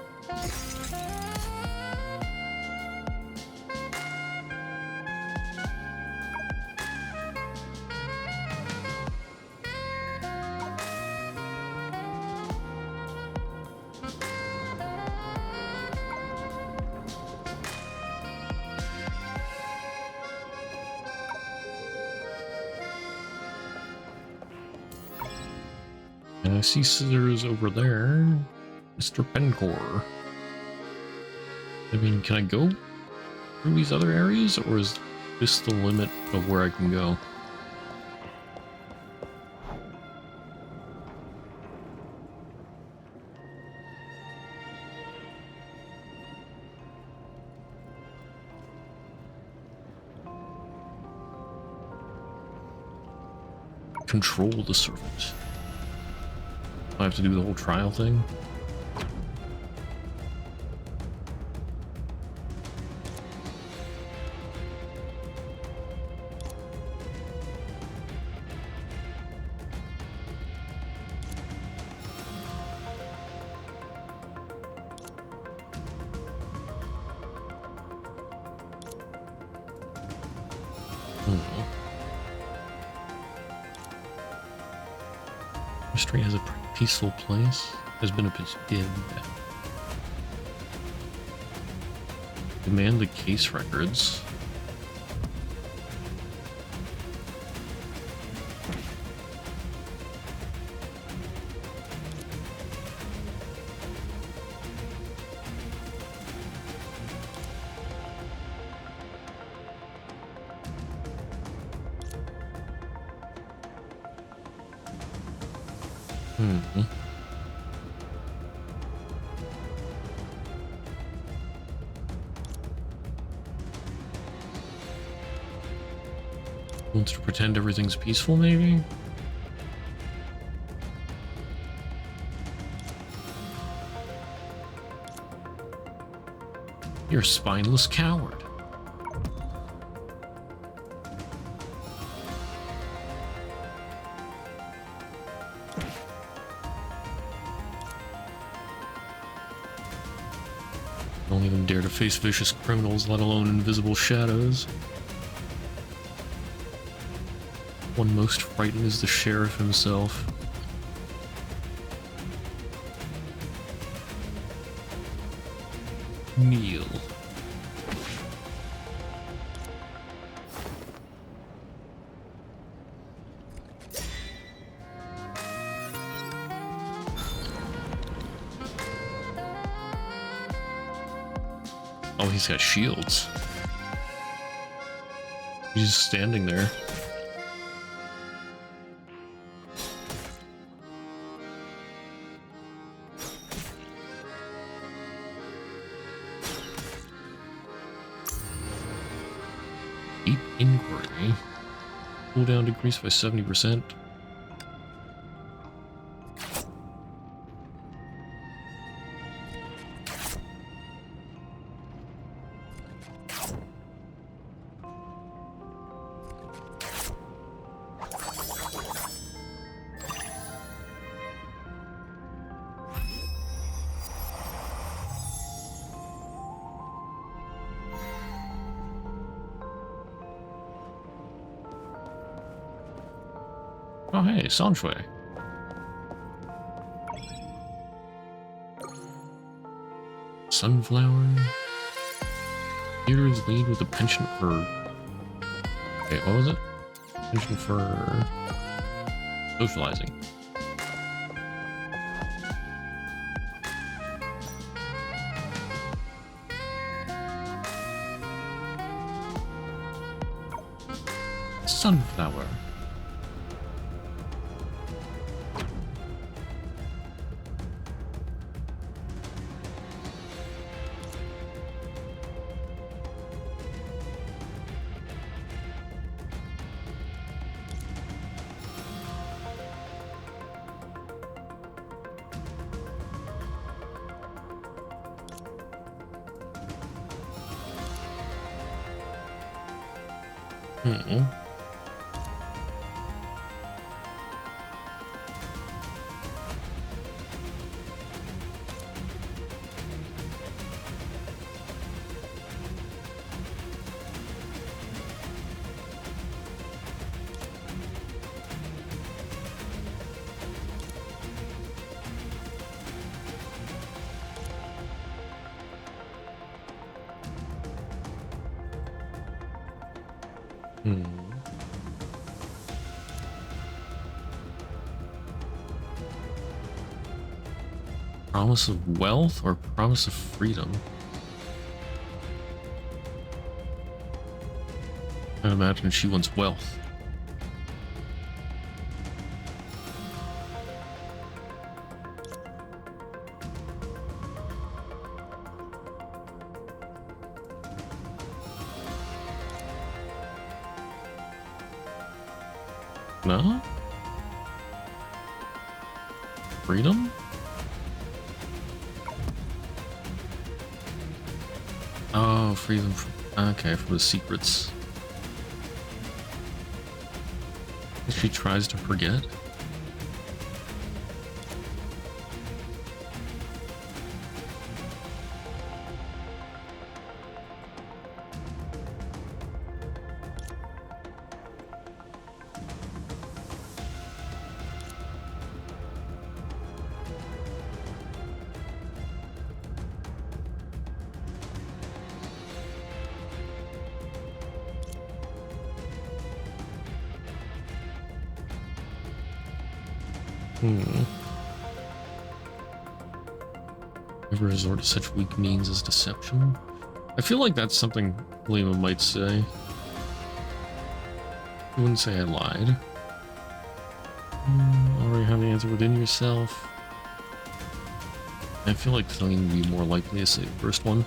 And I see scissors over there. Mr. Pencor. I mean, can I go through these other areas, or is this the limit of where I can go? Control the servant. I have to do the whole trial thing. Street has a peaceful place. Has been demand the case records. Wants to pretend everything's peaceful, maybe? You're a spineless coward. Don't even dare to face vicious criminals, let alone invisible shadows. One most frightened is the sheriff himself. Meal. Oh, he's got shields. He's just standing there. Deep inquiry. Cooldown decreased by 70%. Oh, hey, Sanshui. Sunflower. Leaders lead with a penchant for... Okay, what was it? Penchant for... socializing. Sunflower. Hmm. Promise of wealth or promise of freedom? I imagine she wants wealth. No? Freedom? Oh, freedom from, okay, from the secrets. She tries to forget. Never resort to such weak means as deception. I feel like that's something Lima might say. You wouldn't say I lied. Already have the answer within yourself. I feel like Thane would be more likely to say the first one.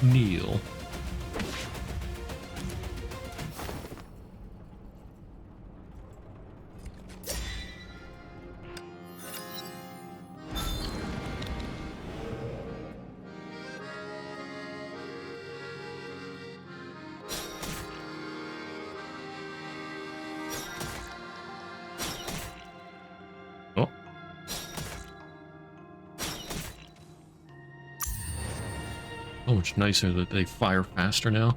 Kneel. Much nicer that they fire faster now.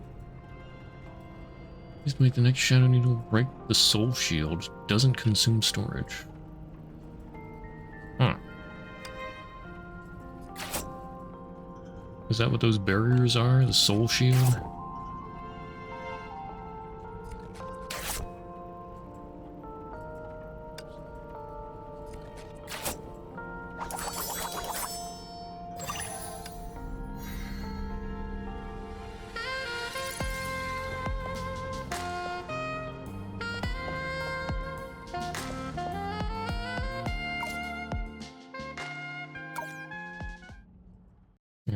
Please make the next shadow needle break the soul shield. Doesn't consume storage. Huh. Is that what those barriers are? The soul shield?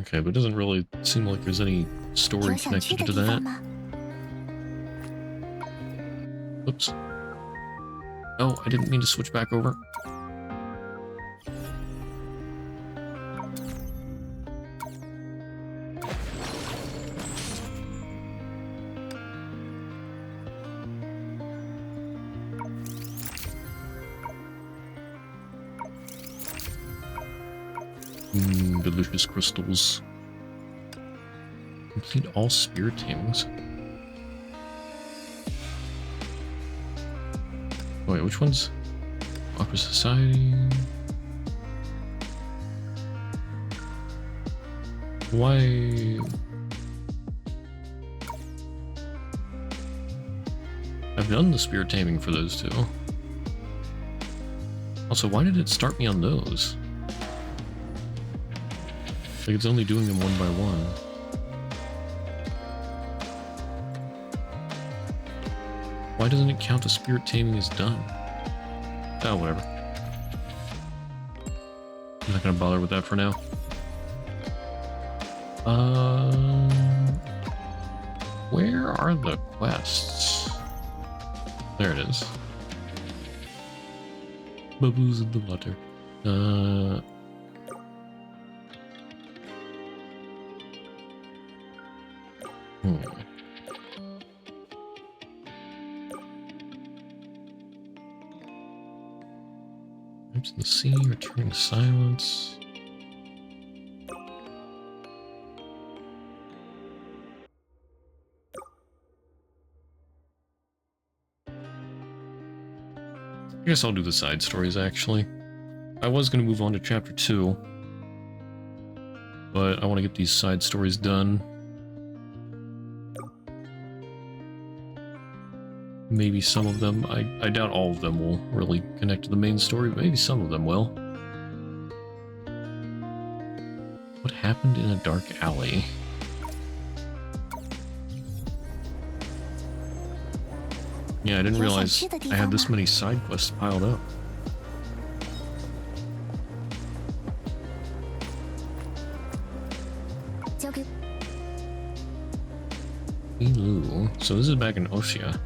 Okay, but it doesn't really seem like there's any story connected to that. Oops. Oh, I didn't mean to switch back over. Delicious crystals. Complete all spirit tamings. Wait, which ones? Opera Society. Why? I've done the spirit taming for those two. Also, why did it start me on those? Like it's only doing them one by one. Why doesn't it count as spirit taming is done? Oh, whatever. I'm not gonna bother with that for now. Where are the quests? There it is. Bubbles in the water. Maps in the sea, returning to silence. I guess I'll do the side stories, actually. I was going to move on to chapter 2, but I want to get these side stories done. Maybe some of them, I doubt all of them will really connect to the main story, but maybe some of them will. What happened in a dark alley? Yeah, I didn't realize I had this many side quests piled up. Elu. So this is back in Oshia.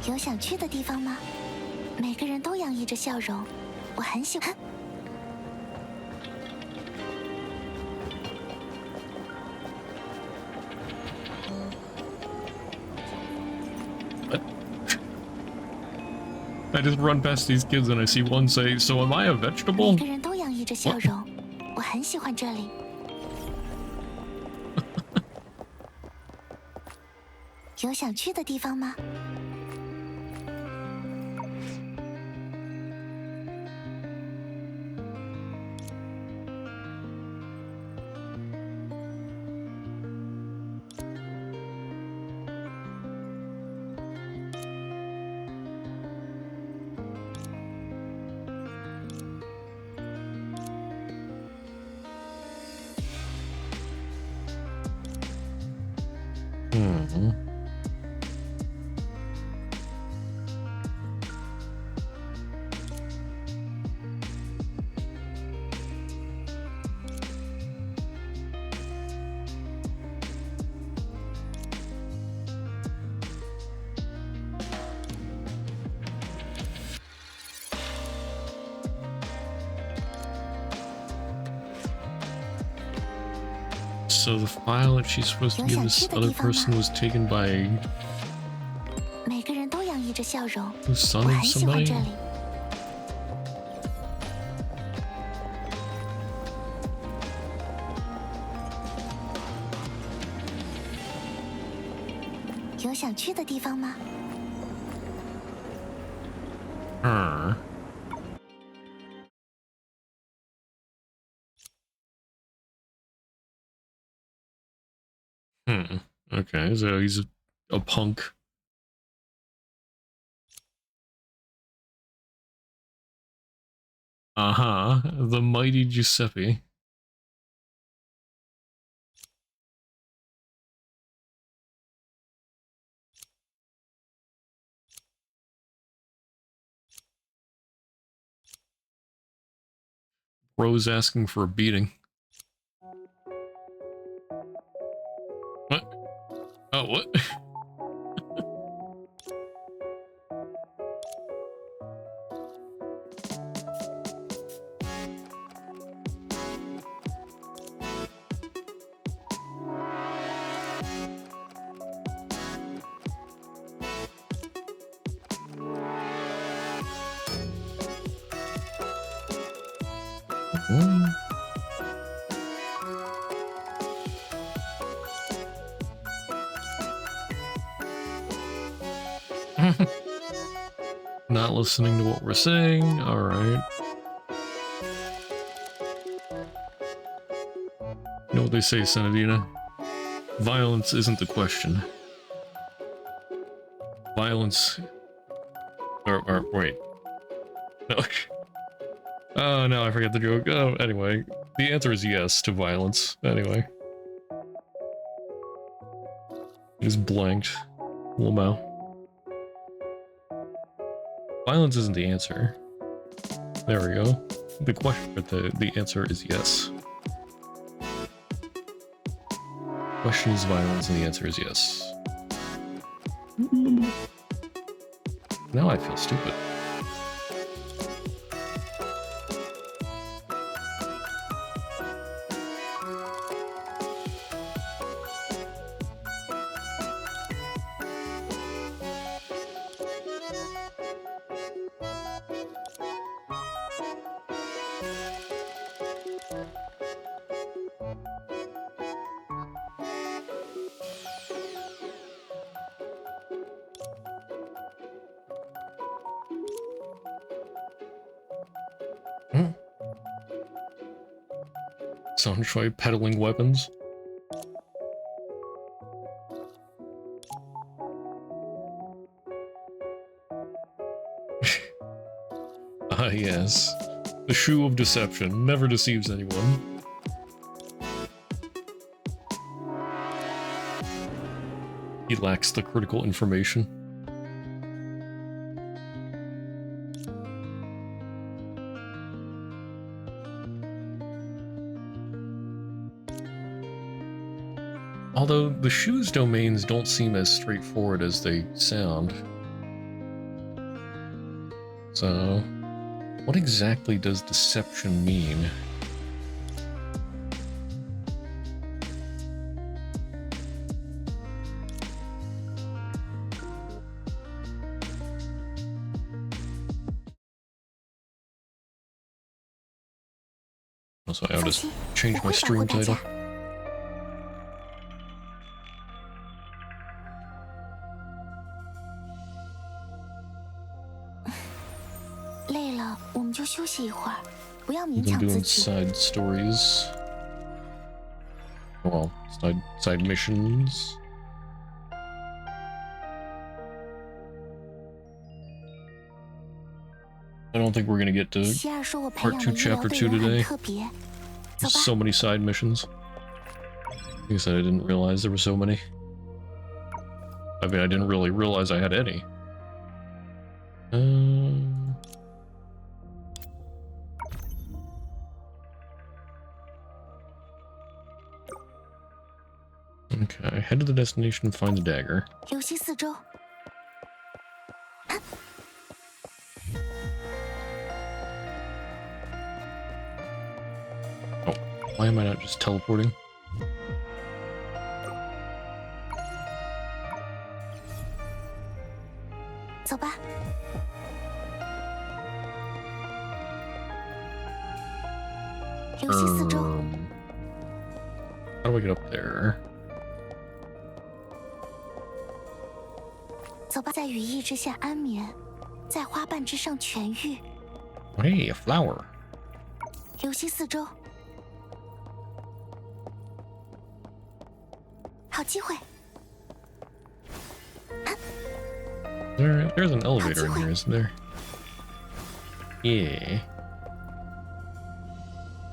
有想去的地方吗？每个人都洋溢着笑容，我很喜欢。I just run past these kids and I see one say, "So am I a vegetable?" 每个人都洋溢着笑容，我很喜欢这里。有想去的地方吗？So the file that she's supposed to give this other person was taken by 每个人都洋溢着笑容， the son 我 of 很喜欢 somebody? 这里。有想去的地方吗？ Okay, so he's a punk. The mighty Giuseppe. Rose asking for a beating. What? Oh, what? Not listening to what we're saying. All right. You know what they say, Senadina? Violence isn't the question. Violence... Or wait. No. Oh, no, I forgot the joke. Oh, anyway. The answer is yes to violence. Anyway. He's blanked. Lamau. Violence isn't the answer. There we go. The question, but the answer is yes. Question is violence, and the answer is yes. Now I feel stupid. Someone try peddling weapons. Ah, yes. The shoe of deception never deceives anyone. He lacks the critical information. Although the shoe's domains don't seem as straightforward as they sound. So, what exactly does deception mean? Also, I'll just change my stream title. We've been doing side stories. Well, side missions. I don't think we're gonna get to part 2, chapter 2 today. There's so many side missions. Like I said, I didn't realize there were so many. I mean, I didn't really realize I had any. Okay, head to the destination and find the dagger. Oh, why am I not just teleporting? How do I get up there? 走吧，在羽翼之下安眠，在花瓣之上痊愈。Hey, a flower. 留心四周，好机会。There's an elevator in here, isn't there? Yeah.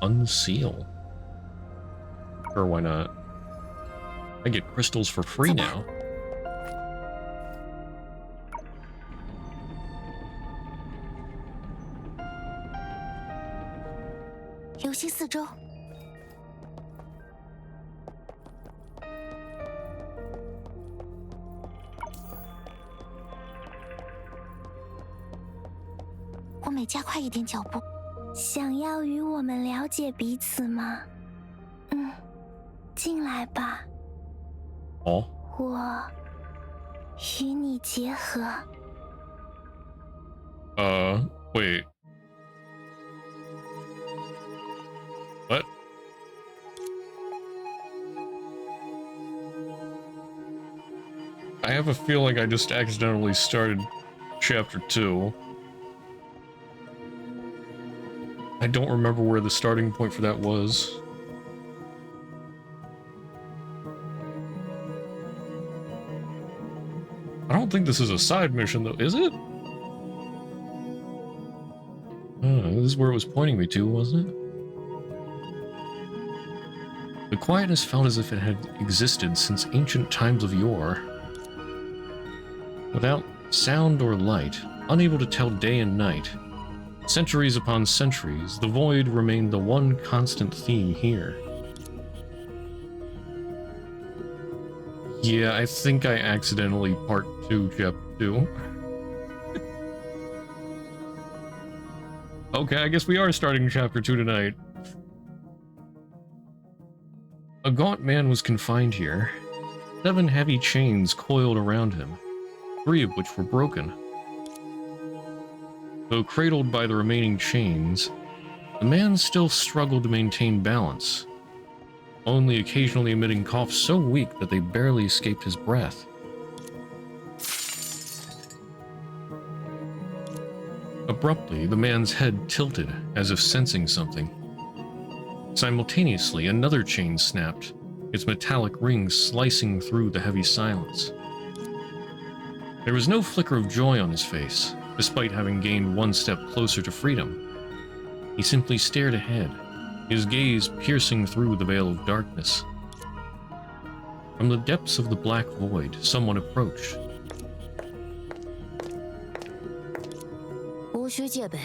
Unseal. Sure, why not? I get crystals for free now.留心四周。我每加快一点脚步。想要与我们了解彼此吗？进来吧。哦。我与你结合。Wait. What? I have a feeling I just accidentally started chapter 2. I don't remember where the starting point for that was. I don't think this is a side mission though, is it? This is where it was pointing me to, wasn't it? The quietness felt as if it had existed since ancient times of yore. Without sound or light, unable to tell day and night, centuries upon centuries, the void remained the one constant theme here. Yeah, I think I accidentally part 2 chapter 2. Okay, I guess we are starting chapter 2 tonight. A gaunt man was confined here. 7 heavy chains coiled around him, 3 of which were broken. Though cradled by the remaining chains, the man still struggled to maintain balance, only occasionally emitting coughs so weak that they barely escaped his breath. Abruptly, the man's head tilted, as if sensing something. Simultaneously, another chain snapped, its metallic rings slicing through the heavy silence. There was no flicker of joy on his face, despite having gained one step closer to freedom. He simply stared ahead, his gaze piercing through the veil of darkness. From the depths of the black void, someone approached. 无需戒备，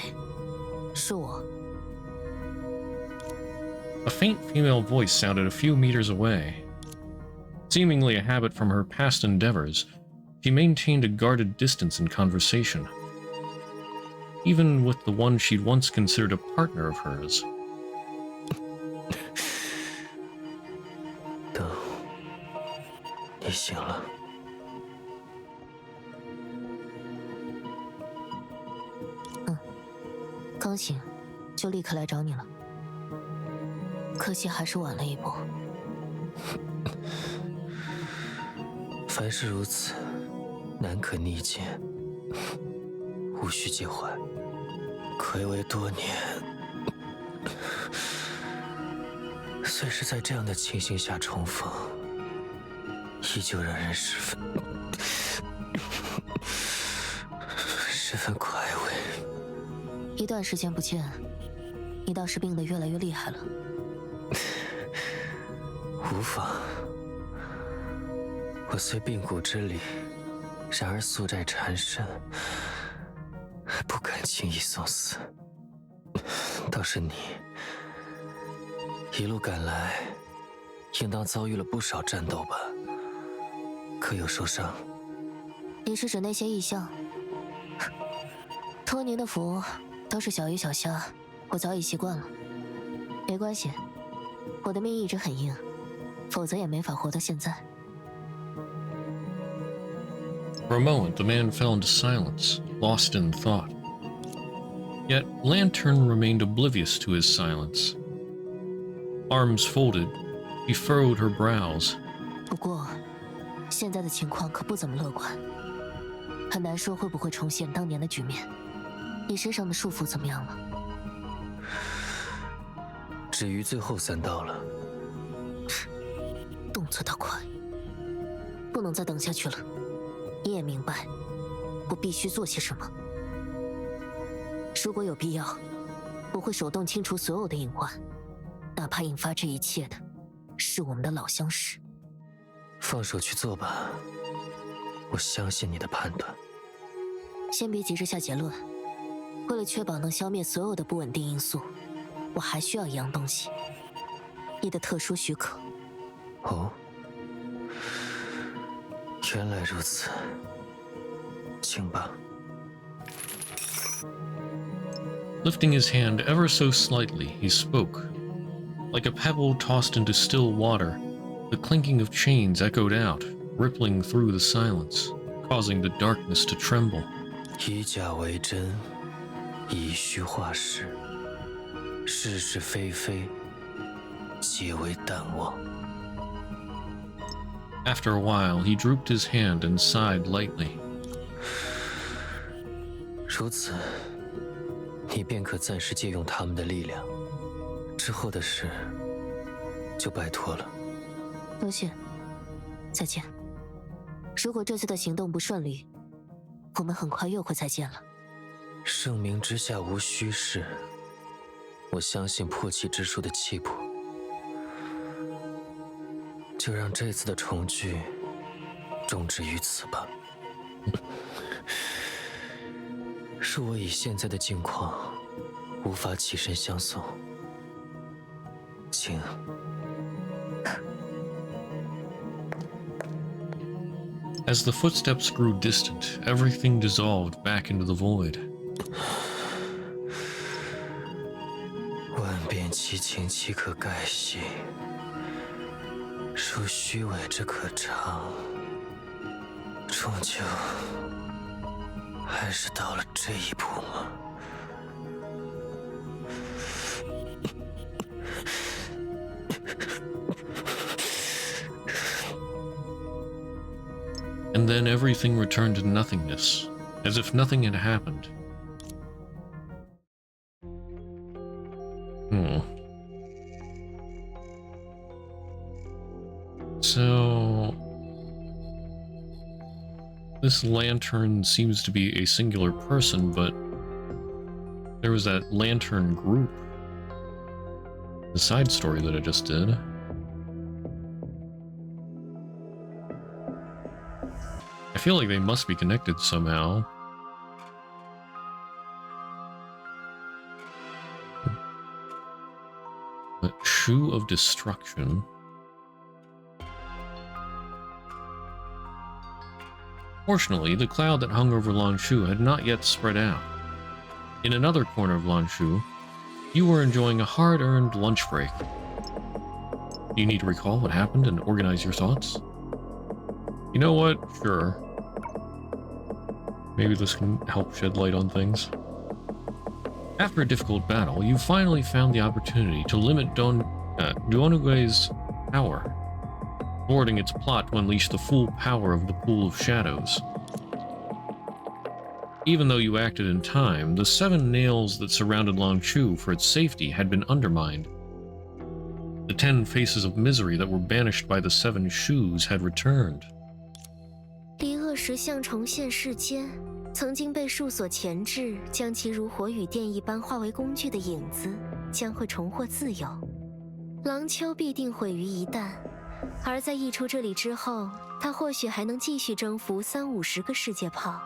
是我。 A faint female voice sounded a few meters away. Seemingly a habit from her past endeavors, she maintained a guarded distance in conversation. Even with the one she'd once considered a partner of hers. 等你醒了。刚醒，就立刻来找你了。可惜还是晚了一步。凡事如此，难可逆见，无需介怀。暌违多年，虽是在这样的情形下重逢，依旧让人十分快慰。一段时间不见，你倒是病得越来越厉害了。无妨，我虽病骨之里，然而宿债缠身，不敢轻易送死。倒是你，一路赶来，应当遭遇了不少战斗吧？可有受伤？你是指那些异象？托您的福，都是小鱼小虾，我早已习惯了。没关系，我的命一直很硬，否则也没法活到现在。 For a moment, the man fell into silence, lost in thought. Yet, Lantern remained oblivious to his silence. Arms folded, he furrowed her brows. 不过，现在的情况可不怎么乐观，很难说会不会重现当年的局面。你身上的束缚怎么样了？至于最后3道了。动作倒快，不能再等下去了。你也明白，我必须做些什么。如果有必要，我会手动清除所有的隐患，哪怕引发这一切的是我们的老相识。放手去做吧，我相信你的判断。先别急着下结论，为了确保能消灭所有的不稳定因素，我还需要一样东西，你的特殊许可。哦，原来如此，请吧。Lifting his hand ever so slightly, he spoke. Like a pebble tossed into still water, the clinking of chains echoed out, rippling through the silence, causing the darkness to tremble. 以假为真，以虚化实，是是非非，皆为淡忘。After a while, he drooped his hand and sighed lightly. 如此，你便可暂时借用他们的力量，之后的事就拜托了。多谢，再见。如果这次的行动不顺利，我们很快又会再见了。盛名之下无虚事，我相信破气之术的气魄。就让这次的重聚终止于此吧。恕我以现在的境况，无法起身相送，请。As the footsteps grew distant, everything dissolved back into the void. 万变其情，岂可概悉？如虚伪之可长，终究还是到了这一步吗？And then everything returned to nothingness, as if nothing had happened. So, this lantern seems to be a singular person, but there was that lantern group, the side story that I just did. I feel like they must be connected somehow. The Shoe of Destruction. Fortunately, the cloud that hung over Lanshu had not yet spread out. In another corner of Lanshu, you were enjoying a hard-earned lunch break. Do you need to recall what happened and organize your thoughts? You know what? Sure. Maybe this can help shed light on things. After a difficult battle, you finally found the opportunity to limit Duonugue's power, thwarting its plot to unleash the full power of the Pool of Shadows. Even though you acted in time, the 7 nails that surrounded Lanshu for its safety had been undermined. The 10 faces of misery that were banished by the 7 shoes had returned. 离恶石像重现世间，曾经被术所钳制，将其如火与电一般化为工具的影子，将会重获自由。廊丘必定毁于一旦，而在溢出这里之后，他或许还能继续征服30-50个世界炮。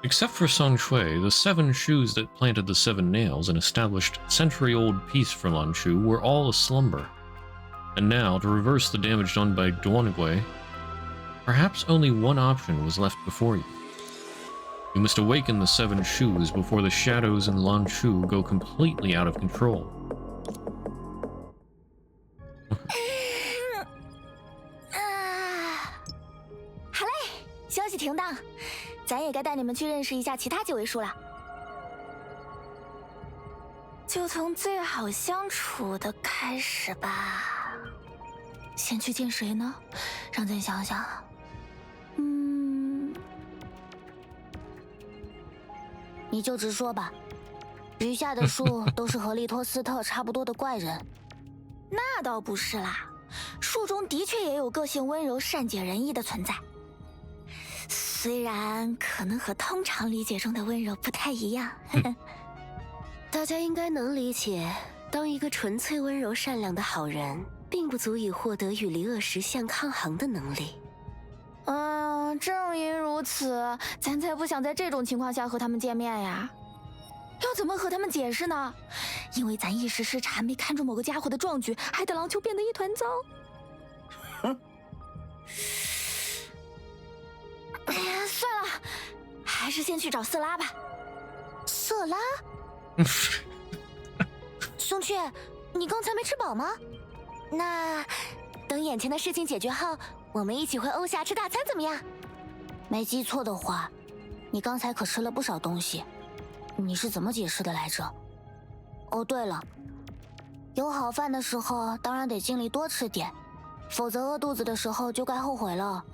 Except for Song Shui, the 7 shoes that planted the 7 nails and established century-old peace for Lanshu were all aslumber. And now, to reverse the damage done by Duonugue, perhaps only one option was left before you. You must awaken the 7 shoes before the shadows in Lanshu go completely out of control. 好嘞，消息停当，咱也该带你们去认识一下其他几位数了。就从最好相处的开始吧。先去见谁呢？让咱想想。你就直说吧，余下的树都是和利托斯特差不多的怪人。那倒不是啦，树中的确也有个性温柔、善解人意的存在，虽然可能和通常理解中的温柔不太一样。大家应该能理解，当一个纯粹温柔善良的好人，并不足以获得与离恶实相抗衡的能力。正因如此，咱才不想在这种情况下和他们见面呀。要怎么和他们解释呢？因为咱一时失察，没看中某个家伙的壮举，害得廊丘变得一团糟。哎呀，算了，还是先去找色拉吧。色拉？松雀，你刚才没吃饱吗？那等眼前的事情解决后，我们一起回欧夏吃大餐怎么样？没记错的话，你刚才可吃了不少东西。你是怎么解释的来着？哦，对了，有好饭的时候当然得尽力多吃点，否则饿肚子的时候就该后悔了。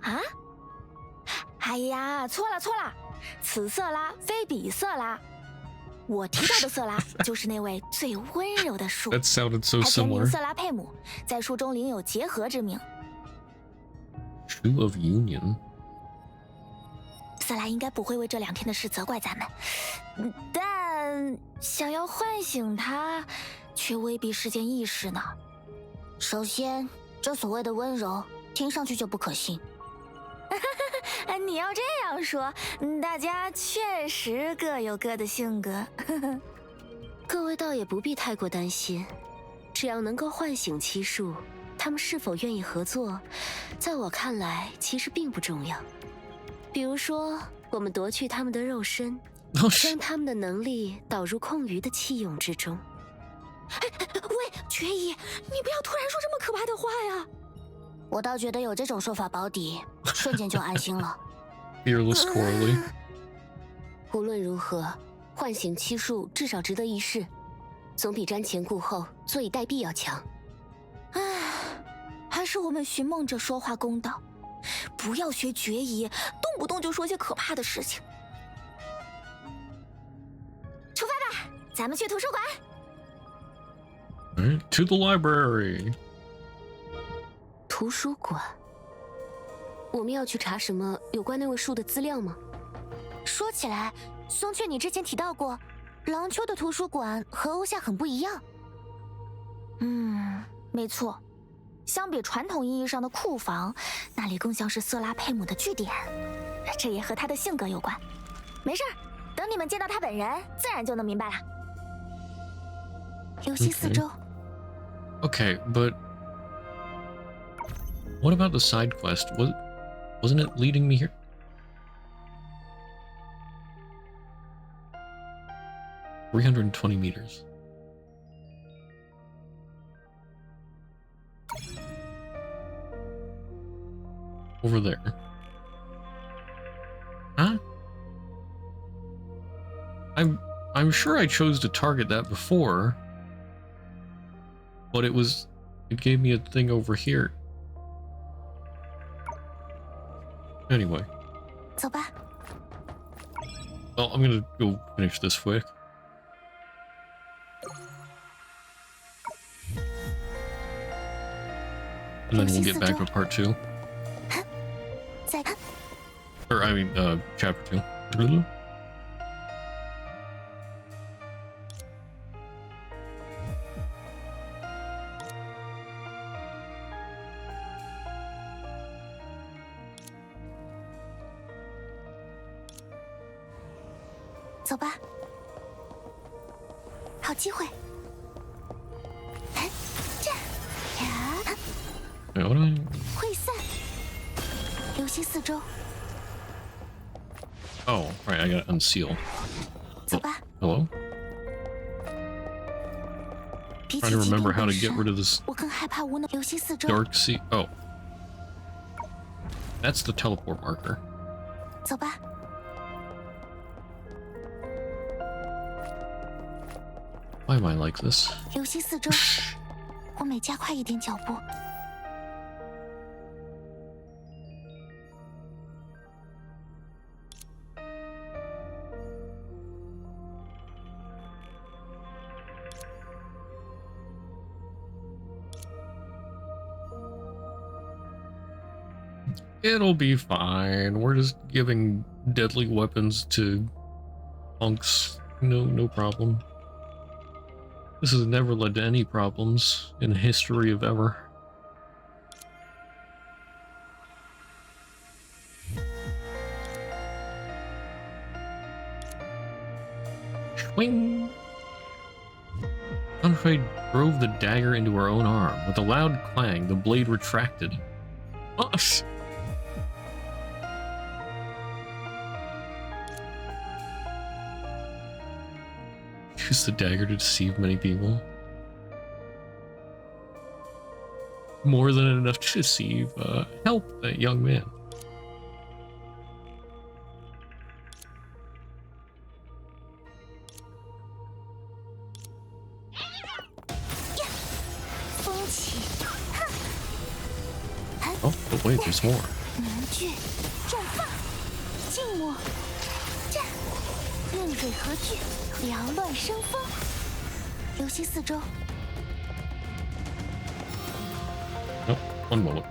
啊？哎呀，错了，此色拉非彼色拉。我提到的色拉就是那位最温柔的树， That sounded so 他全名 similar. 色拉佩姆，在书中领有结合之名。Shoe of Union. 色拉应该不会为这2天的事责怪咱们，但想要唤醒他，却未必是件易事呢。首先，这所谓的温柔，听上去就不可信。你要这样说，大家确实各有各的性格。各位倒也不必太过担心，只要能够唤醒七树，他们是否愿意合作，在我看来其实并不重要。比如说，我们夺去他们的肉身，将他们的能力导入空余的气涌之中。喂，决一，你不要突然说这么可怕的话呀！我倒觉得有这种说法保底，瞬间就安心了。Fearless Coralie. 无论如何，唤醒七树至少值得一试，总比瞻前顾后、坐以待毙要强。还是我们寻梦者说话公道，不要学决一，动不动就说些可怕的事情。出发吧，咱们去图书馆。Alright, to the library. 图书馆？我们要去查什么有关那位树的资料吗？说起来，松雀，你之前提到过，廊丘的图书馆和欧夏很不一样。没错，相比传统意义上的库房，那里更像是色拉佩姆的据点。这也和他的性格有关。没事儿，等你们见到他本人，自然就能明白了。留心四周。Okay, but what about the side quest? Wasn't it leading me here? $320 meters. Over there. Huh? I'm sure I chose to target that before, but it gave me a thing over here. Anyway. 走吧。 Well, I'm gonna go finish this quick. And then we'll get back to part 2. 再看。 Or, I mean, chapter 2. 走吧，好机会。这呀， Wait, what do I... 溃散，留心四周。 Oh, right, I gotta unseal. 走吧。 Hello? 比 Trying 起 to 疾病 remember how 本 to get 身， rid of this 我更害怕无能。留心四周。 dark sea. Oh. That's the teleport marker. 走吧。 Why am I like this? 留心四周，我每加快一点脚步。It'll be fine. We're just giving deadly weapons to punks. No problem. This has never led to any problems in the history of ever. Swing! Sunfei drove the dagger into her own arm. With a loud clang, the blade retracted. Oh. Use the dagger to deceive many people. More than enough to deceive. Help that young man. Oh, but wait, there's more. 凝聚，绽放，静默，战，刃嘴合聚，缭乱生风。留心四周。Oh, one moment.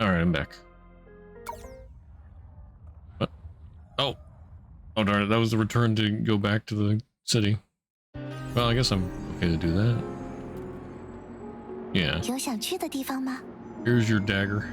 Alright, I'm back. What? Oh. Oh darn it, that was the return to go back to the city. Well, I guess I'm okay to do that. Yeah. 有想去的地方吗？ Here's your dagger.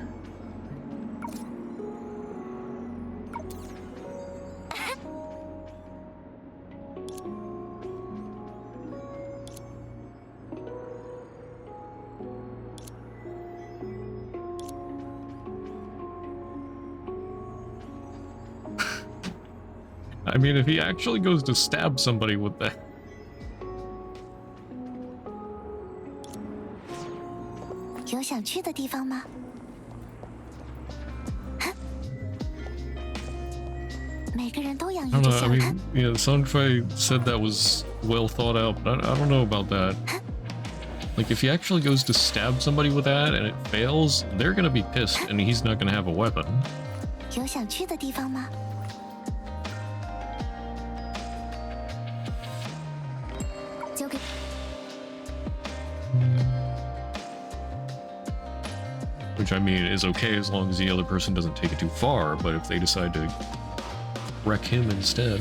I mean, if he actually goes to stab somebody with that. I don't know, I mean, yeah, Sunfei said that was well thought out, but I don't know about that. Like, if he actually goes to stab somebody with that and it fails, they're gonna be pissed and he's not gonna have a weapon. 有想去的地方吗？ Which, I mean, is okay as long as the other person doesn't take it too far, but if they decide to wreck him instead,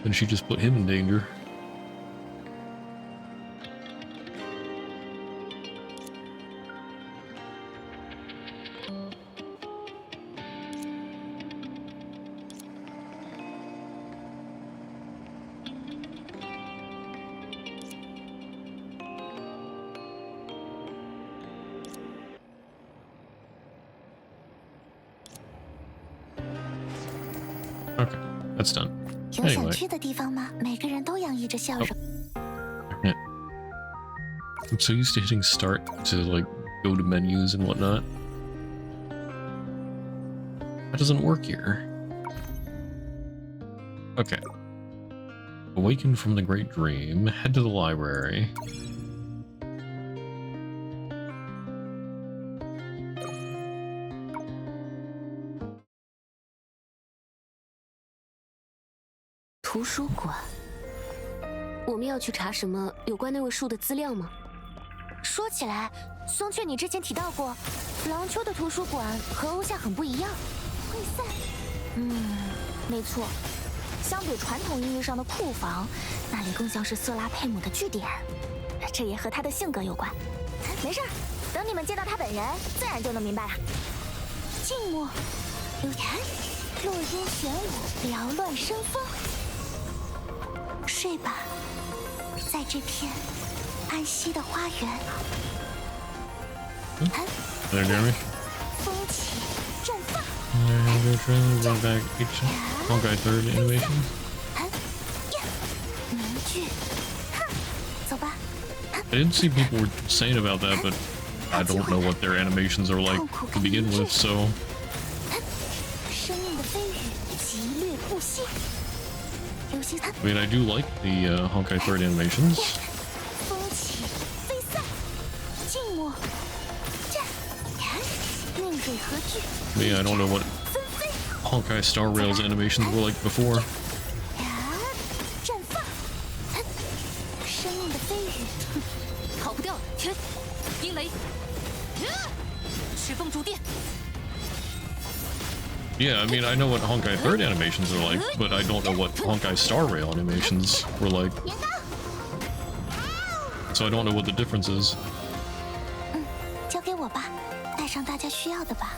then she just put him in danger. Okay, that's done. 有想 Anyway. 去的地方吗？每个人都洋溢着笑容。I'm so used to hitting start to like go to menus and whatnot. That doesn't work here. Okay. Awaken from the great dream. Head to the library.图书馆，我们要去查什么有关那位树的资料吗？说起来，松雀，你之前提到过，廊丘的图书馆和欧夏很不一样。会散。没错，相比传统意义上的库房，那里更像是瑟拉佩姆的据点。这也和他的性格有关。没事，等你们见到他本人，自然就能明白了。静默，流言，落英玄武，缭乱生风。睡吧，在这片安息的花园。There, Jeremy. 风起绽放。Run back each Honkai third animation. 凝聚，走吧。I didn't see people were saying about that, but I don't know what their animations are like to begin with, so. 生命的飞羽，急掠不息。I mean, I do like the Honkai third animations. 风起飞散，静默，战，命水合聚。I mean, I don't know what Honkai Star Rail's animations were like before. 绽放，生命的飞羽，逃不掉了！天，阴雷，赤风主电。Yeah, I mean, I know what Honkai third animations are like, but I don't know what Honkai Star Rail animations were like. So I don't know what the difference is. 交给我吧，带上大家需要的吧。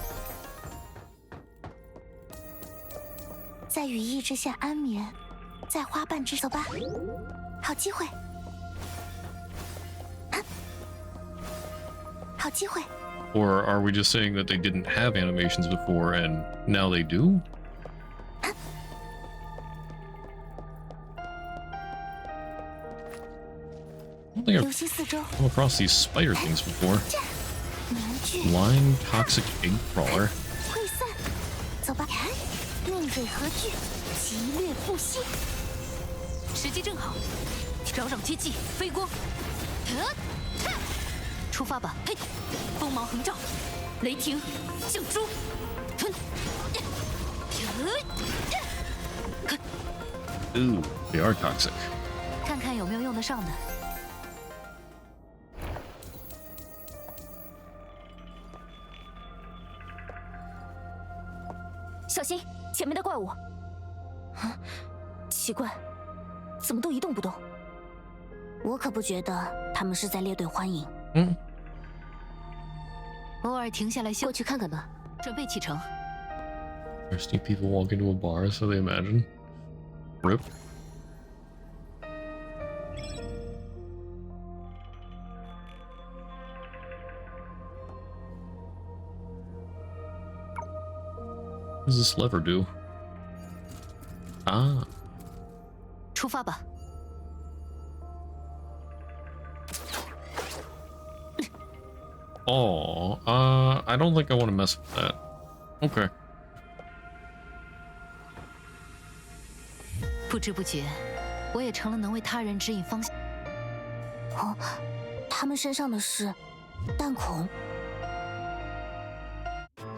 在羽翼之下安眠，在花瓣之走吧，好机会，好机会。Or are we just saying that they didn't have animations before and now they do? I don't think I've come across these spider things before. Line toxic egg crawler. 溃散，走吧，命水合聚，急掠不息。时机正好，扰攘接济，飞光，出发吧！嘿，锋芒横照，雷霆降诛，Ooh, they are toxic. 看看有没有用得上的。小心，前面的怪物。奇怪，怎么都一动不动？我可不觉得他们是在列队欢迎。偶尔停下来过去看看吧。准备启程。Thirsty people walk into a bar, so they imagine. Rip. What does this lever do? Ah. 出发吧。Oh, I don't think I want to mess with that. Okay. 不知不觉，我也成了能为他人指引方向。哦，他们身上的是弹孔，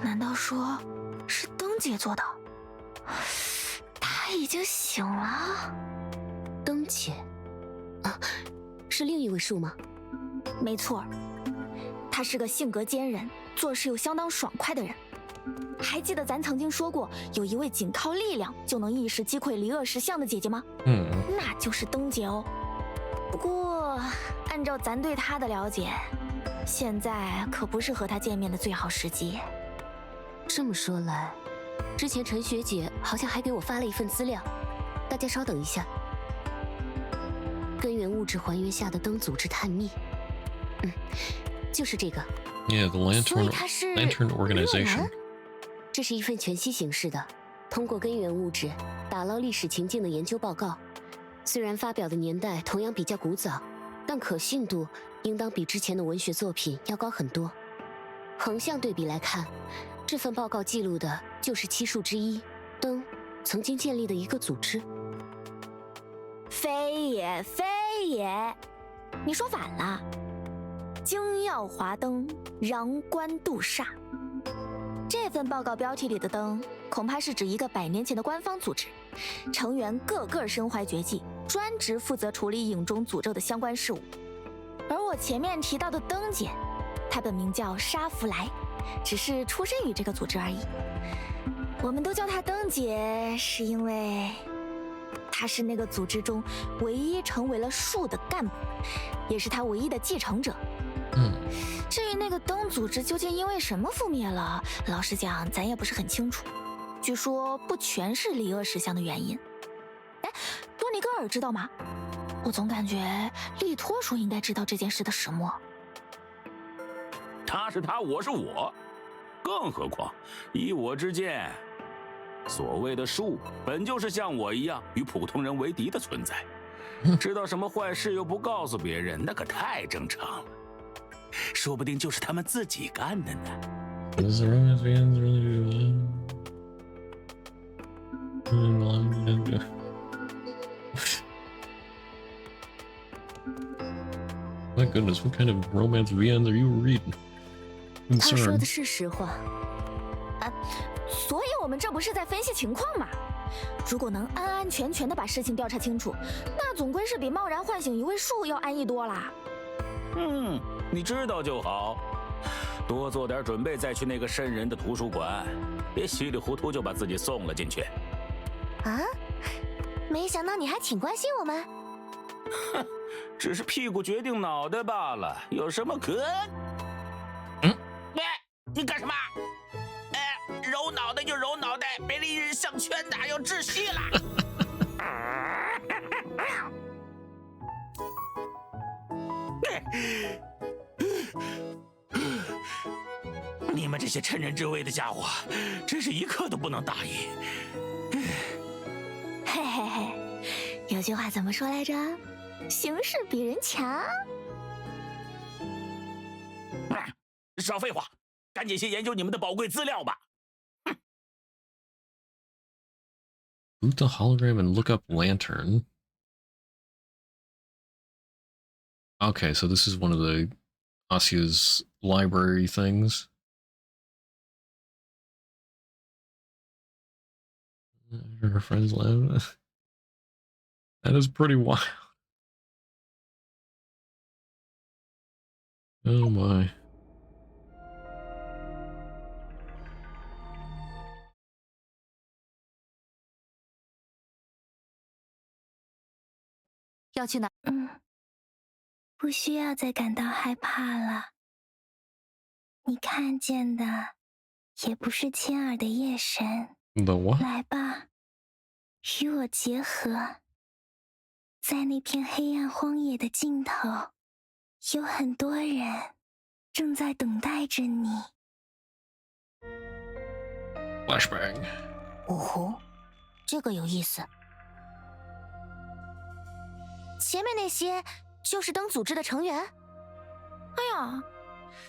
难道说是灯姐做的？他已经醒了。灯姐，是另一位树吗？没错，他是个性格坚韧、做事又相当爽快的人。还记得咱曾经说过，有一位仅靠力量就能一时击溃离恶石像的姐姐吗？那就是灯姐哦。不过，按照咱对她的了解，现在可不是和她见面的最好时机。这么说来，之前陈学姐好像还给我发了一份资料，大家稍等一下。根源物质还原下的灯组织探秘，就是这个。Yeah, the Lantern Organization. 这是一份全息形式的，通过根源物质打捞历史情境的研究报告。虽然发表的年代同样比较古早，但可信度应当比之前的文学作品要高很多。横向对比来看，这份报告记录的就是七术之一灯曾经建立的一个组织。非也，非也，你说反了。精耀华灯，禳官杜煞。这份报告标题里的灯，恐怕是指一个100年前的官方组织，成员个个身怀绝技，专职负责处理影中诅咒的相关事务。而我前面提到的灯姐，她本名叫沙弗莱，只是出身于这个组织而已。我们都叫她灯姐，是因为她是那个组织中唯一成为了术的干部，也是她唯一的继承者。至于那个灯组织究竟因为什么覆灭了，老实讲，咱也不是很清楚。据说不全是离恶石像的原因。哎，多尼戈尔知道吗？我总感觉利托说应该知道这件事的始末。他是他，我是我，更何况以我之见，所谓的术本就是像我一样与普通人为敌的存在。知道什么坏事又不告诉别人，那可太正常了。说不定就是他们自己干的呢。My goodness, what kind of romance VNs are you reading? 他说的是实话。所以我们这不是在分析情况吗？如果能安安全全的把事情调查清楚，那总归是比贸然唤醒一位术要安逸多啦。你知道就好，多做点准备再去那个瘆人的图书馆，别稀里糊涂就把自己送了进去。啊，没想到你还挺关心我们。哼，只是屁股决定脑袋罢了，有什么可？你干什么？揉脑袋就揉脑袋，别离人项圈的，要窒息了。你们这些趁人之危的家伙，真是一刻都不能大意。嘿嘿嘿，有句话怎么说来着？形势比人强。少废话，赶紧先研究你们的宝贵资料吧。Boot the hologram and look up lantern. Okay, so this is one of the Asia's library things. Her friends laugh. That is pretty wild. Oh my. Mm. 不需要再感到害怕了。你看见的也不是亲耳的夜神。The what? 来吧，与我结合。在那片黑暗荒野的尽头，有很多人正在等待着你。Flashbang. 哦，这个有意思。前面那些就是灯组织的成员。哎呀，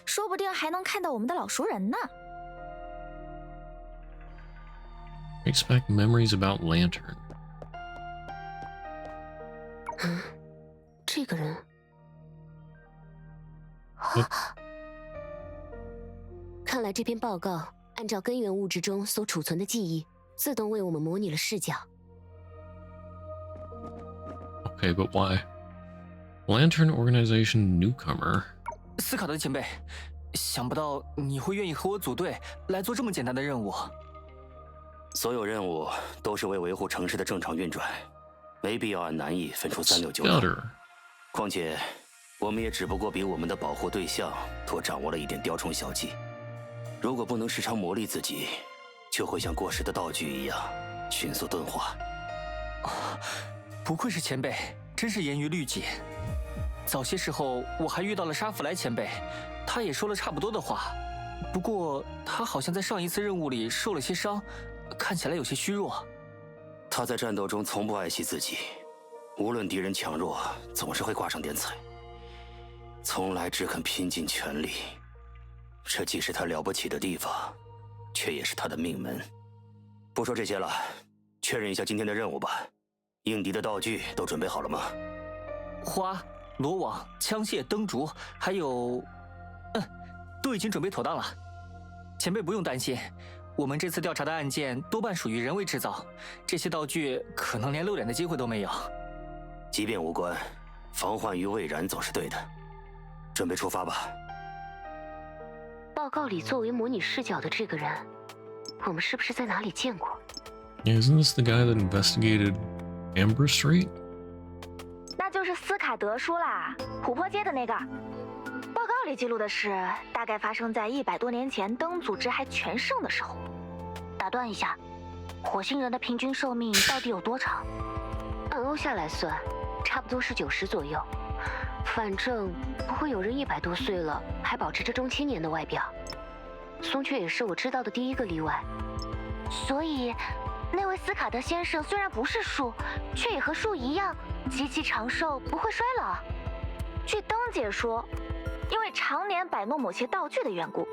说不定还能看到我们的老熟人呢。Expect memories about lantern. 这个人。看来这篇报告按照根源物质中所储存的记忆，自动为我们模拟了视角。Okay, but why? Lantern Organization newcomer. 斯卡德前辈，想不到你会愿意和我组队来做这么简单的任务。所有任务都是为维护城市的正常运转，没必要按难易分出369。况且，我们也只不过比我们的保护对象多掌握了一点雕虫小技。如果不能时常磨砺自己，就会像过时的道具一样迅速钝化。不愧是前辈，真是严于律己。早些时候我还遇到了沙弗莱前辈，他也说了差不多的话。不过他好像在上一次任务里受了些伤，看起来有些虚弱。他在战斗中从不爱惜自己，无论敌人强弱，总是会挂上点彩。从来只肯拼尽全力，这既是他了不起的地方，却也是他的命门。不说这些了，确认一下今天的任务吧。应敌的道具都准备好了吗？花、罗网、枪械、灯烛，还有……都已经准备妥当了。前辈不用担心，我们这次调查的案件多半属于人为制造，这些道具可能连露脸的机会都没有。即便无关，防患于未然总是对的。准备出发吧。报告里作为模拟视角的这个人，我们是不是在哪里见过？ Isn't this the guy that investigated Amber Street? 那就是斯卡德叔啦，琥珀街的那个。报告里记录的是，大概发生在100多年前灯组织还全盛的时候。打断一下，火星人的平均寿命到底有多长？按欧下来算，差不多是90左右。反正不会有人100多岁了还保持着中青年的外表。松雀也是我知道的第一个例外。所以，那位斯卡德先生虽然不是树，却也和树一样极其长寿，不会衰老。据灯姐说，因为常年摆弄某些道具的缘故，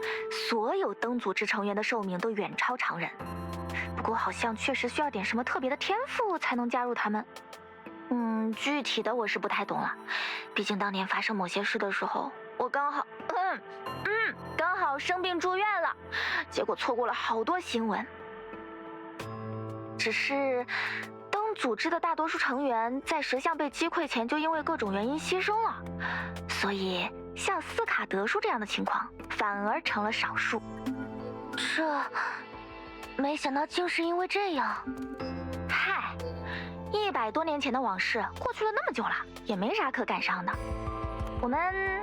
所有灯组织成员的寿命都远超常人。不过好像确实需要点什么特别的天赋才能加入他们。具体的我是不太懂了，毕竟当年发生某些事的时候，我刚好生病住院了，结果错过了好多新闻。只是灯组织的大多数成员在石像被击溃前就因为各种原因牺牲了，所以像斯卡德叔这样的情况反而成了少数。没想到竟是因为这样。嗨，100多年前的往事过去了那么久了，也没啥可感伤的。我们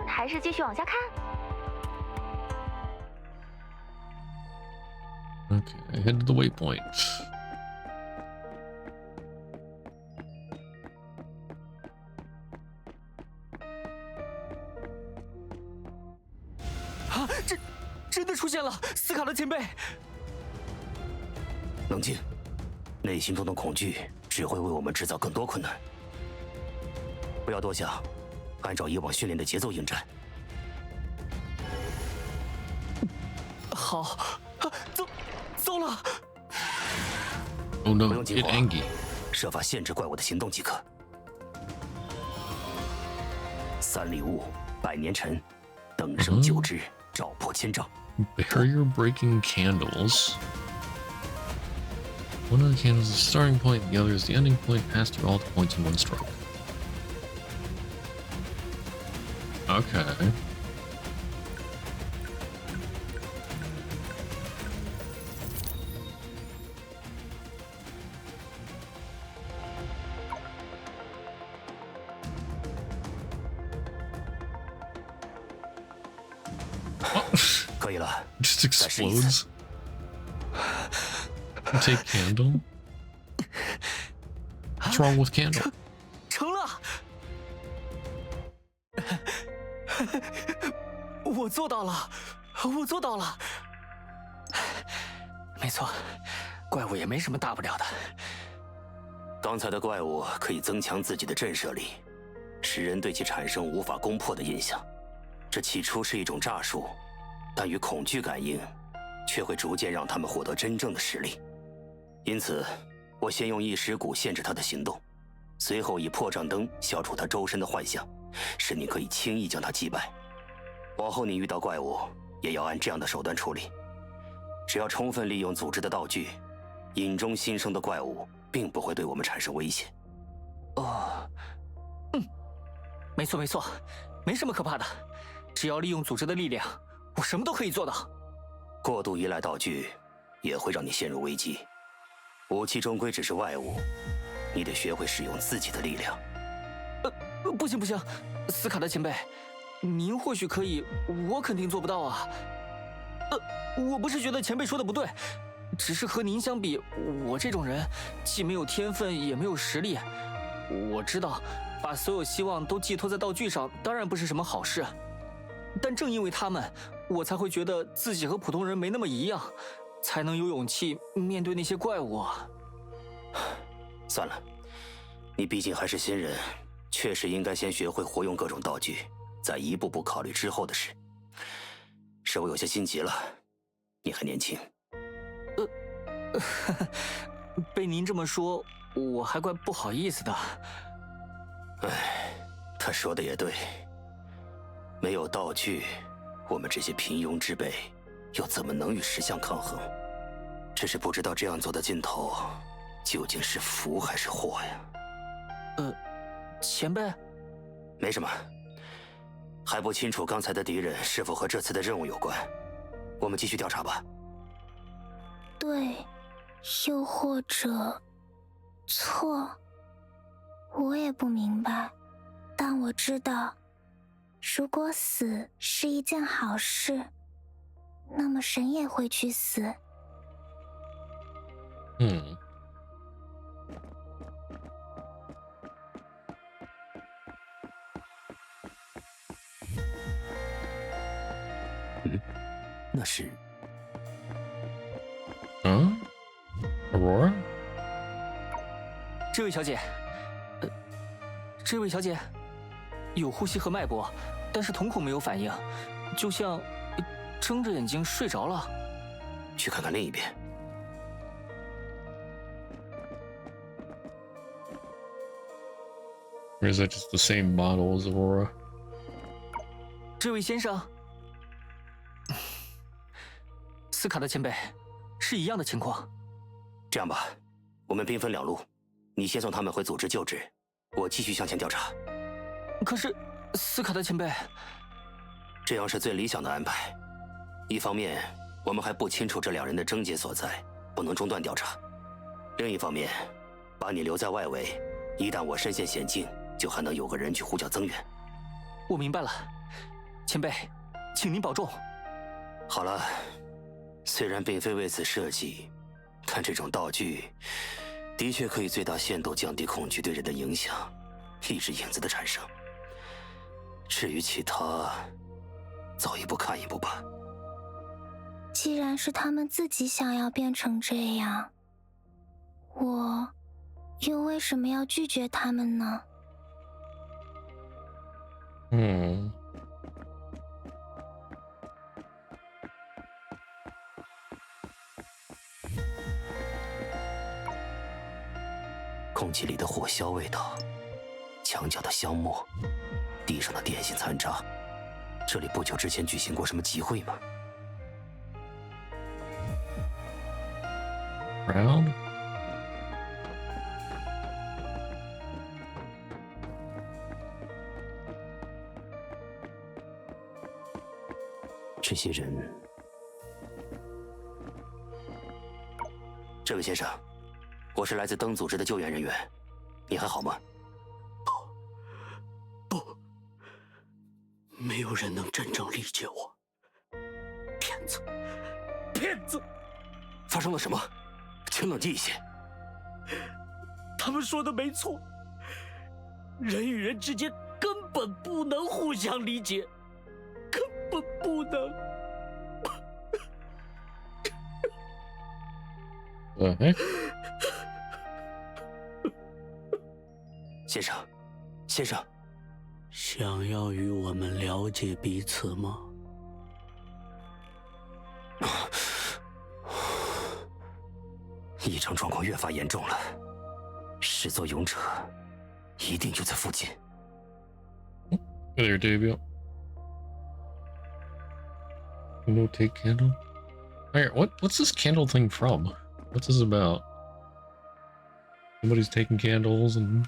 还是继续往下看。Okay, head to the waypoint.真的出现了，斯卡德前辈！冷静，内心中的恐惧只会为我们制造更多困难。不要多想，按照以往训练的节奏应战。好，糟了！ Oh no, 不用惊 get 慌， angry. 设法限制怪物的行动即可。三礼物，百年尘，等生9枝，照破千丈。Barrier breaking candles. One of the candles is the starting point, the other is the ending point. Pass through all the points in one stroke. Okay. Just explodes. Take candle. What's wrong with candle? 成了！我做到了，我做到了。没错，怪物也没什么大不了的。刚才的怪物可以增强自己的震慑力，使人对其产生无法攻破的印象。这起初是一种诈术，但与恐惧感应，却会逐渐让他们获得真正的实力。因此，我先用异石骨限制他的行动，随后以破障灯消除他周身的幻象，使你可以轻易将他击败。往后你遇到怪物，也要按这样的手段处理。只要充分利用组织的道具，隐中新生的怪物并不会对我们产生威胁。没错没错，没什么可怕的，只要利用组织的力量，我什么都可以做到。过度依赖道具，也会让你陷入危机。武器终归只是外物，你得学会使用自己的力量。不行不行，斯卡德前辈，您或许可以，我肯定做不到啊。我不是觉得前辈说的不对，只是和您相比，我这种人既没有天分，也没有实力。我知道，把所有希望都寄托在道具上，当然不是什么好事。但正因为他们，我才会觉得自己和普通人没那么一样，才能有勇气面对那些怪物啊。算了，你毕竟还是新人，确实应该先学会活用各种道具，再一步步考虑之后的事。是我有些心急了，你还年轻。被您这么说，我还怪不好意思的。哎，他说的也对，没有道具，我们这些平庸之辈又怎么能与石像抗衡？只是不知道这样做的尽头究竟是福还是祸呀？前辈，没什么，还不清楚刚才的敌人是否和这次的任务有关。我们继续调查吧。对，又或者错，我也不明白，但我知道，如果死是一件好事，那么神也会去死。那是Aurora？ 这位小姐，这位小姐，有呼吸和脉搏，但是瞳孔没有反应，就像睁着眼睛睡着了。去看看另一边。Or is that just the same model as Aurora? 这位先生，斯卡的前辈，是一样的情况。这样吧，我们兵分两路，你先送他们回组织救治，我继续向前调查。可是，斯卡的前辈，这样是最理想的安排。一方面，我们还不清楚这两人的症结所在，不能中断调查；另一方面，把你留在外围，一旦我身陷险境，就还能有个人去呼叫增援。我明白了，前辈，请您保重。好了，虽然并非为此设计，但这种道具的确可以最大限度降低恐惧对人的影响，抑制影子的产生。至于其他，走一步看一步吧。既然是他们自己想要变成这样，我又为什么要拒绝他们呢？空气里的火硝味道，墙角的香墨，地上的电信残渣，这里不久之前举行过什么集会吗？ Round？ 这些人，这位先生，我是来自灯组织的救援人员，你还好吗？不，没有人能真正理解我。骗子，骗子！发生了什么？请冷静一些。他们说的没错，人与人之间根本不能互相理解，根本不能。先生，先生，想要与我们了解彼此吗？异常状况越发严重了，始作俑者一定就在附近。There, debut. No take candle. Alright, what's this candle thing from? What's this about? Somebody's taking candles and.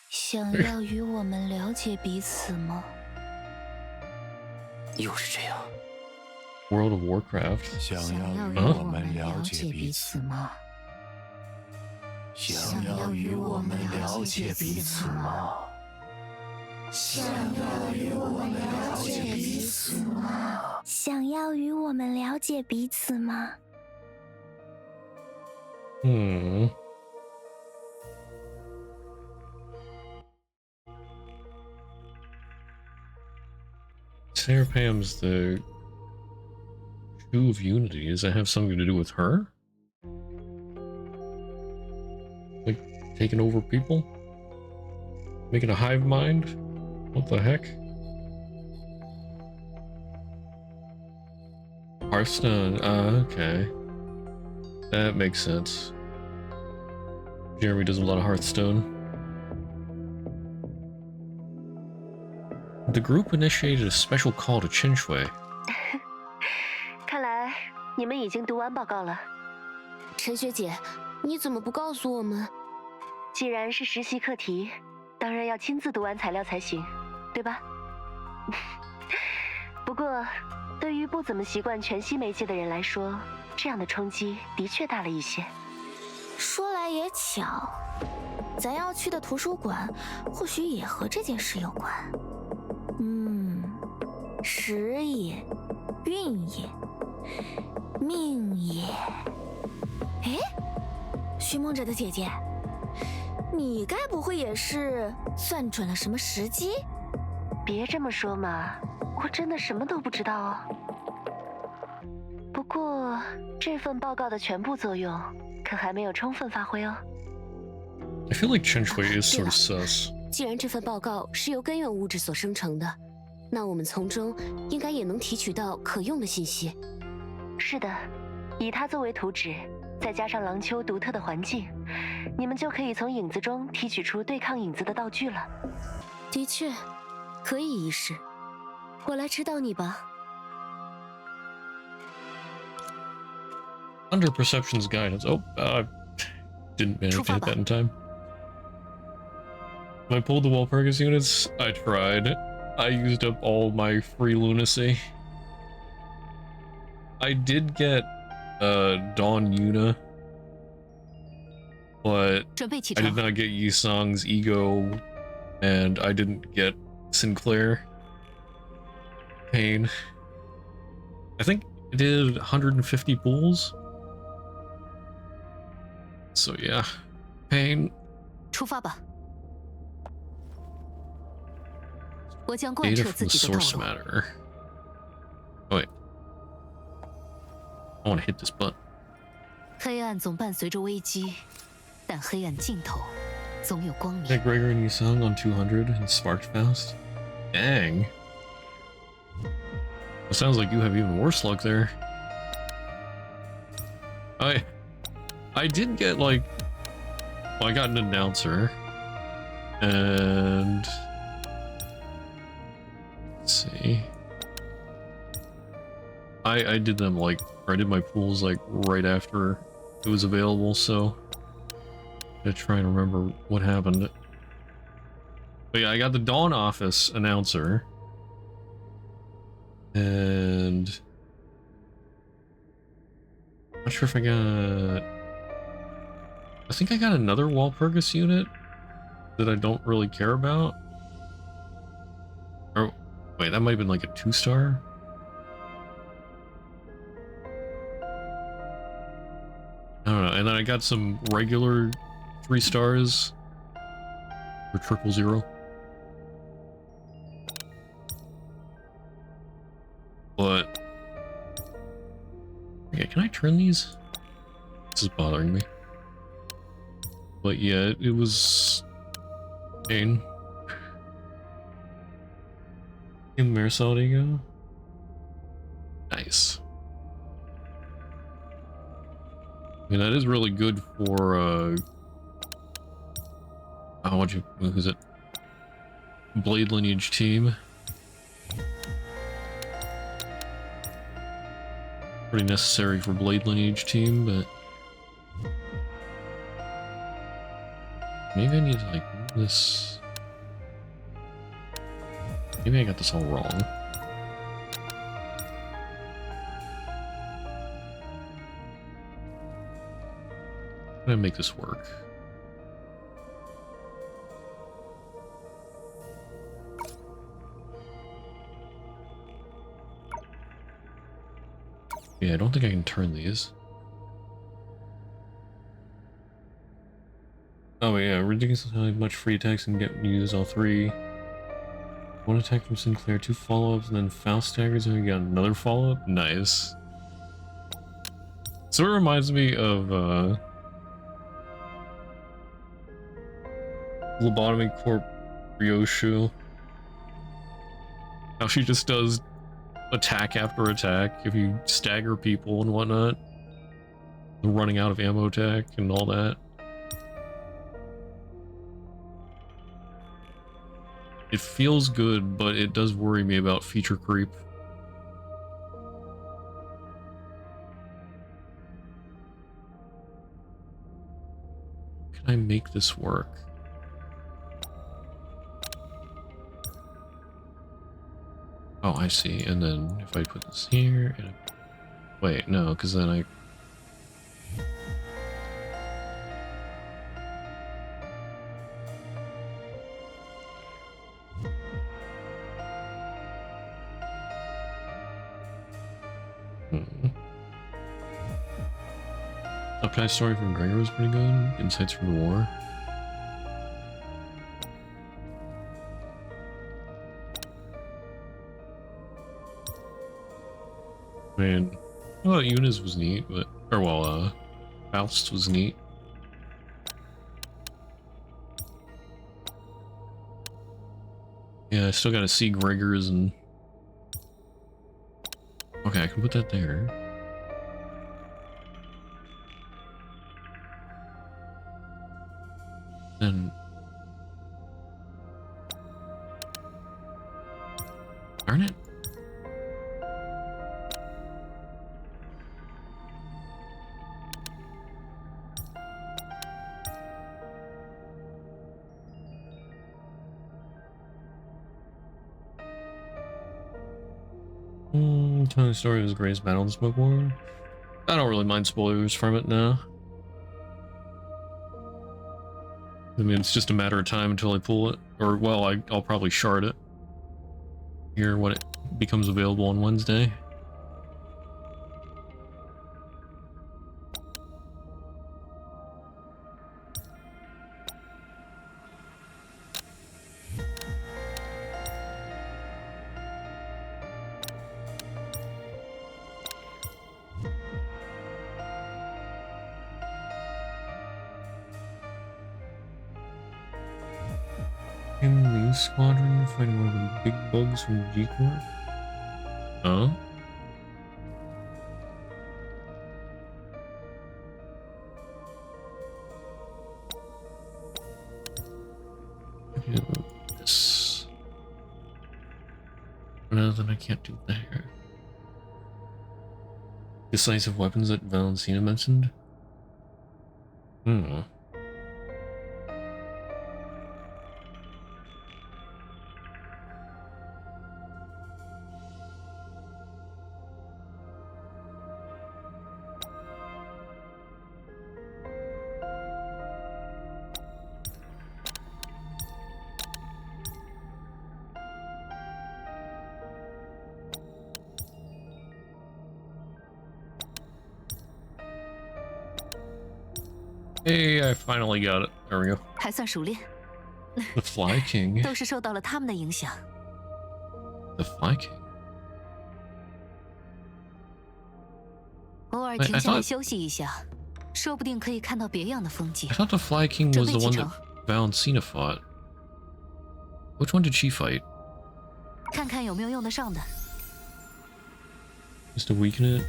想要与我们了解彼此吗？又是这样。World of Warcraft. 想要与我们了解彼此吗？想要与我们了解彼此吗？想要与我们了解彼此吗？想要与我们了解彼此吗？Serapam's the Shoe of Unity. Does that have something to do with her? Like, taking over people? Making a hive mind? What the heck? Hearthstone. Okay. That makes sense. Jeremy does a lot of Hearthstone. The group initiated a special call to Qinshui. 看来你们已经读完报告了。陈学姐，你怎么不告诉我们？既然是实习课题，当然要亲自读完材料才行，对吧？不过，对于不怎么习惯全息媒介的人来说，这样的冲击的确大了一些。说来也巧，咱要去的图书馆或许也和这件事有关。时也，运也，命也。哎，寻梦者的姐姐，你该不会也是算准了什么时机？别这么说嘛，我真的什么都不知道哦。不过这份报告的全部作用可还没有充分发挥哦。I feel like Qinshui is sort of sus. 既然这份报告是由根源物质所生成的，那我们从中应该也能提取到可用的信息。是的，以它作为图纸，再加上廊丘独特的环境，你们就可以从影子中提取出对抗影子的道具了。的确，可以一试。我来指导你吧。Under Perception's guidance. Oh, didn't manage to hit that in time. When I pulled the Walpurgis units, I tried. I used up all my free lunacy. I did get Dawn Yuna, but I did not get Yisong's ego, and I didn't get Sinclair Pain. I think I did 150 pulls. So yeah, Pain. 出发吧。我将贯 Data 彻 from 自 the 己的道 source 路。 matter. Oh wait. I want to hit this button. 黑暗总伴随着危机，但黑暗尽头总有光明。 Get Gregor and Yisung on 200 and Sparked Fast. Dang. It sounds like you have even worse luck there. I did get like, well, I got an announcer, and let's see. I did them like, or I did my pools like right after it was available, so I try and remember what happened. But yeah, I got the Dawn Office announcer, and I'm not sure if I got. I think I got another Walpurgis unit that I don't really care about. Or wait, that might have been like a 2-star. I don't know. And then I got some regular 3 stars for 000. But okay, can I turn these? This is bothering me. But yeah, it was pain. In Marisol Ego. Nice. I mean, that is really good for who's it? Blade Lineage team. Pretty necessary for Blade Lineage team, but maybe I need to like move this. Maybe I got this all wrong. How do I make this work? Yeah, I don't think I can turn these. Oh yeah, ridiculously much free attacks and get use all 3. 1 attack from Sinclair, 2 follow-ups, and then Faust staggers, and we got another follow-up? Nice. So it reminds me of Lobotomy Corp Ryoshu. How she just does attack after attack, if you stagger people and whatnot. The running out of ammo tech and all that. It feels good, but it does worry me about feature creep. Can I make this work? Oh, I see. And then if I put this here and wait, no, because then I Update story from Gregor was pretty good. Insights from the war. Man, well, Eunice was neat, but Faust was neat. Yeah, I still gotta see Gregor's and okay, I can put that there. Then darn it. Telling the story of his greatest battle in the Smoke War. I don't really mind spoilers from it now. I mean, it's just a matter of time until I pull it. Or, well, I'll probably shard it here when it becomes available on Wednesday. In the squadron fighting one of the big bugs from G-Corp. Huh? Do this. No, then I can't do that. Decisive weapons that Valentina mentioned? Hmm. Hey, I finally got it. There we go. 还算熟练。 The Fly King. 都是受到了他们的影响。 The Fly King. 偶尔停下来休息一下，说不定可以看到别样的风景。 I thought the Fly King was the one that Valentina fought. Which one did she fight? 看看有没有用得上的。 Just to weaken it?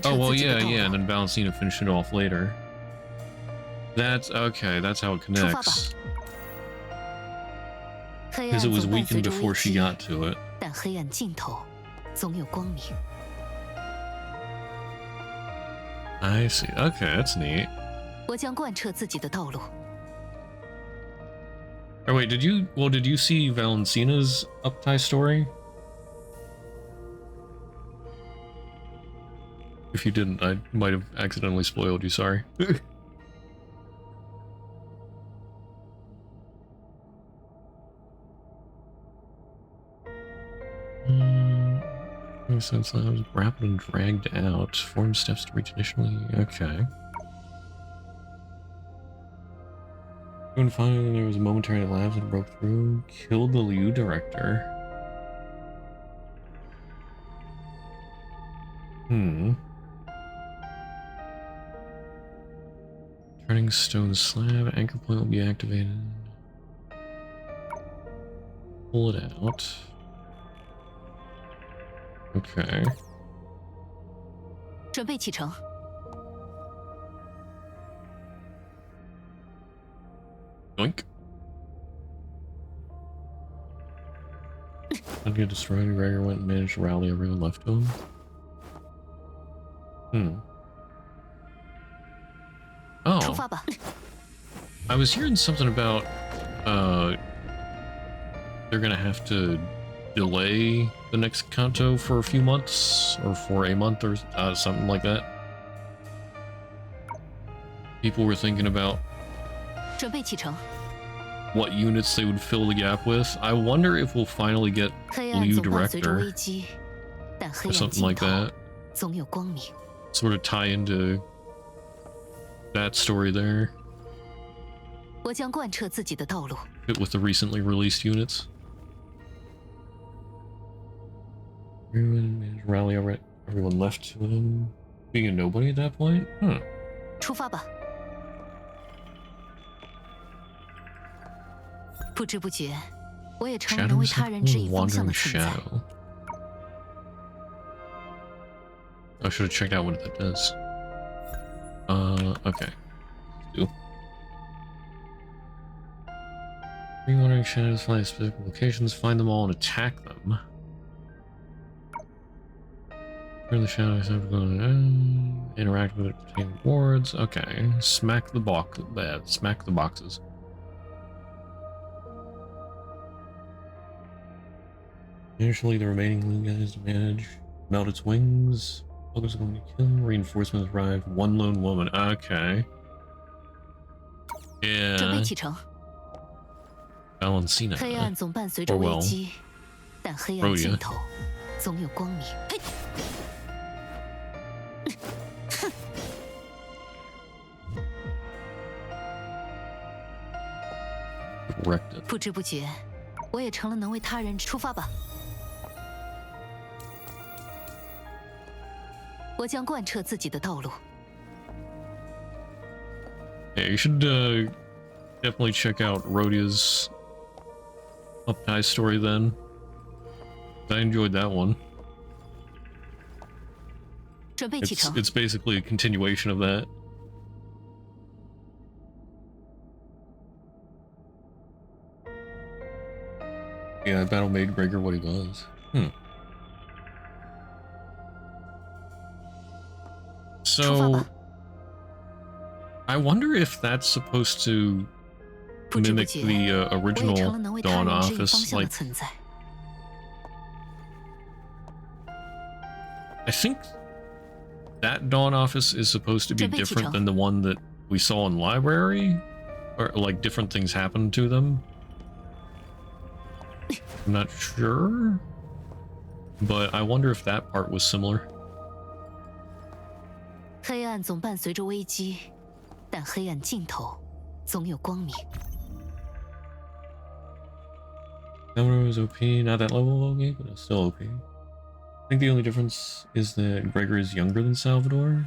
Oh, well, yeah, and then Valentina finished it off later. That's okay, that's how it connects. Because it was weakened before she got to it. 但黑暗尽头总有光明。 I see. Okay, that's neat. 我将贯彻自己的道路。 Oh wait, did you see Valentina's Uptai story? If you didn't, I might have accidentally spoiled you, sorry. Since I was grappled and dragged out, form steps to reach initially. Okay. And finally, there was a momentary lapse that broke through, killed the Liu director. Turning stone slab, anchor point will be activated. Pull it out. Okay. 准备启程。 Yoink. Not get destroyed. Gregor went and managed to rally everyone left to him. Oh. 出发吧。 I was hearing something about they're gonna have to delay the next Kanto for a few months or for a month or something like that. People were thinking about 准备启程。 what units they would fill the gap with. I wonder if we'll finally get 黑暗 Liu 总伴随着 Director 危机，但黑 or 暗 something 尽 like 头 that. 总有光明。 Sort of tie into that story there. 我将贯彻自己的道路。 Fit with the recently released units. Rally everyone left to him. Being a nobody at that point? 出发吧。 不知不觉，我也成了能为他人指引方向的存在。 I should have checked out what that does. Okay. Do. Wandering shadows find specific locations, find them all, and attack them. Turn the shadows up, interact with it, obtain rewards. Okay. Smack the smack the boxes. Initially, the remaining guys to manage. Melt its wings. Others are going to kill him. Reinforcements arrive. One lone woman. Okay. 准备 Yeah. 启程。 Balancina. 黑暗总伴随着 Or 危 well, 机，但黑暗 Rhodia. 尽头总有光明。嘿， wrecked it. 不知不觉，我也成了能为他人出发吧。我将贯彻自己的道路。 Yeah, you should definitely check out Rhodia's Updike story then. I enjoyed that one. 准备启程。 It's basically a continuation of that. Yeah, battle made Gregor what he was. So, I wonder if that's supposed to mimic the original Dawn Office. Like, I think that Dawn Office is supposed to be different than the one that we saw in Library, or like different things happened to them. I'm not sure, but I wonder if that part was similar. 黑暗总伴随着危机，但黑暗尽头总有光明。 Salvador was OP, not that level of OP, but it's still OP. I think the only difference is that Gregor is younger than Salvador.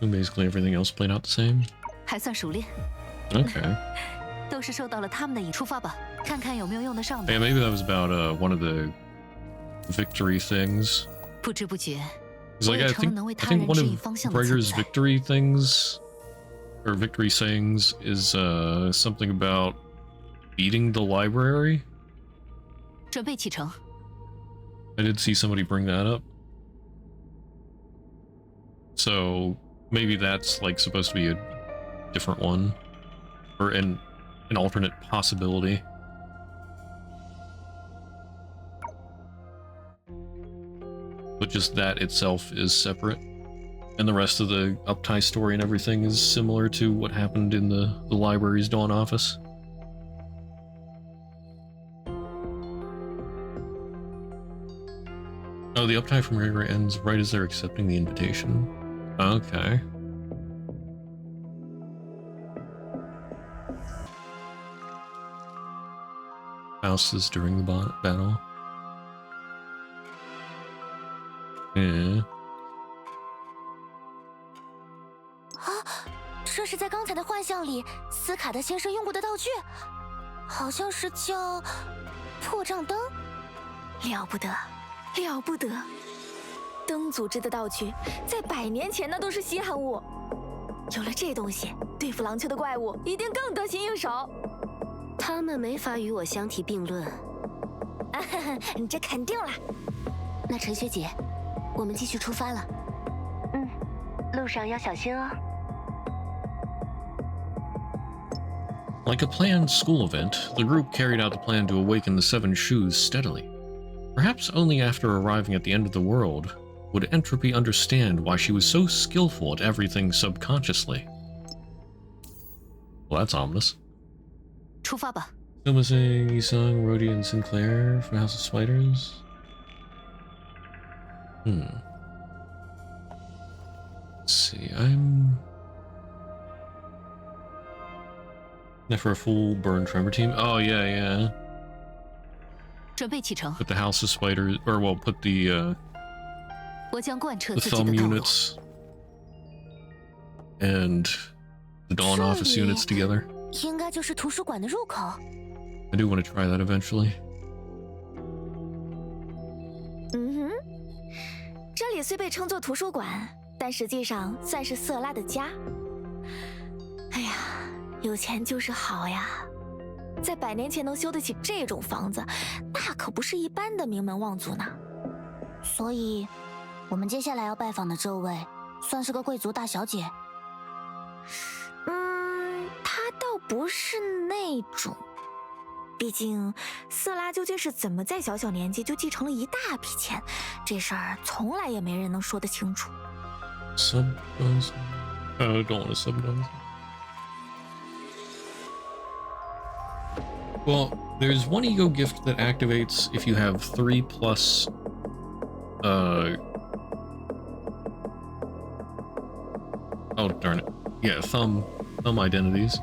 So basically everything else played out the same. 还算熟练。 Okay. 都是受到了他们的引出发吧，看看有没有用得上的。 Yeah, maybe that was about one of the victory things. 不知不觉， It's 我 like 也 I 成了 think 能为 I 他 think 人 one 指引 of 方向的存 Gregor's 在。 victory things or victory sayings is something about beating the library. 准备启程。 I did see somebody bring that up. So maybe that's like supposed to be a different one or an alternate possibility. But just that itself is separate. And the rest of the Uptie story and everything is similar to what happened in the library's Dawn Office. Oh, the Uptie from Gregor ends right as they're accepting the invitation. Okay. Houses during the battle. Yeah. 象里斯卡的先生用过的道具，好像是叫破障灯。了不得，了不得！灯组织的道具，在100年前那都是稀罕物。有了这东西，对付狼丘的怪物一定更得心应手。他们没法与我相提并论。这肯定了。那陈学姐，我们继续出发了。路上要小心哦。Like a planned school event, the group carried out the plan to awaken the 7 shoes steadily. Perhaps only after arriving at the end of the world would Entropy understand why she was so skillful at everything subconsciously. Well, that's ominous. 出发吧。Sumasing, Yisung, Rhodey, and Sinclair from House of Spiders. Let's see, I'm... Not for a full burn tremor team? Oh, yeah. 准备启程。 Put the House of Spiders, or well, put the 我将贯彻 the 自己的 thumb 道路。 units and the Dawn Office units together. 应该就是图书馆的入口。 I do want to try that eventually. 这里虽被称作图书馆，但实际上算是瑟拉的家。哎呀，有钱就是好呀！在100年前能修得起这种房子，那可不是一般的名门望族呢。所以，我们接下来要拜访的这位，算是个贵族大小姐。她倒不是那种。毕竟，瑟拉究竟是怎么在小小年纪就继承了一大笔钱，这事儿从来也没人能说得清楚。Sub-guns? I don't want to sub-guns. Well, there's one ego gift that activates if you have 3 plus... Oh, darn it. Yeah, thumb identities.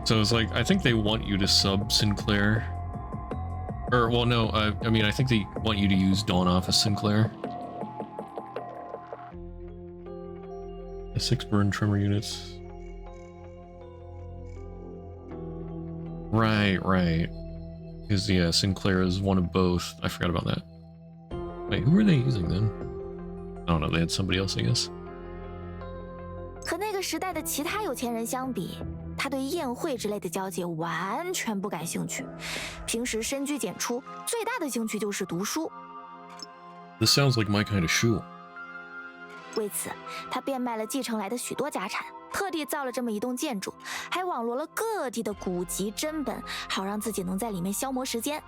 So it's like, I think they want you to sub Sinclair. Or, well, no, I mean, I think they want you to use Dawn Office Sinclair. 6 burn tremor units. Right. Because, yeah, Sinclair is one of both. I forgot about that. Wait, who were they using then? I don't know, they had somebody else, I guess. 和那个时代的其他有钱人相比，他对宴会之类的交际完全不感兴趣。平时深居简出，最大的兴趣就是读书。This sounds like my kind of shoe. 为此，他变卖了继承来的许多家产，特地造了这么一栋建筑，还网罗了各地的古籍珍本，好让自己能在里面消磨时间。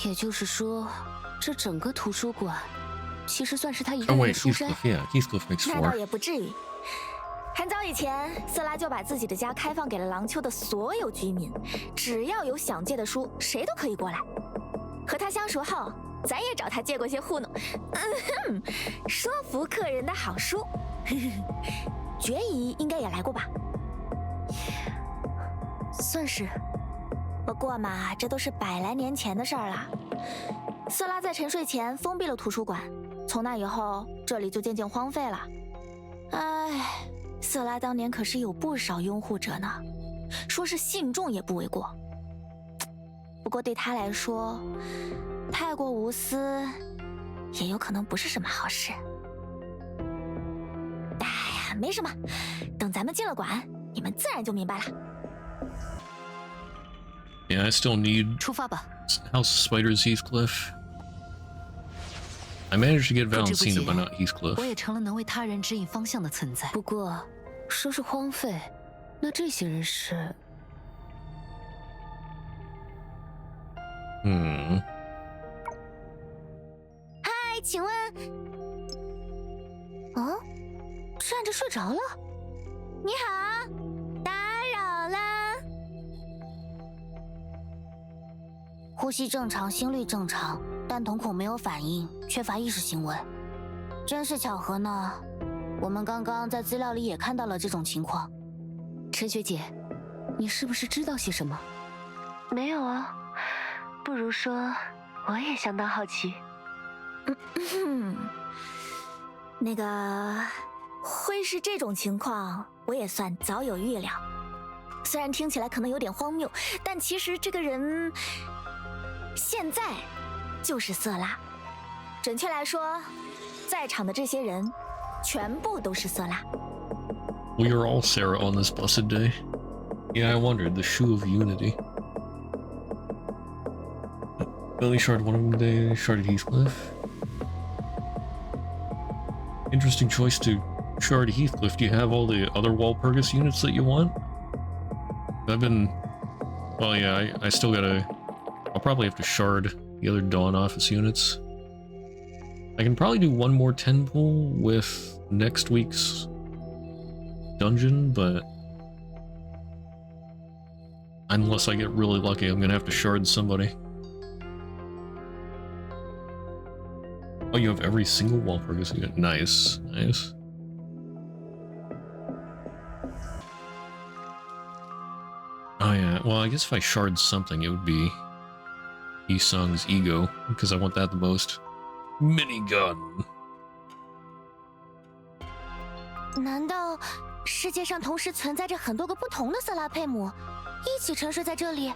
也就是说，这整个图书馆其实算是他一个人的书山。Heathcliff makes 那倒 4. 也不至于。很早以前，瑟拉就把自己的家开放给了狼丘的所有居民，只要有想借的书，谁都可以过来。和他相熟后，咱也找他借过些糊弄，说服客人的好书。决疑应该也来过吧？算是。不过嘛，这都是100来年前的事儿了。瑟拉在沉睡前封闭了图书馆，从那以后，这里就渐渐荒废了。唉。瑟拉当年可是有不少拥护者呢，说是信众也不为过。不过对他来说，太过无私，也有可能不是什么好事。哎呀，没什么，等咱们进了馆，你们自然就明白了。Yeah, I still need 出发吧。 House of Spiders Heathcliff. I managed to get Valentina, but not Heathcliff. 我也成了能为他人指引方向的存在。不过，说是荒废，那这些人是……嗨，请问……哦，站着睡着了？你好，打扰了。呼吸正常，心率正常，但瞳孔没有反应，缺乏意识行为。真是巧合呢。我们刚刚在资料里也看到了这种情况。陈学姐，你是不是知道些什么？没有啊，不如说我也相当好奇。那个，会是这种情况，我也算早有预料。虽然听起来可能有点荒谬，但其实这个人现在就是色拉。准确来说，在场的这些人全部都是色拉。We are all Sarah on this blessed day. Yeah, I wondered. The Shoe of Unity. Billy sharded one of them today, sharded Heathcliff. Interesting choice to shard Heathcliff. Do you have all the other Walpurgis units that you want? I've been... Well, yeah, I still gotta... I'll probably have to shard the other Dawn Office units. I can probably do one more 10 pull with next week's dungeon, but... Unless I get really lucky, I'm gonna have to shard somebody. Oh, you have every single Walpurgis unit. Nice, nice. Oh yeah, well I guess if I shard something it would be Isung's ego, because I want that the most. Minigun. 难道世界上同时存在着很多个不同的色拉佩姆，一起沉睡在这里？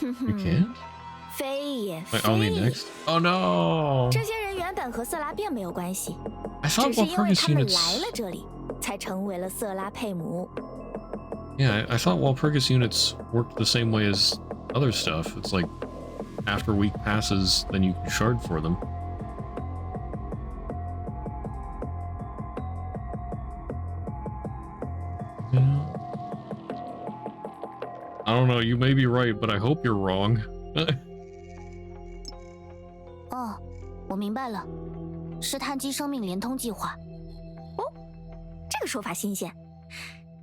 哼哼， You can't? 非也 Wait, 非 only 也。 next? Oh no! 这些人原本和色拉并没有关系， I thought 只是因为 Walpurgis 他们 units... 来了这里，才成为了色拉佩姆。 Yeah, I thought Walpurgis units worked the same way as other stuff. It's like, after a week passes, then you can shard for them. Yeah. I don't know, you may be right, but I hope you're wrong. 哦，我明白了，是碳基生命连通计划。哦，这个说法新鲜，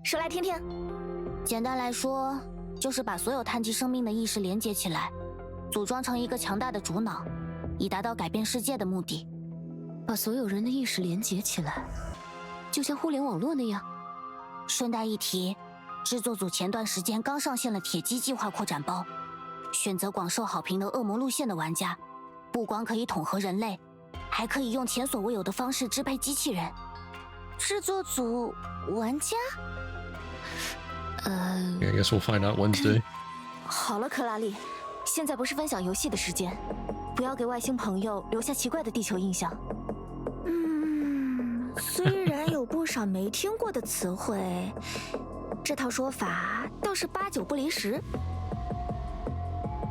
说来听听。简单来说，就是把所有碳基生命的意识连接起来，组装成一个强大的主脑，以达到改变世界的目的。把所有人的意识连接起来，就像互联网络那样。顺带一提，制作组前段时间刚上线了铁基计划扩展包，选择广受好评的恶魔路线的玩家，不光可以统合人类，还可以用前所未有的方式支配机器人。制作组玩家Yeah, I guess we'll find out Wednesday. 好了，克拉丽，现在不是分享游戏的时间，不要给外星朋友留下奇怪的地球印象。虽然有不少没听过的词汇，这套说法倒是8、9不离十。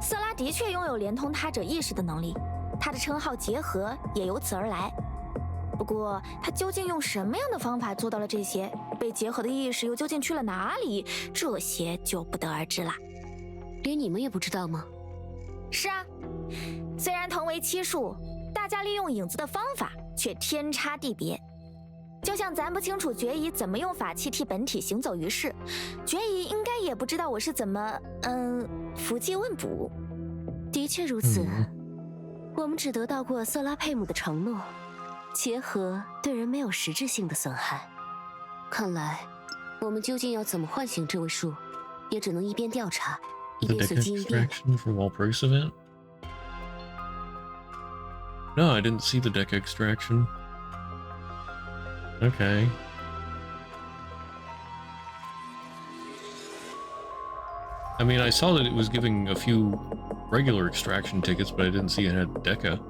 色拉的确拥有连通他者意识的能力，他的称号结合也由此而来。不过，他究竟用什么样的方法做到了这些？被结合的意识又究竟去了哪里？这些就不得而知了。连你们也不知道吗？是啊，虽然同为七术，大家利用影子的方法却天差地别。就像咱不清楚决乙怎么用法器替本体行走于世，决乙应该也不知道我是怎么伏击问卜。的确如此，我们只得到过色拉佩姆的承诺，结合对人没有实质性的损害。看来，我们究竟要怎么唤醒这位树，也只能一边调查，一 The 边 deck 随机应变。 extraction for Walpurgis event? No, I didn't see the deck extraction. Okay. I mean, I saw that it was giving a few regular extraction tickets, but I didn't see it had Deca.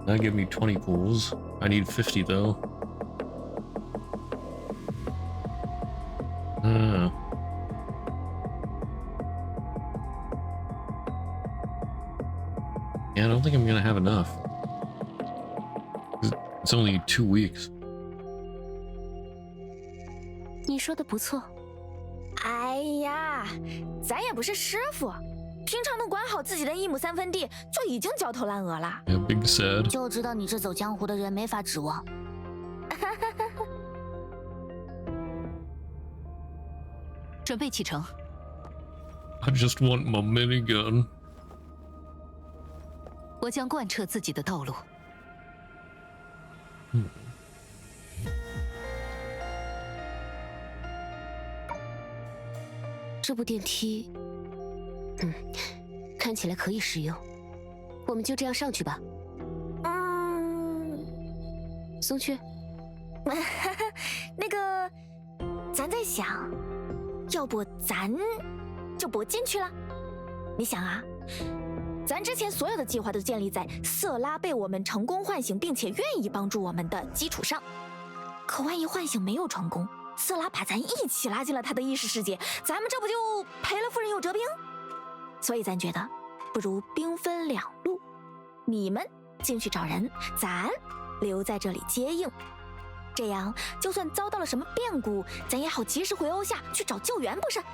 That gave me 20 pools. I need 50 though. Yeah, I don't think I'm gonna have enough. It's only 2 weeks. 你说的不错。哎呀，咱也不是师傅，平常能管好自己的1亩3分地就已经焦头烂额了。Yeah, big sad. 就知道你这走江湖的人没法指望。准备启程。I just want my minigun. 我将贯彻自己的道路。这部电梯，看起来可以使用，我们就这样上去吧。松雀，那个，咱在想，要不咱就不进去了？你想啊，咱之前所有的计划都建立在瑟拉被我们成功唤醒，并且愿意帮助我们的基础上。可万一唤醒没有成功，瑟拉把咱一起拉进了他的意识世界，咱们这不就赔了夫人又折兵？所以咱觉得，不如兵分两路，你们进去找人，咱留在这里接应。这样，就算遭到了什么变故，咱也好及时回欧夏去找救援，不是？啊，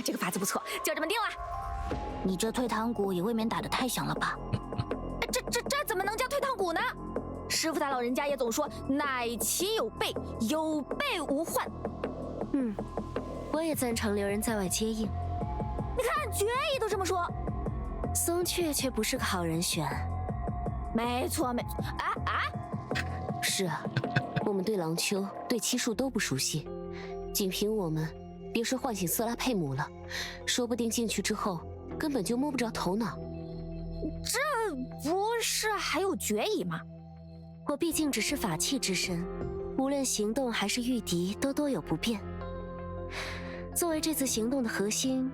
这个法子不错，就这么定了。你这退堂鼓也未免打得太响了吧？这怎么能叫退堂鼓呢？师傅他老人家也总说乃其有备，有备无患。我也赞成留人在外接应。你看决议都这么说，松雀却不是个好人选。没错。是啊，我们对廊丘、对漆树都不熟悉，仅凭我们，别说唤醒瑟拉佩姆了，说不定进去之后根本就摸不着头脑。这不是还有决议吗？我毕竟只是法器之身，无论行动还是御敌都多有不便。作为这次行动的核心，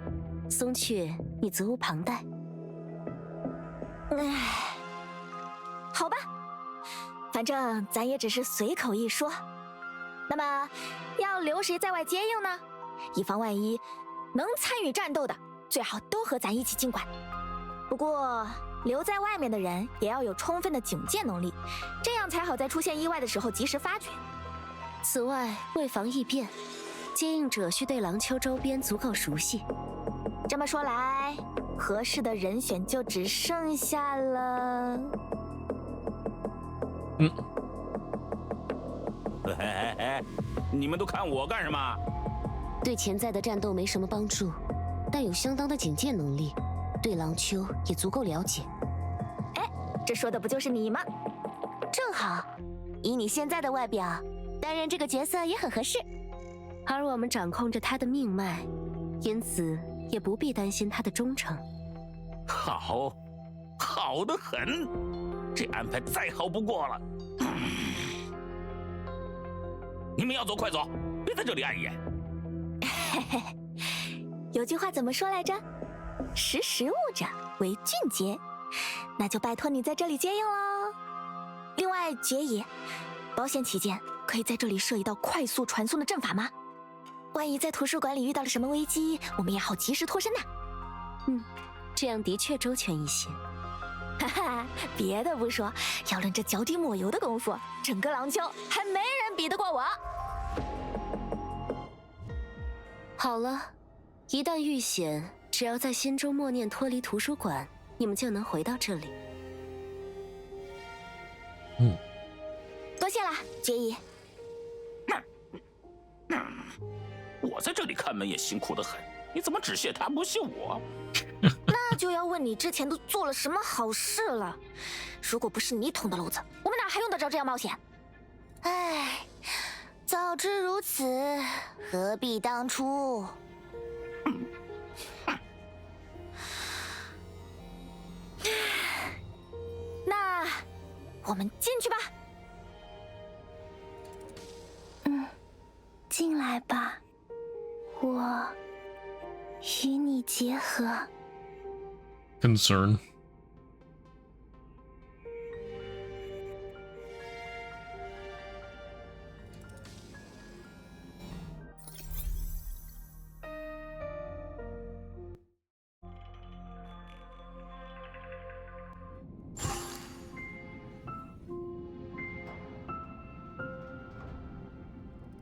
松雀，你责无旁贷。好吧，反正咱也只是随口一说。那么，要留谁在外接应呢？以防万一，能参与战斗的最好都和咱一起进馆。不过，留在外面的人也要有充分的警戒能力，这样才好在出现意外的时候及时发觉。此外，为防异变，接应者需对廊丘周边足够熟悉。这么说来，合适的人选就只剩下了……你们都看我干什么？对潜在的战斗没什么帮助，但有相当的警戒能力，对廊丘也足够了解。这说的不就是你吗？正好，以你现在的外表，担任这个角色也很合适。而我们掌控着他的命脉，因此也不必担心他的忠诚。好，好得很，这安排再好不过了。你们要走快走，别在这里碍眼。有句话怎么说来着？识时务者为俊杰。那就拜托你在这里接应喽。另外，决议，保险起见，可以在这里设一道快速传送的阵法吗？万一在图书馆里遇到了什么危机，我们也好及时脱身呢。这样的确周全一些。哈哈，别的不说，要论这脚底抹油的功夫，整个廊丘还没人比得过我。好了，一旦遇险，只要在心中默念脱离图书馆，你们就能回到这里。多谢了，决议。我在这里看门也辛苦得很，你怎么只谢他不谢我？那就要问你之前都做了什么好事了。如果不是你捅的娄子，我们哪还用得着这样冒险？唉，早知如此，何必当初？那我们进去吧。进来吧，我与你结合。Concern.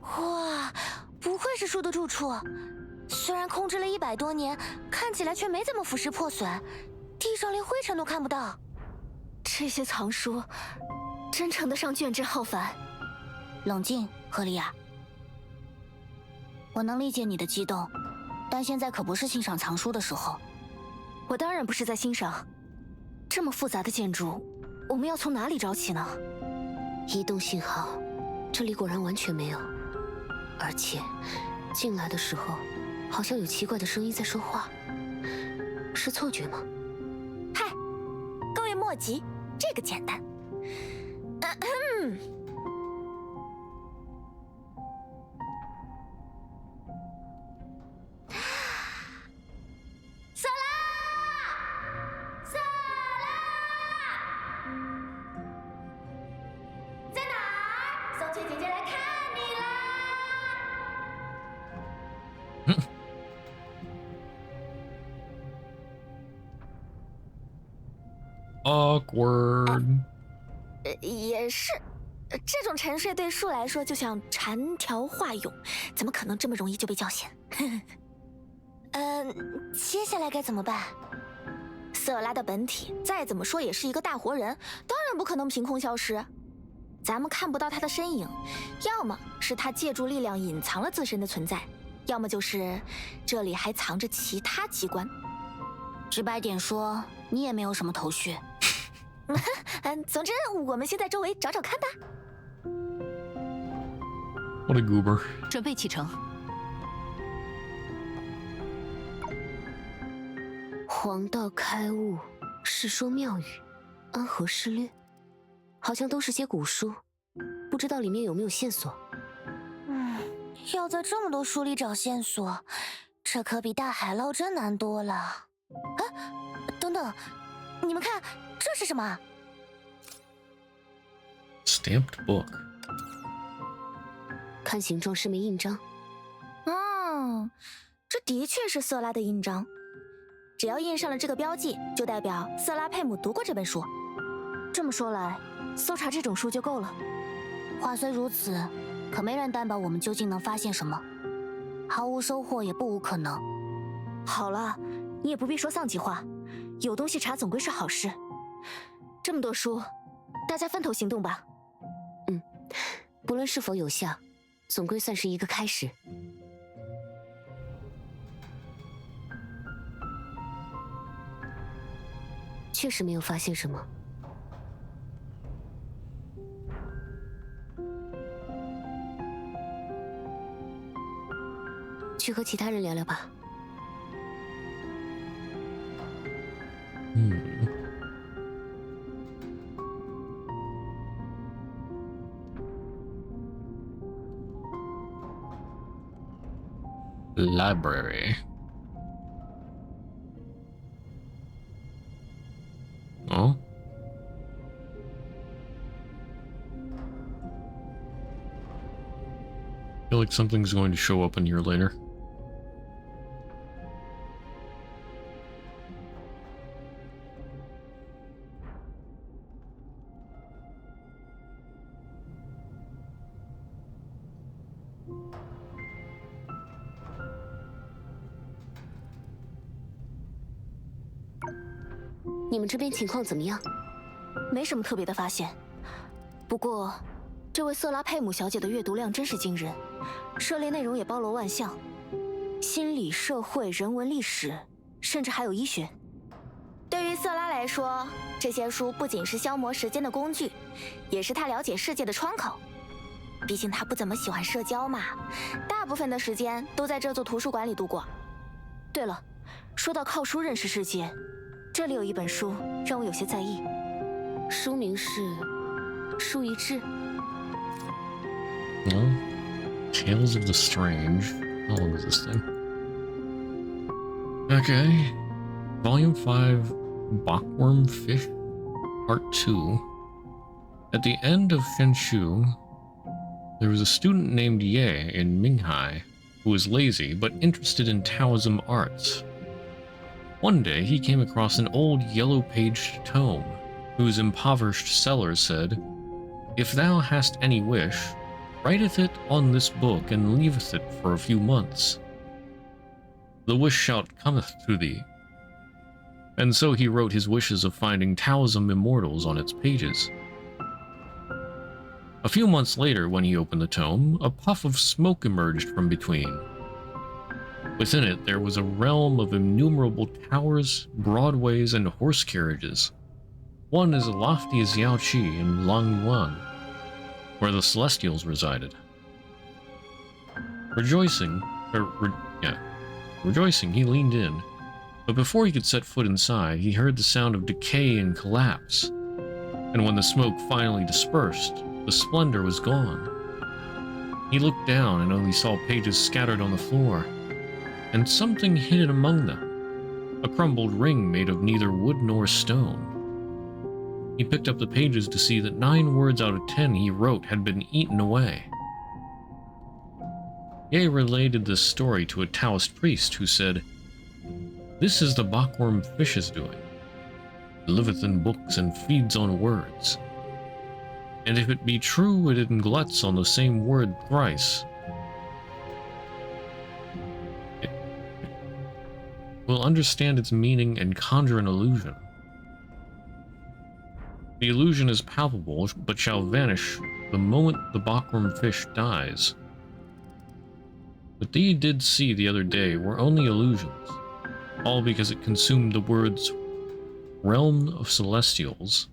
哇，不愧是树的住处，虽然空置了100多年，看起来却没怎么腐蚀破损，地上连灰尘都看不到。这些藏书真称得上卷帙浩繁。冷静，赫利亚。我能理解你的激动，但现在可不是欣赏藏书的时候。我当然不是在欣赏。这么复杂的建筑，我们要从哪里找起呢？移动信号，这里果然完全没有。而且，进来的时候，好像有奇怪的声音在说话，是错觉吗？嗨，各位莫急，这个简单。Awkward。也是，这种沉睡对树来说就像蝉条化蛹，怎么可能这么容易就被叫醒？接下来该怎么办？瑟拉的本体再怎么说也是一个大活人，当然不可能凭空消失。咱们看不到他的身影，要么是他借助力量隐藏了自身的存在，要么就是这里还藏着其他机关。直白点说，你也没有什么头绪。总之，我们先在周围找找看吧。What a goober！ 准备启程。黄道开悟，世说妙语，安和失略，好像都是些古书，不知道里面有没有线索。要在这么多书里找线索，这可比大海捞针难多了。等等，你们看，这是什么 ？Stamped book。看形状是枚印章。这的确是瑟拉的印章。只要印上了这个标记，就代表瑟拉佩姆读过这本书。这么说来，搜查这种书就够了。话虽如此，可没人担保我们究竟能发现什么。毫无收获也不无可能。好了，你也不必说丧气话，有东西查总归是好事。这么多书，大家分头行动吧。不论是否有效，总归算是一个开始。确实没有发现什么。去和其他人聊聊吧。Library. Oh. I feel like something's going to show up in here later. "你们这边情况怎么样？没什么特别的发现，不过这位瑟拉佩姆小姐的阅读量真是惊人，涉猎内容也包罗万象，心理、社会、人文、历史，甚至还有医学。对于瑟拉来说，这些书不仅是消磨时间的工具，也是她了解世界的窗口。毕竟她不怎么喜欢社交嘛，大部分的时间都在这座图书馆里度过。对了，说到靠书认识世界，这里有一本书让我有些在意，书名是《书一志》。Tales of the Strange. How long is this thing? Okay. Volume 5, Bockworm Fish, Part 2. At the end of Shenshu, there was a student named Ye in Minghai who was lazy but interested in Taoism arts. One day he came across an old yellow-paged tome, whose impoverished seller said, "If thou hast any wish, writeth it on this book and leaveth it for a few months. The wish shout cometh to thee." And so he wrote his wishes of finding Taoism immortals on its pages. A few months later, when he opened the tome, a puff of smoke emerged from between. Within it, there was a realm of innumerable towers, broadways, and horse carriages, one as lofty as Yaoqi in Langyuan, where the Celestials resided. Rejoicing, he leaned in, but before he could set foot inside, he heard the sound of decay and collapse, and when the smoke finally dispersed, the splendor was gone. He looked down and only saw pages scattered on the floor, and something hidden among them, a crumbled ring made of neither wood nor stone. He picked up the pages to see that 9 words out of 10 he wrote had been eaten away. Ye related this story to a Taoist priest who said, "This is the bockworm fish is doing. It liveth in books and feeds on words. And if it be true, it gluts on the same word thrice. It will understand its meaning and conjure an illusion. The illusion is palpable, but shall vanish the moment the bockworm fish dies. What thee did see the other day were only illusions, all because it consumed the words realm of celestials."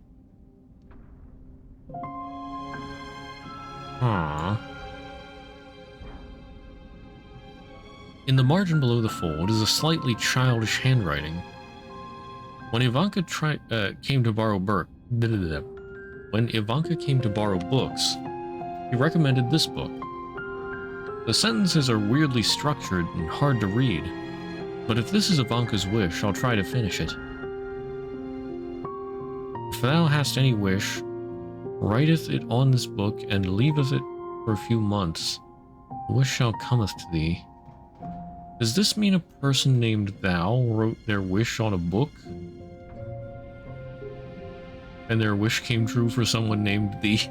In the margin below the fold is a slightly childish handwriting. When Ivanka came to borrow books, he recommended this book. The sentences are weirdly structured and hard to read, but if this is Ivanka's wish, I'll try to finish it. If thou hast any wish, writeth it on this book, and leaveth it for a few months, the wish shall cometh to thee. Does this mean a person named Thou wrote their wish on a book? And their wish came true for someone named Thee?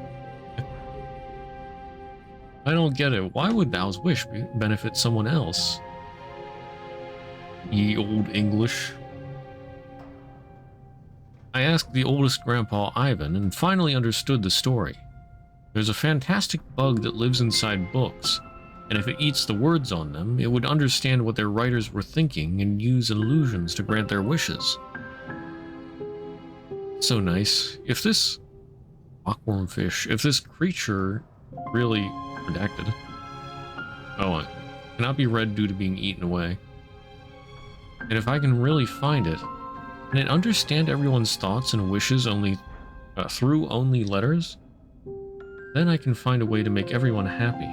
I don't get it. Why would Thou's wish benefit someone else? Ye old English. I asked the oldest grandpa, Ivan, and finally understood the story. There's a fantastic bug that lives inside books, and if it eats the words on them, it would understand what their writers were thinking and use illusions to grant their wishes. So nice. If this bockworm fish, if this creature really redacted, cannot be read due to being eaten away. And if I can really find it, can it understand everyone's thoughts and wishes through only letters? Then I can find a way to make everyone happy.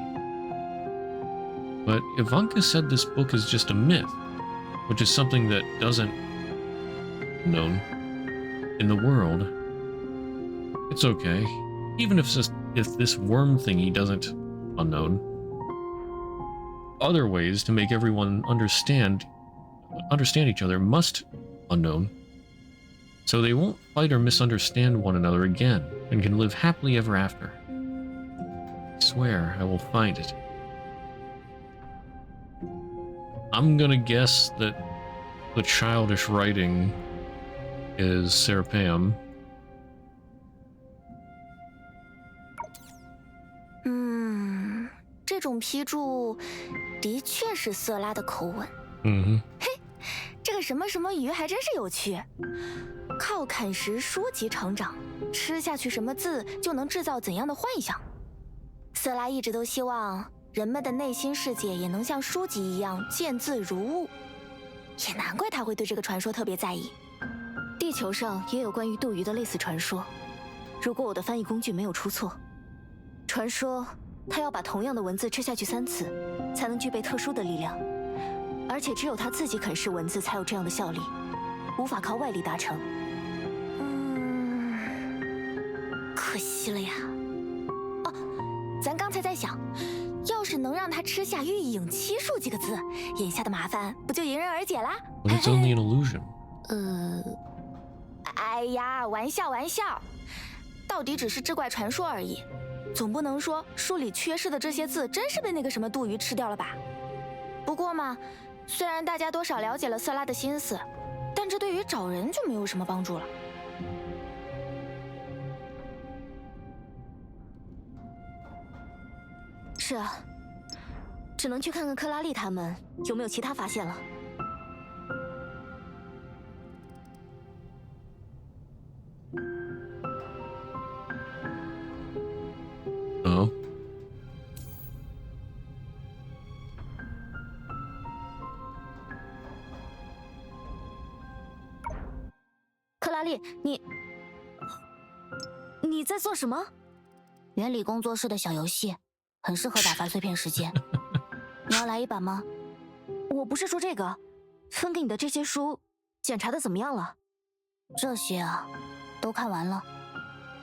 But Ivanka said this book is just a myth, which is something that doesn't known in the world. It's okay, even if this worm thingy doesn't unknown. Other ways to make everyone understand each other must unknown, so they won't fight or misunderstand one another again, and can live happily ever after. I swear I will find it. I'm gonna guess that the childish writing is Serapam. 这种批注的确是色拉的口吻。嘿，这个什么什么鱼还真是有趣。靠啃食书籍成长，吃下去什么字就能制造怎样的幻想。色拉一直都希望人们的内心世界也能像书籍一样见字如晤，也难怪他会对这个传说特别在意。地球上也有关于杜鱼的类似传说，如果我的翻译工具没有出错，传说他要把同样的文字吃下去3次，才能具备特殊的力量，而且只有他自己啃噬文字才有这样的效力，无法靠外力达成。可惜了呀。哦，咱刚才在想，要是能让他吃下寓意影七术几个字，眼下的麻烦不就迎刃而解啦？ It's only an illusion. 哎呀，玩笑玩笑，到底只是志怪传说而已，总不能说书里缺失的这些字真是被那个什么杜鱼吃掉了吧？不过嘛，虽然大家多少了解了色拉的心思，但这对于找人就没有什么帮助了。是啊，只能去看看克拉丽他们有没有其他发现了。哦。克拉丽，你在做什么？原理工作室的小游戏，很适合打发碎片时间。你要来一把吗？我不是说这个，分给你的这些书，检查的怎么样了？这些啊，都看完了。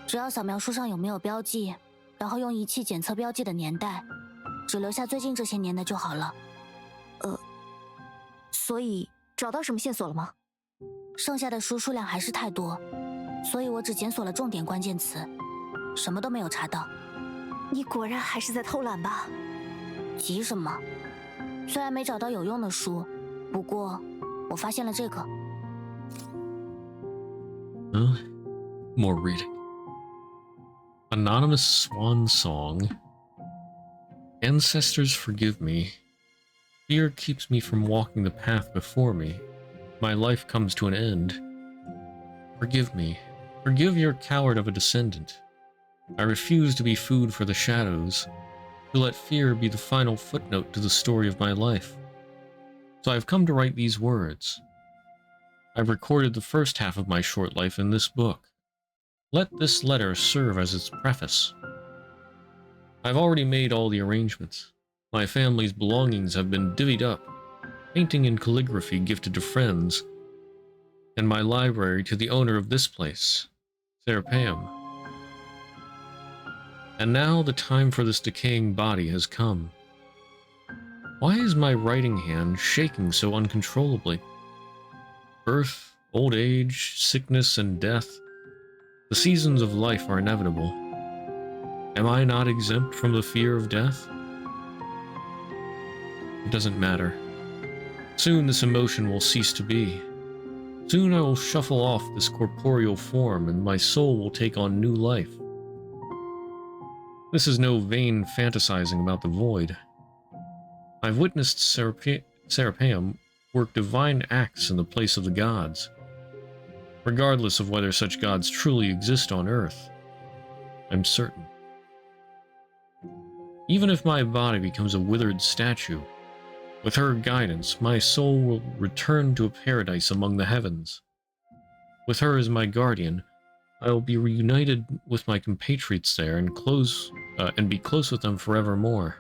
只要扫描书上有没有标记，然后用仪器检测标记的年代，只留下最近这些年的就好了。所以找到什么线索了吗？剩下的书数量还是太多，所以我只检索了重点关键词，什么都没有查到。你果然还是在偷懒吧？急什么？虽然没找到有用的书，不过我发现了这个。More reading. Anonymous Swan Song. Ancestors forgive me. Fear keeps me from walking the path before me. My life comes to an end. Forgive me. Forgive your coward of a descendant. I refuse to be food for the shadows, to let fear be the final footnote to the story of my life. So I've come to write these words. I've recorded the first half of my short life in this book. Let this letter serve as its preface. I've already made all the arrangements. My family's belongings have been divvied up, painting and calligraphy gifted to friends, and my library to the owner of this place, Serapeum. And now the time for this decaying body has come. Why is my writing hand shaking so uncontrollably? Birth, old age, sickness, and death. The seasons of life are inevitable. Am I not exempt from the fear of death? It doesn't matter. Soon this emotion will cease to be. Soon I will shuffle off this corporeal form and my soul will take on new life. This is no vain fantasizing about the void. I've witnessed Serapeum work divine acts in the place of the gods. Regardless of whether such gods truly exist on Earth, I'm certain. Even if my body becomes a withered statue, with her guidance, my soul will return to a paradise among the heavens. With her as my guardian, I will be reunited with my compatriots there and be close with them forevermore.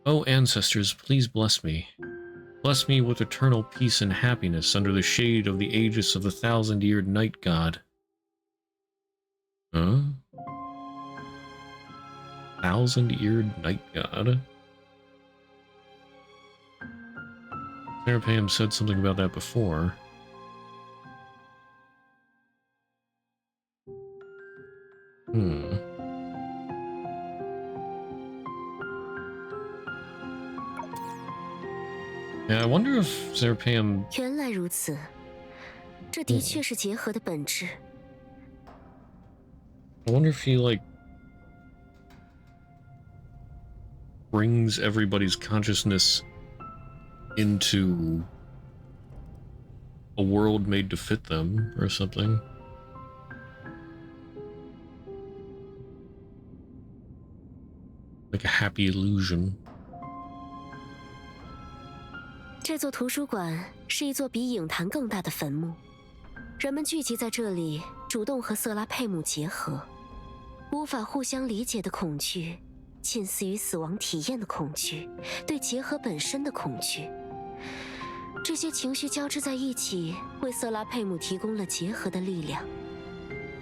O ancestors, please bless me. Bless me with eternal peace and happiness under the shade of the aegis of the thousand-eared night god. Huh? Thousand-eared night god? Serapeum said something about that before. Yeah, I wonder if Serapeum... 原来如此，这的确是结合的本质。I wonder if he, like, brings everybody's consciousness into a world made to fit them, or something. Like a happy illusion. 这座图书馆是一座比影坛更大的坟墓，人们聚集在这里，主动和瑟拉佩姆结合。无法互相理解的恐惧，近似于死亡体验的恐惧，对结合本身的恐惧。这些情绪交织在一起，为瑟拉佩姆提供了结合的力量，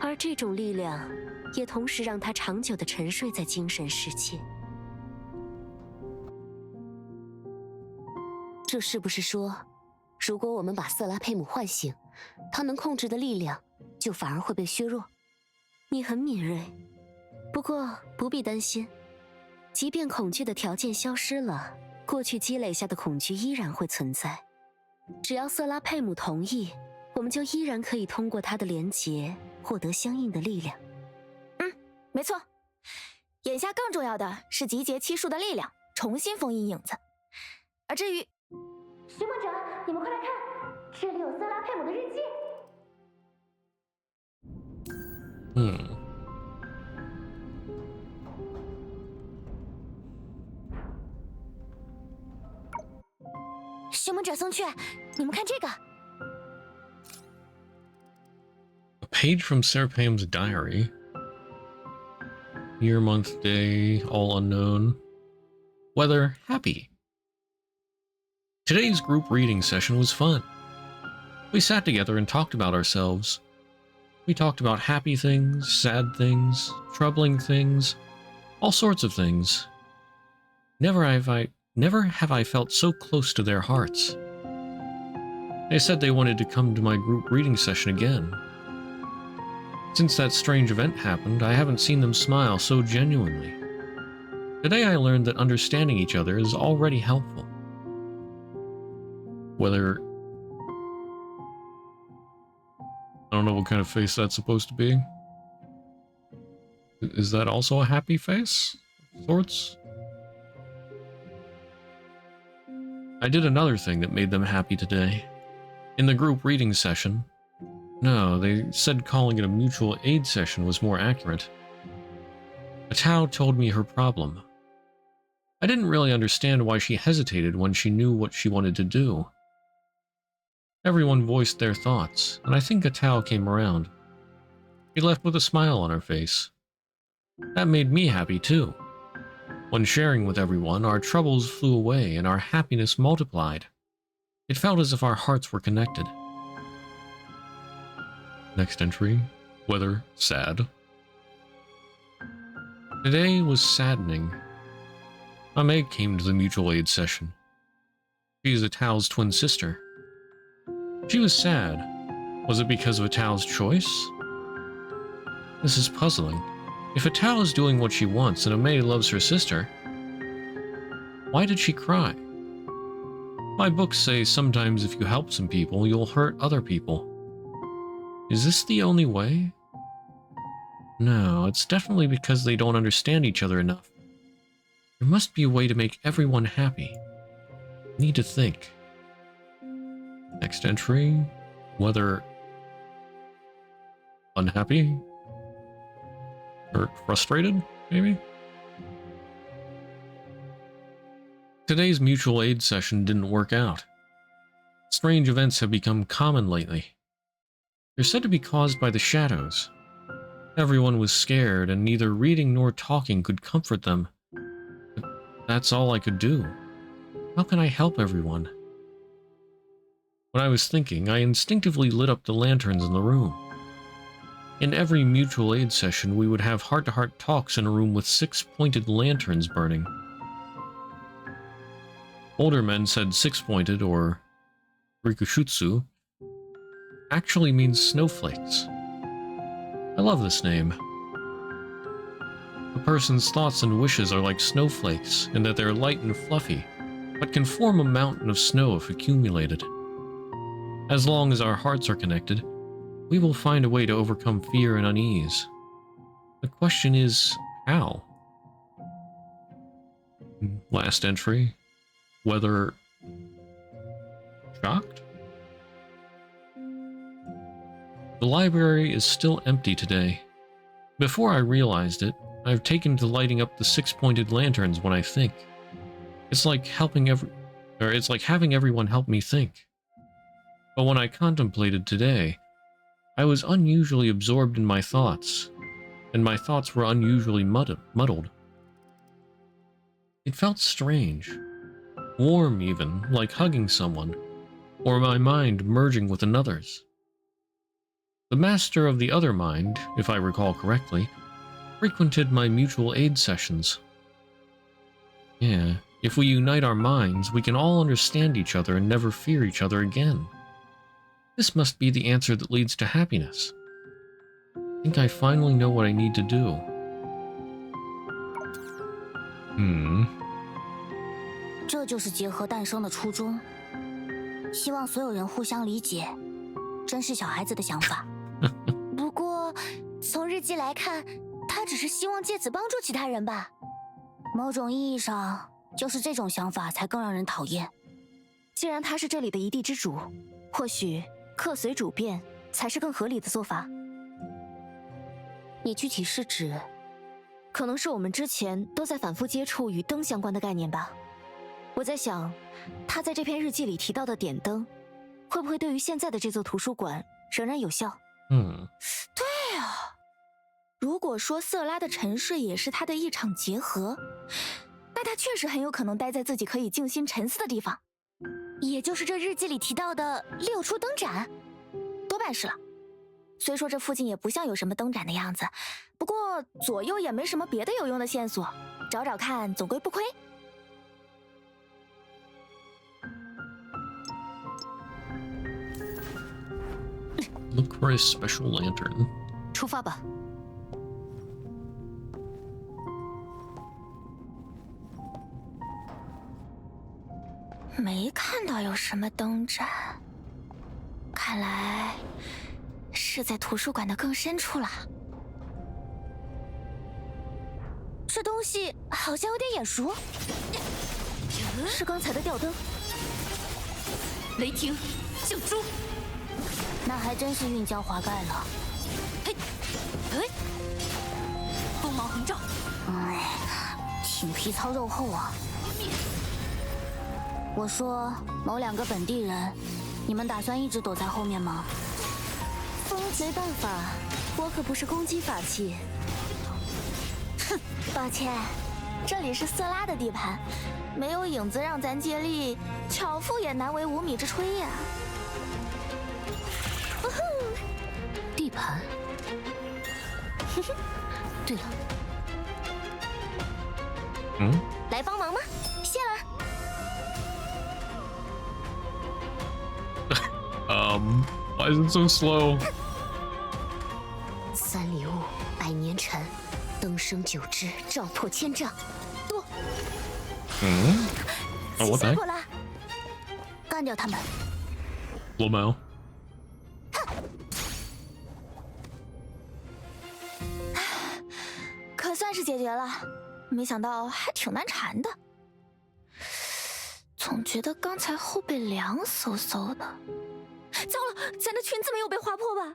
而这种力量也同时让他长久地沉睡在精神世界。这是不是说，如果我们把瑟拉佩姆唤醒，他能控制的力量就反而会被削弱？你很敏锐，不过不必担心，即便恐惧的条件消失了，过去积累下的恐惧依然会存在。只要瑟拉佩姆同意，我们就依然可以通过他的连结获得相应的力量。没错。眼下更重要的是集结七术的力量，重新封印影子。而至于寻梦者，你们快来看，这里有瑟拉佩姆的日记。寻梦者松雀，你们看这个。A page from Serapeum's diary. Year, month, day, all unknown. Weather, happy. Today's group reading session was fun. We sat together and talked about ourselves. We talked about happy things, sad things, troubling things, all sorts of things. Never have I felt so close to their hearts. They said they wanted to come to my group reading session again. Since that strange event happened, I haven't seen them smile so genuinely. Today I learned that understanding each other is already helpful. Whether... I don't know what kind of face that's supposed to be. Is that also a happy face? Of sorts? I did another thing that made them happy today. In the group reading session... No, they said calling it a mutual aid session was more accurate. Atao told me her problem. I didn't really understand why she hesitated when she knew what she wanted to do. Everyone voiced their thoughts, and I think Atao came around. She left with a smile on her face. That made me happy too. When sharing with everyone, our troubles flew away and our happiness multiplied. It felt as if our hearts were connected. Next entry, weather sad. Today was saddening. Ame came to the mutual aid session. She is Atao's twin sister. She was sad. Was it because of Atao's choice? This is puzzling. If Atao is doing what she wants and Ame loves her sister, why did she cry? My books say sometimes if you help some people, you'll hurt other people. Is this the only way? No, it's definitely because they don't understand each other enough. There must be a way to make everyone happy. Need to think. Next entry, whether unhappy or frustrated, maybe? Today's mutual aid session didn't work out. Strange events have become common lately. They're said to be caused by the shadows. Everyone was scared, and neither reading nor talking could comfort them. But that's all I could do. How can I help everyone? When I was thinking, I instinctively lit up the lanterns in the room. In every mutual aid session, we would have heart-to-heart talks in a room with 6 pointed lanterns burning. Older men said 6-pointed, or rikushutsu, actually means snowflakes. I love this name. A person's thoughts and wishes are like snowflakes, in that they're light and fluffy, but can form a mountain of snow if accumulated. As long as our hearts are connected, we will find a way to overcome fear and unease. The question is, how? Last entry. Whether shocked? The library is still empty today. Before I realized it, I've taken to lighting up the 6-pointed lanterns when I think. It's like having everyone help me think. But when I contemplated today, I was unusually absorbed in my thoughts, and my thoughts were unusually muddled. It felt strange. Warm even, like hugging someone, or my mind merging with another's. The master of the other mind, if I recall correctly, frequented my mutual aid sessions. Yeah, if we unite our minds, we can all understand each other and never fear each other again. This must be the answer that leads to happiness. I think I finally know what I need to do. 这就是结合诞生的初衷。希望所有人互相理解，真是小孩子的想法。不过，从日记来看，他只是希望借此帮助其他人吧。某种意义上，就是这种想法才更让人讨厌。既然他是这里的一地之主，或许客随主便才是更合理的做法。你具体是指？可能是我们之前都在反复接触与灯相关的概念吧。我在想，他在这篇日记里提到的点灯，会不会对于现在的这座图书馆仍然有效？对啊，如果说瑟拉的沉睡也是他的一场结合，那他确实很有可能待在自己可以静心沉思的地方，也就是这日记里提到的6处灯盏，多半是了。虽说这附近也不像有什么灯盏的样子，不过左右也没什么别的有用的线索，找找看总归不亏。LaCroix Special Lantern. 出发吧。没看到有什么灯展，看来是在图书馆的更深处了。这东西好像有点眼熟，是刚才的吊灯。雷霆，像猪。那还真是运浆滑盖了。嘿，嘿，锋芒横照。哎，挺皮糙肉厚啊。我说，某2个本地人，你们打算一直躲在后面吗？没办法，我可不是攻击法器。哼，抱歉，这里是色拉的地盘，没有影子让咱借力，巧妇也难为无米之炊呀。地盘。对了，来帮忙吗？谢了。Why is it so slow? 三里雾，百年尘，灯生九枝，照破千丈。多。我辛苦了。干掉他们。罗毛。可算是解决了，没想到还挺难缠的。总觉得刚才后背凉飕飕的。糟了，咱的裙子没有被划破吧？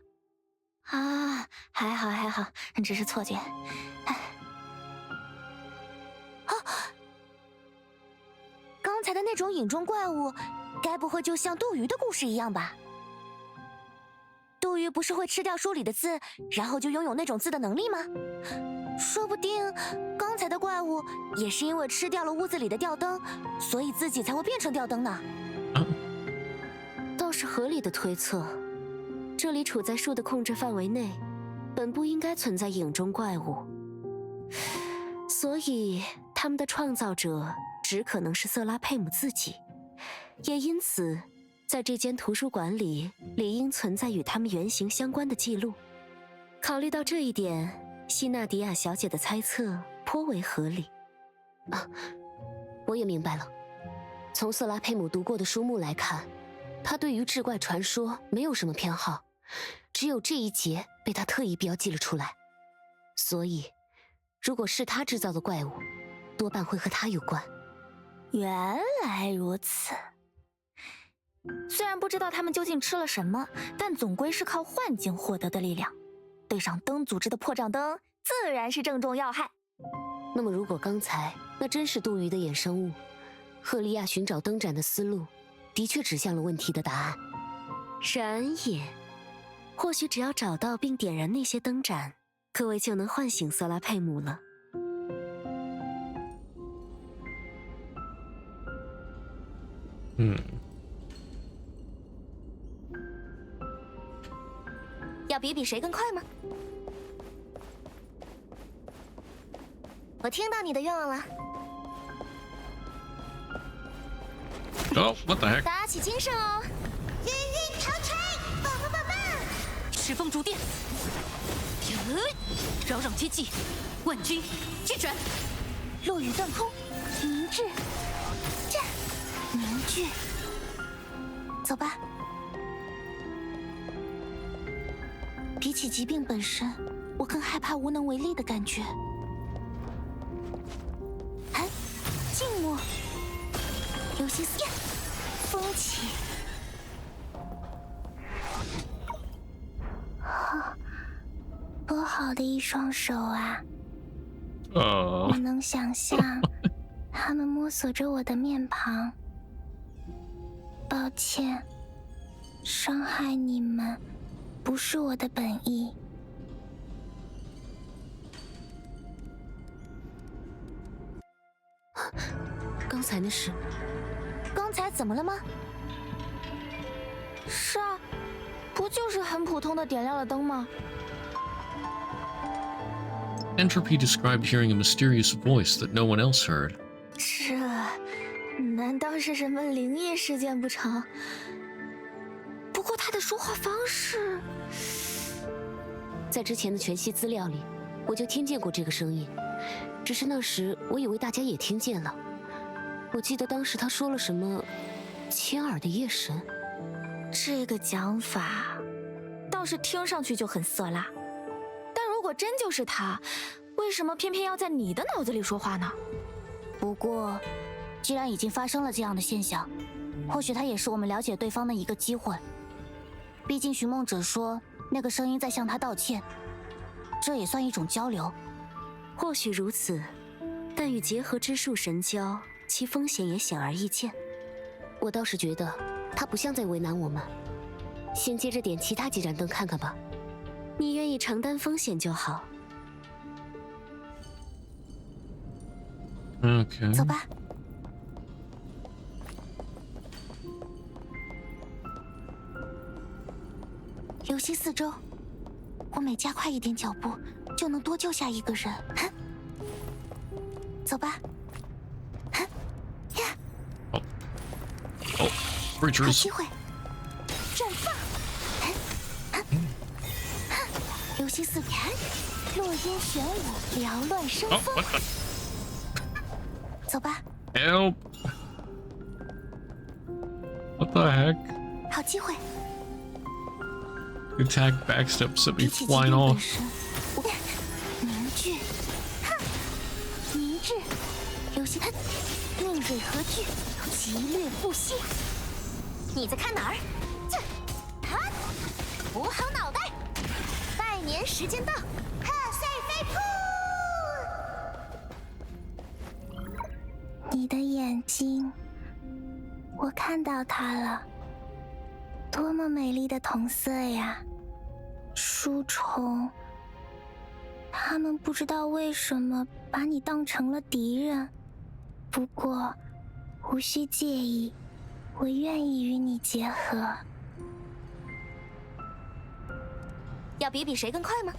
啊，还好还好，只是错觉。啊，刚才的那种影中怪物，该不会就像斗鱼的故事一样吧？斗鱼不是会吃掉书里的字，然后就拥有那种字的能力吗？说不定刚才的怪物也是因为吃掉了屋子里的吊灯，所以自己才会变成吊灯呢。倒是合理的推测。这里处在树的控制范围内，本不应该存在影中怪物，所以他们的创造者只可能是瑟拉佩姆自己，也因此，在这间图书馆里理应存在与他们原型相关的记录。考虑到这一点，希纳迪亚小姐的猜测颇为合理。啊，我也明白了。从瑟拉佩姆读过的书目来看，她对于志怪传说没有什么偏好，只有这一节被她特意标记了出来。所以，如果是她制造的怪物，多半会和她有关。原来如此。虽然不知道他们究竟吃了什么，但总归是靠幻境获得的力量。对上灯组织的破障灯，自然是正中要害。那么，如果刚才那真是杜鱼的衍生物，赫利亚寻找灯盏的思路，的确指向了问题的答案。然也，或许只要找到并点燃那些灯盏，各位就能唤醒瑟拉佩姆了。要比比谁更快吗？我听到你的愿望了。Oh, what the heck? 打起精神哦！云云长吹，棒棒棒棒！赤风逐电，扰攘接济，万军击转，落雨断空，凝滞，战，凝聚。走吧。比起疾病本身，我更害怕无能为力的感觉。静默，流星四焰，风起。多好的一双手啊！我能想象他们摸索着我的面庞。抱歉，伤害你们不是我的本意。刚才那是？刚才怎么了吗？是啊，不就是很普通的点亮了灯吗？ Entropy described hearing a mysterious voice that no one else heard. 这难道是什么灵异事件不成？不过过他的说话方式，在之前的全息资料里，我就听见过这个声音，只是那时我以为大家也听见了。我记得当时他说了什么“千耳的夜神”，这个讲法倒是听上去就很色辣。但如果真就是他，为什么偏偏要在你的脑子里说话呢？不过，既然已经发生了这样的现象，或许它也是我们了解对方的一个机会。毕竟寻梦者说那个声音在向他道歉，这也算一种交流。或许如此，但与结合之术神交，其风险也显而易见。我倒是觉得他不像在为难我们。先接着点其他几盏灯看看吧，你愿意承担风险就好。OK， 走吧。留心四周，我每加快一点脚步，就能多救下一个人。走吧。好机会，绽放！流星四片，落烟玄武，缭乱生风。走吧。Help! What the heck? 好机会。Attack backstep sent me flying off. 凝聚，凝滞，流星，命锐合聚，急掠不息。你在看哪儿？扶好脑袋！拜年时间到，贺岁飞扑！你的眼睛，我看到它了，多么美丽的瞳色呀！书虫，他们不知道为什么把你当成了敌人，不过无需介意，我愿意与你结合。要比比谁更快吗？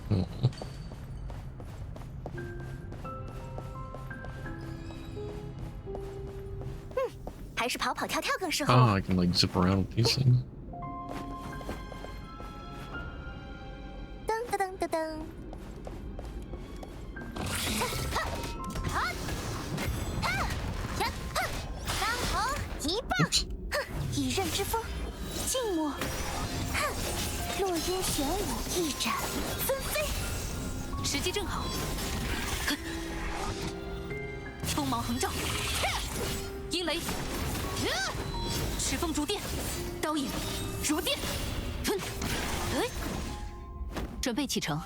还是跑跑跳跳更适合我。I can like zip around with these things. 噔噔噔噔噔。当头一棒，以刃之锋，静默。落烟玄武，一斩纷飞。时机正好。锋芒横照，阴雷，赤风逐电，刀影如电，准备启程。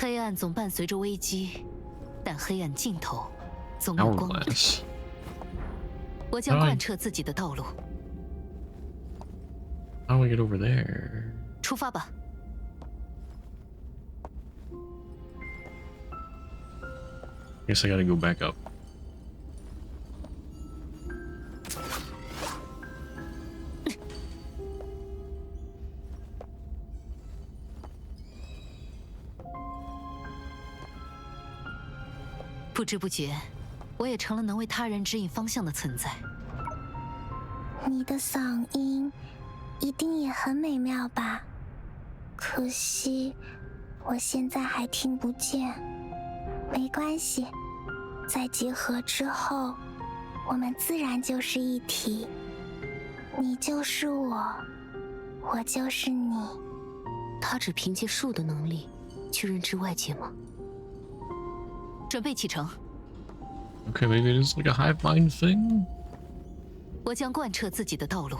黑暗总伴随着危机，但黑暗尽头总有光明。我将贯彻自己的道路。How do we get over there? 出发吧。Guess I gotta go back up. 不知不觉，我也成了能为他人指引方向的存在。你的嗓音一定也很美妙吧？可惜我现在还听不见。没关系，在结合之后，我们自然就是一体。你就是我，我就是你。他只凭借术的能力去认知外界吗？准备启程。 Okay, maybe it is like a hive mind thing. 我将贯彻自己的道路。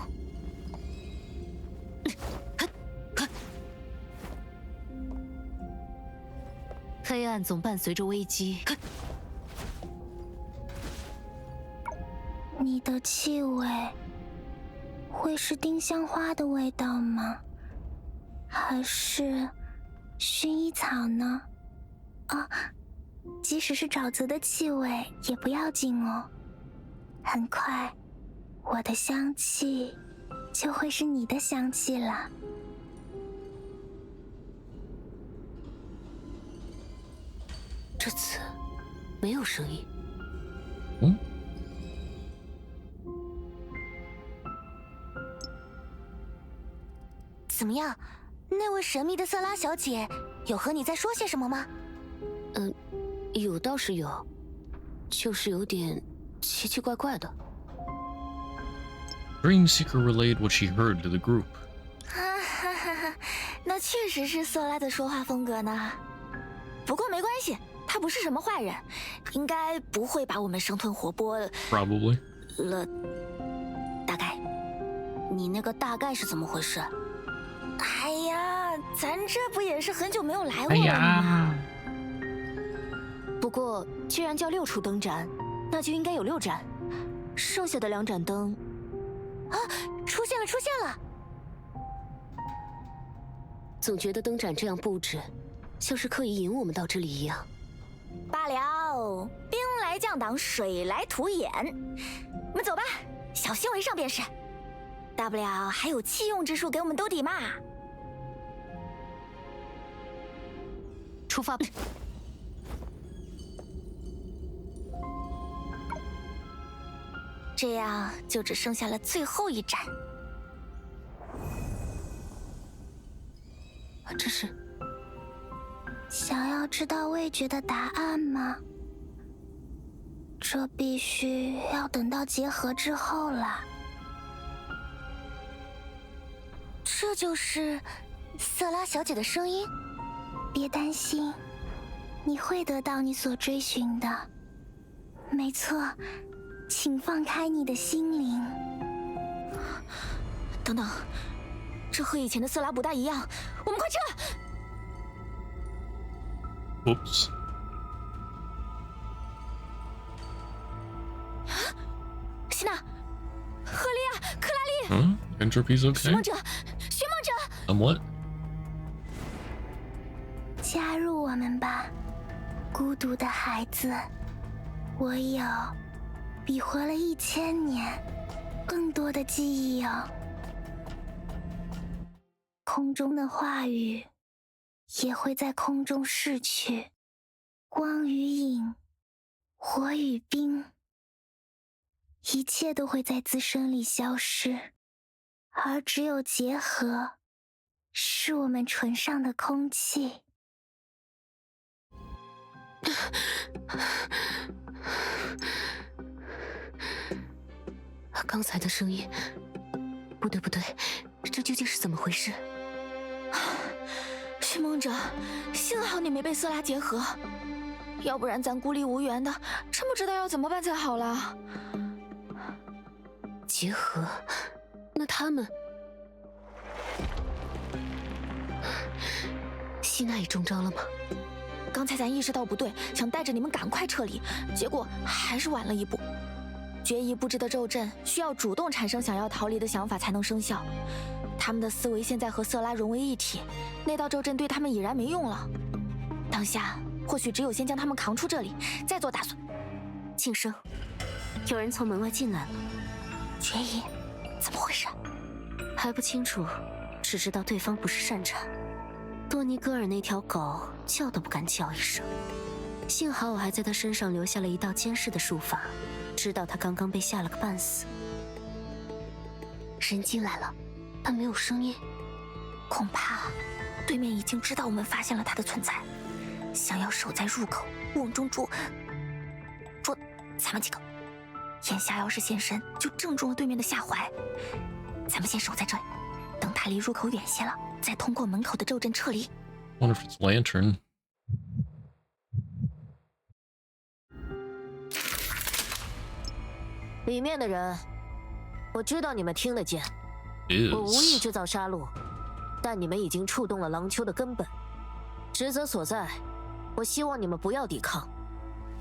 黑暗总伴随着危机。你的气味会是丁香花的味道吗？还是薰衣草呢？哦，即使是沼泽的气味也不要紧哦。很快，我的香气就会是你的香气了。没有声音。怎么样？那位神秘的瑟拉小姐有和你在说些什么吗？有倒是有，就是有点奇奇怪怪的。Dreamseeker relayed what she heard to the group. 哈哈哈哈，那确实是瑟拉的说话风格呢。不过没关系，她不是什么坏人，应该不会把我们生吞活剥。Probably. 了，大概，你那个大概是怎么回事？哎呀，咱这不也是很久没有来过了吗？不过既然叫6处灯盏，那就应该有6盏，剩下的2盏灯，啊，出现了！总觉得灯盏这样布置，像是刻意引我们到这里一样。罢了，兵来将挡，水来土掩。我们走吧，小心为上便是。大不了还有弃用之术给我们兜底嘛。出发吧。这样就只剩下了最后1盏。这是想要知道味觉的答案吗？这必须要等到结合之后了。这就是瑟拉小姐的声音。别担心，你会得到你所追寻的。没错，请放开你的心灵。等等，这和以前的瑟拉不大一样，我们快撤！Oops. 希娜、赫利亚、克拉丽。Entropy's okay. 寻梦者。What? 加入我们吧，孤独的孩子。我有比活了1000年更多的记忆哦。空中的话语也会在空中逝去，光与影，火与冰，一切都会在自身里消失，而只有结合，是我们唇上的空气。刚才的声音，不对，这究竟是怎么回事？寻梦者，幸好你没被瑟拉结合，要不然咱孤立无援的，真不知道要怎么办才好了。结合？那他们……希娜也中招了吗？刚才咱意识到不对，想带着你们赶快撤离，结果还是晚了一步。决议布置的咒阵需要主动产生想要逃离的想法才能生效，他们的思维现在和瑟拉融为一体，那道咒阵对他们已然没用了。当下或许只有先将他们扛出这里，再做打算。庆生，有人从门外进来了。决议，怎么回事？还不清楚，只知道对方不是善茬。多尼戈尔那条狗叫都不敢叫一声，幸好我还在他身上留下了一道监视的术法，知道他刚刚被吓了个半死。人进来了，但没有声音，恐怕对面已经知道我们发现了他的存在，想要守在入口瓮中捉咱们几个。眼下要是现身，就正中了对面的下怀。咱们先守在这里，等他离入口远些了，再通过门口的咒阵撤离。Wonder if it's lantern. 里面的人，我知道你们听得见。我无意制造杀戮，但你们已经触动了狼丘的根本。职责所在，我希望你们不要抵抗，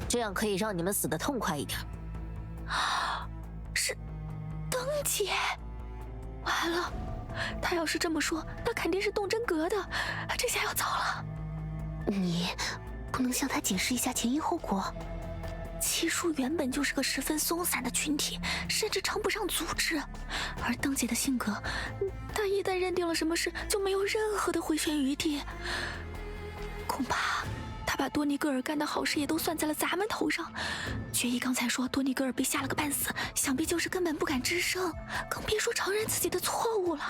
这样可以让你们死得痛快一点。是灯姐，完了！他要是这么说，那肯定是动真格的，这下要糟了。你不能向他解释一下前因后果？七叔原本就是个十分松散的群体，甚至称不上组织。而灯姐的性格，她一旦认定了什么事，就没有任何的回旋余地。恐怕她把多尼格尔干的好事也都算在了咱们头上。决议刚才说多尼格尔被吓了个半死，想必就是根本不敢吱声，更别说承认自己的错误了。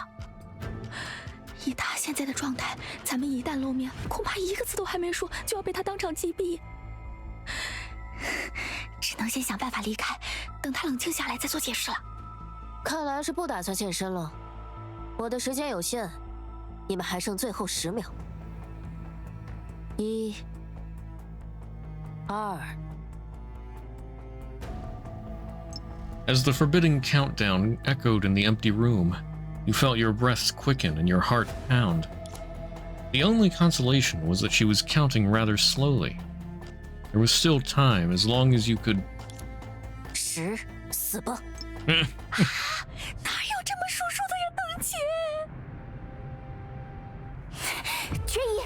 以他现在的状态，咱们一旦露面，恐怕一个字都还没说，就要被他当场击毙。只能先想办法离开，等他冷静下来再做解释了。看来是不打算现身了。我的时间有限，你们还剩最后10秒。1、2。As the forbidding countdown echoed in the empty room, you felt your breaths quicken and your heart pound. The only consolation was that she was counting rather slowly. There was still time, as long as you could... 10，死吧！哪有这么叔叔的呀，等姐？决议。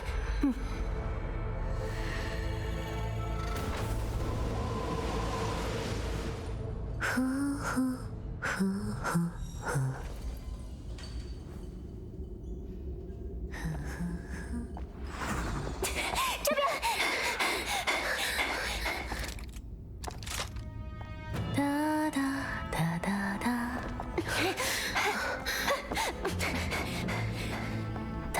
这边。哒哒哒哒哒。哒。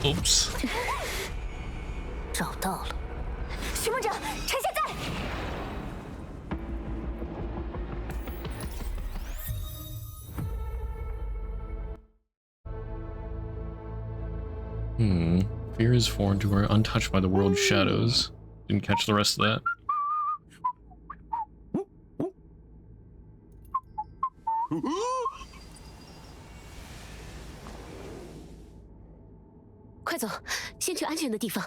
Oops. 找到了。寻梦者，趁现在。Fear is foreign to her, untouched by the world's shadows. Didn't catch the rest of that. 快走，先去安全的地方。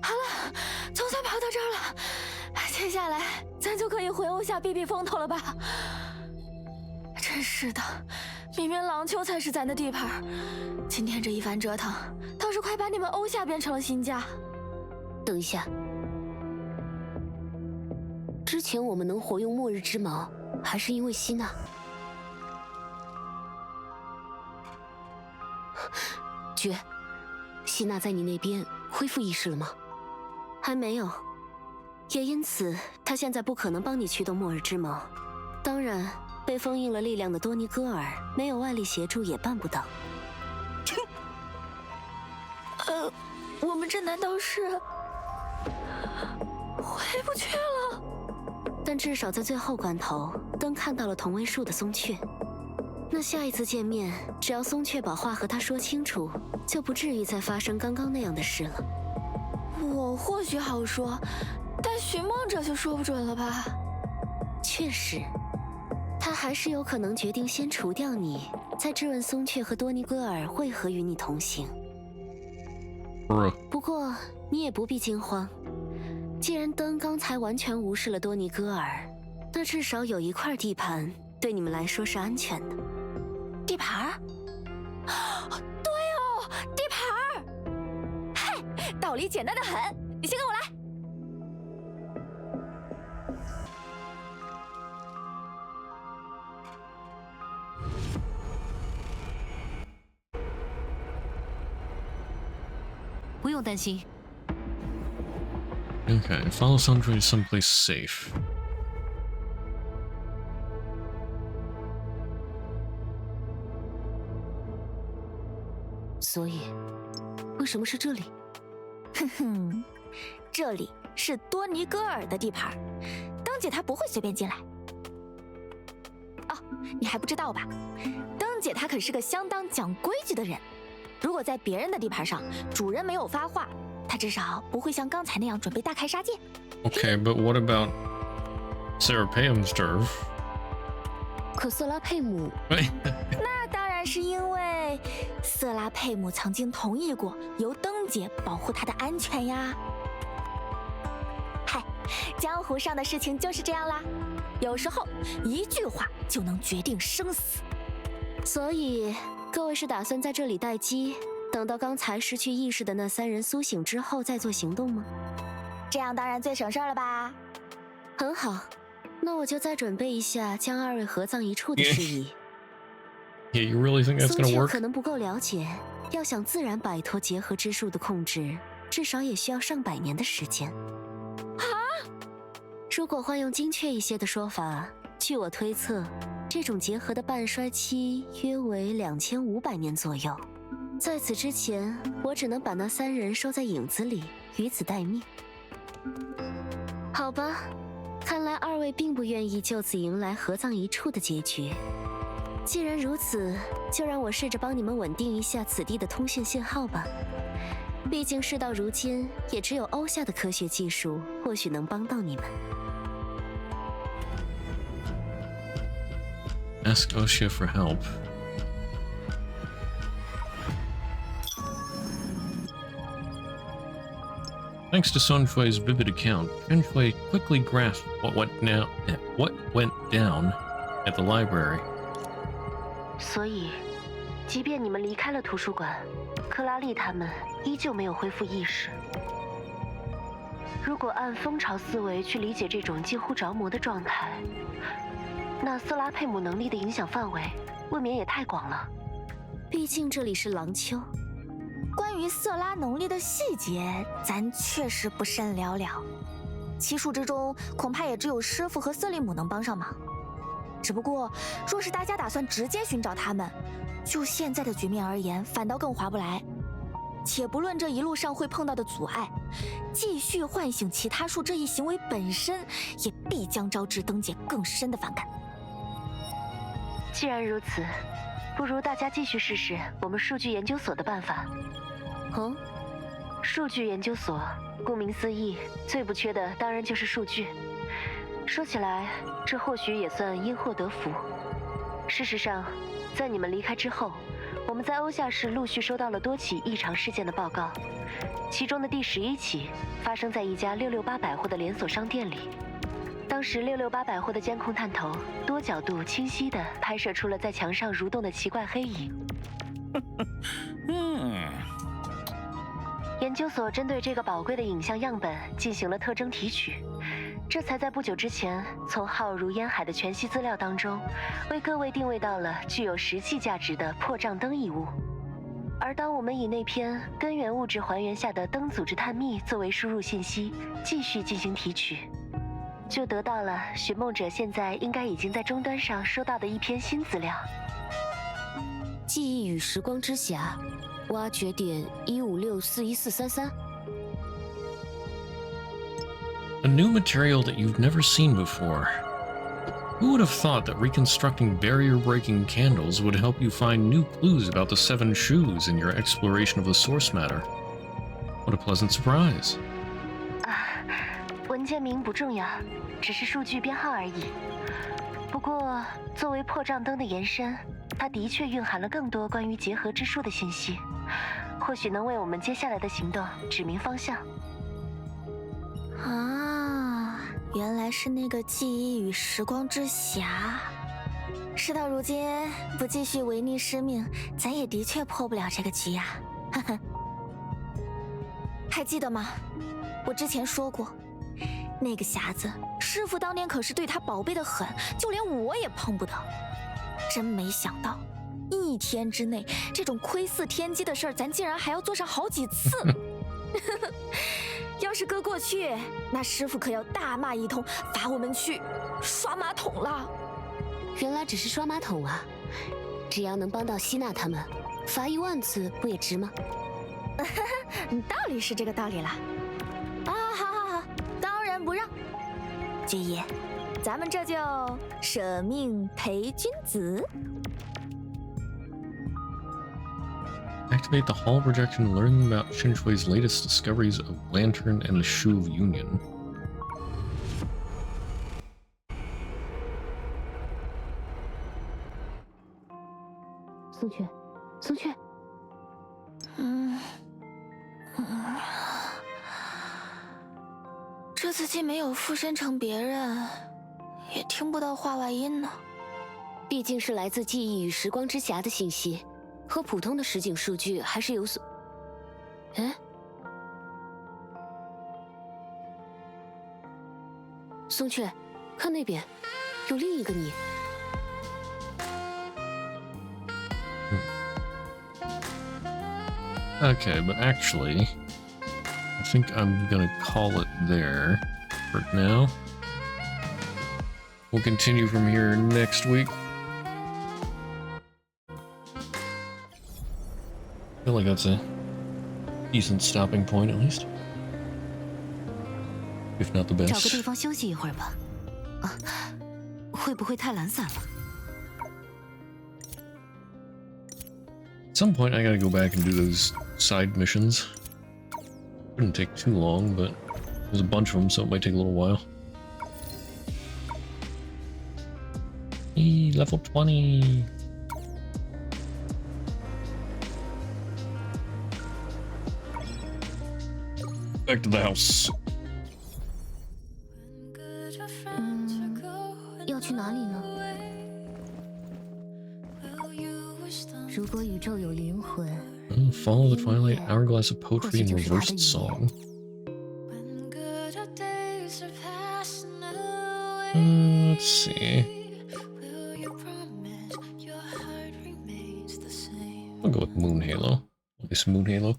好了，总算跑到这儿了。接下来咱就可以回欧夏避避风头了吧？真是的，明明廊丘才是咱的地盘，今天这一番折腾，倒是快把你们欧夏变成了新家。等一下，之前我们能活用末日之矛，还是因为希娜。绝，希娜在你那边恢复意识了吗？还没有，也因此她现在不可能帮你驱动末日之矛。当然，被封印了力量的多尼戈尔没有外力协助也办不到。我们这难道是回不去了？但至少在最后关头，登看到了同位树的松雀。那下一次见面，只要松雀把话和他说清楚，就不至于再发生刚刚那样的事了。我或许好说，但寻梦者就说不准了吧？确实，他还是有可能决定先除掉你，再质问松雀和多尼戈尔为何与你同行。不过你也不必惊慌，既然登刚才完全无视了多尼戈尔，那至少有一块地盘对你们来说是安全的。地盘？对哦，地盘！嗨，道理简单的很，你先跟我来。不用担心。Okay, follow Sandra to someplace safe. 所以，为什么是这里？哼哼，这里是多尼戈尔的地盘，登姐她不会随便进来。哦，你还不知道吧？登姐她可是个相当讲规矩的人。如果在别人的地盘上，主人没有发话，她至少不会像刚才那样准备大开杀戒。Okay, but what about Sarah Payham's turf? 可瑟拉佩姆。那当然那是因为瑟拉佩姆曾经同意过由灯姐保护她的安全呀。嗨，江湖上的事情就是这样啦，有时候一句话就能决定生死。所以，各位是打算在这里待机，等到刚才失去意识的那3人苏醒之后再做行动吗？这样当然最省事儿了吧？很好，那我就再准备一下将2位合葬一处的事宜。Yeah, you really think that's 松 gonna 雀 work? 可能不够了解，要想自然摆脱结合之术的控制，至少也需要上百年的时间。啊！如果换用精确一些的说法，据我推测，这种结合的半衰期约为2500年左右。在此之前，我只能把那3人收在影子里，以此待命。好吧，看来2位并不愿意就此迎来合葬一处的结局。既然如此，就让我试着帮你们稳定一下此地的通讯信号吧。毕竟事到如今，也只有欧夏的科学技术或许能帮到你们。Ask Osha for help. Thanks to Sun Shui's vivid account, Chen Shui quickly grasped what went down at the library. 所以，即便你们离开了图书馆，克拉丽他们依旧没有恢复意识。如果按蜂巢思维去理解这种近乎着魔的状态，那瑟拉佩姆能力的影响范围未免也太广了。毕竟这里是狼丘。关于瑟拉能力的细节，咱确实不甚了了。奇术之中，恐怕也只有师傅和瑟利姆能帮上忙。只不过，若是大家打算直接寻找他们，就现在的局面而言，反倒更划不来。且不论这一路上会碰到的阻碍，继续唤醒其他术这一行为本身，也必将招致灯姐更深的反感。既然如此，不如大家继续试试我们数据研究所的办法。哦，数据研究所，顾名思义，最不缺的当然就是数据。说起来，这或许也算因祸得福。事实上，在你们离开之后，我们在欧夏市陆续收到了多起异常事件的报告，其中的第11起发生在一家668百货的连锁商店里。当时668百货的监控探头多角度清晰地拍摄出了在墙上蠕动的奇怪黑影。研究所针对这个宝贵的影像样本进行了特征提取，这才在不久之前从浩如烟海的全息资料当中，为各位定位到了具有实际价值的破障灯一物。而当我们以那篇根源物质还原下的灯组织探秘作为输入信息，继续进行提取，就得到了寻梦者现在应该已经在终端上收到的一篇新资料。记忆与时光之匣，挖掘点156414333。A new material that you've never seen before. Who would have thought that reconstructing barrier-breaking candles would help you find new clues about the 7 shoes in your exploration of the source matter? What a pleasant surprise. 文件名不重要，只是数据编号而已。不过，作为破障灯的延伸，它的确蕴含了更多关于结合之术的信息，或许能为我们接下来的行动指明方向。啊，原来是那个记忆与时光之匣。事到如今，不继续违逆师命，咱也的确破不了这个局呀。呵呵，还记得吗？我之前说过，那个匣子，师傅当年可是对他宝贝的很，就连我也碰不得。真没想到，1天之内，这种窥伺天机的事儿，咱竟然还要做上好几次。要是搁过去，那师傅可要大骂一通，罚我们去刷马桶了。原来只是刷马桶啊！只要能帮到希娜他们，罚1万次不也值吗？道理是这个道理啦。啊，好，当仁不让。爵爷，咱们这就舍命陪君子。Activate the Hall projection and learn about Chen Shui's latest discoveries of Lantern and the Shoe of Union. 松雀，松雀。这次既没有附身成别人，也听不到话外音呢。毕竟是来自记忆与时光之匣的信息，和普通的实景数据还是有所……哎，松雀，看那边，有另一个你。Okay, but actually, I think I'm gonna call it there for now. We'll continue from here next week. I feel like that's a decent stopping point, at least. If not the 找个 best. 地方休息一会儿吧。啊，会不会太懒散了？ At some point, I gotta go back and do those side missions. Wouldn't take too long, but there's a bunch of them, so it might take a little while. Eee, level 20! Back to the house. 要去哪里呢？如果宇宙有灵魂， Follow the twilight hourglass of poetry and reversed song. Let's see. I'll go with Moon Halo. At least Moon Halo.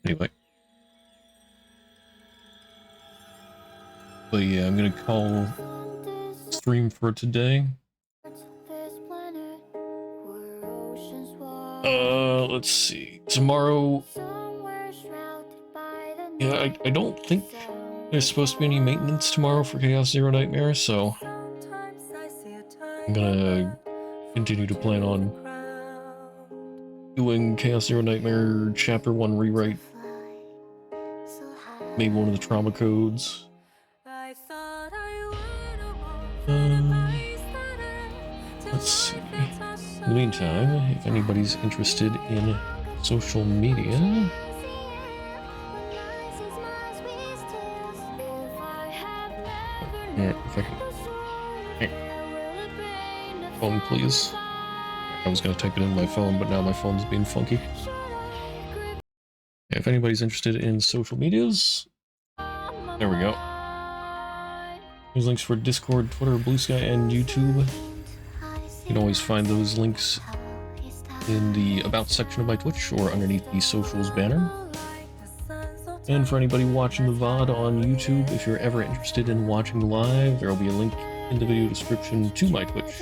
Anyway. But yeah, I'm gonna call stream for today. Let's see. Tomorrow... Yeah, I don't think there's supposed to be any maintenance tomorrow for Chaos Zero Nightmare, so... I'm gonna continue to plan on doing Chaos Zero Nightmare Chapter 1 rewrite. Maybe one of the trauma codes. Let's see. In the meantime, if anybody's interested in social media... Yeah, if I can... Hey. Phone, please. I was gonna type it in my phone, but now my phone's being funky. Yeah, if anybody's interested in social medias... There we go. There's links for Discord, Twitter, Blue Sky, and YouTube. You can always find those links in the About section of my Twitch or underneath the Socials banner. And for anybody watching the VOD on YouTube, if you're ever interested in watching live, there will be a link in the video description to my Twitch.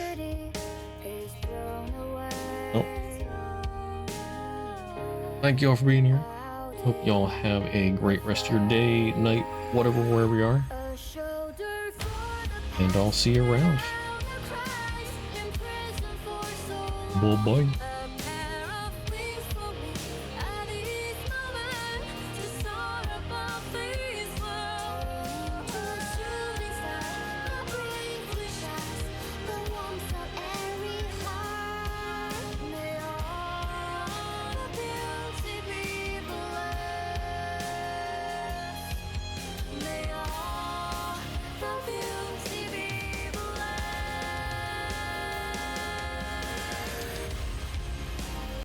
Oh. Thank you all for being here. Hope y'all have a great rest of your day, night, whatever, wherever you are. And I'll see you around. Bye-bye.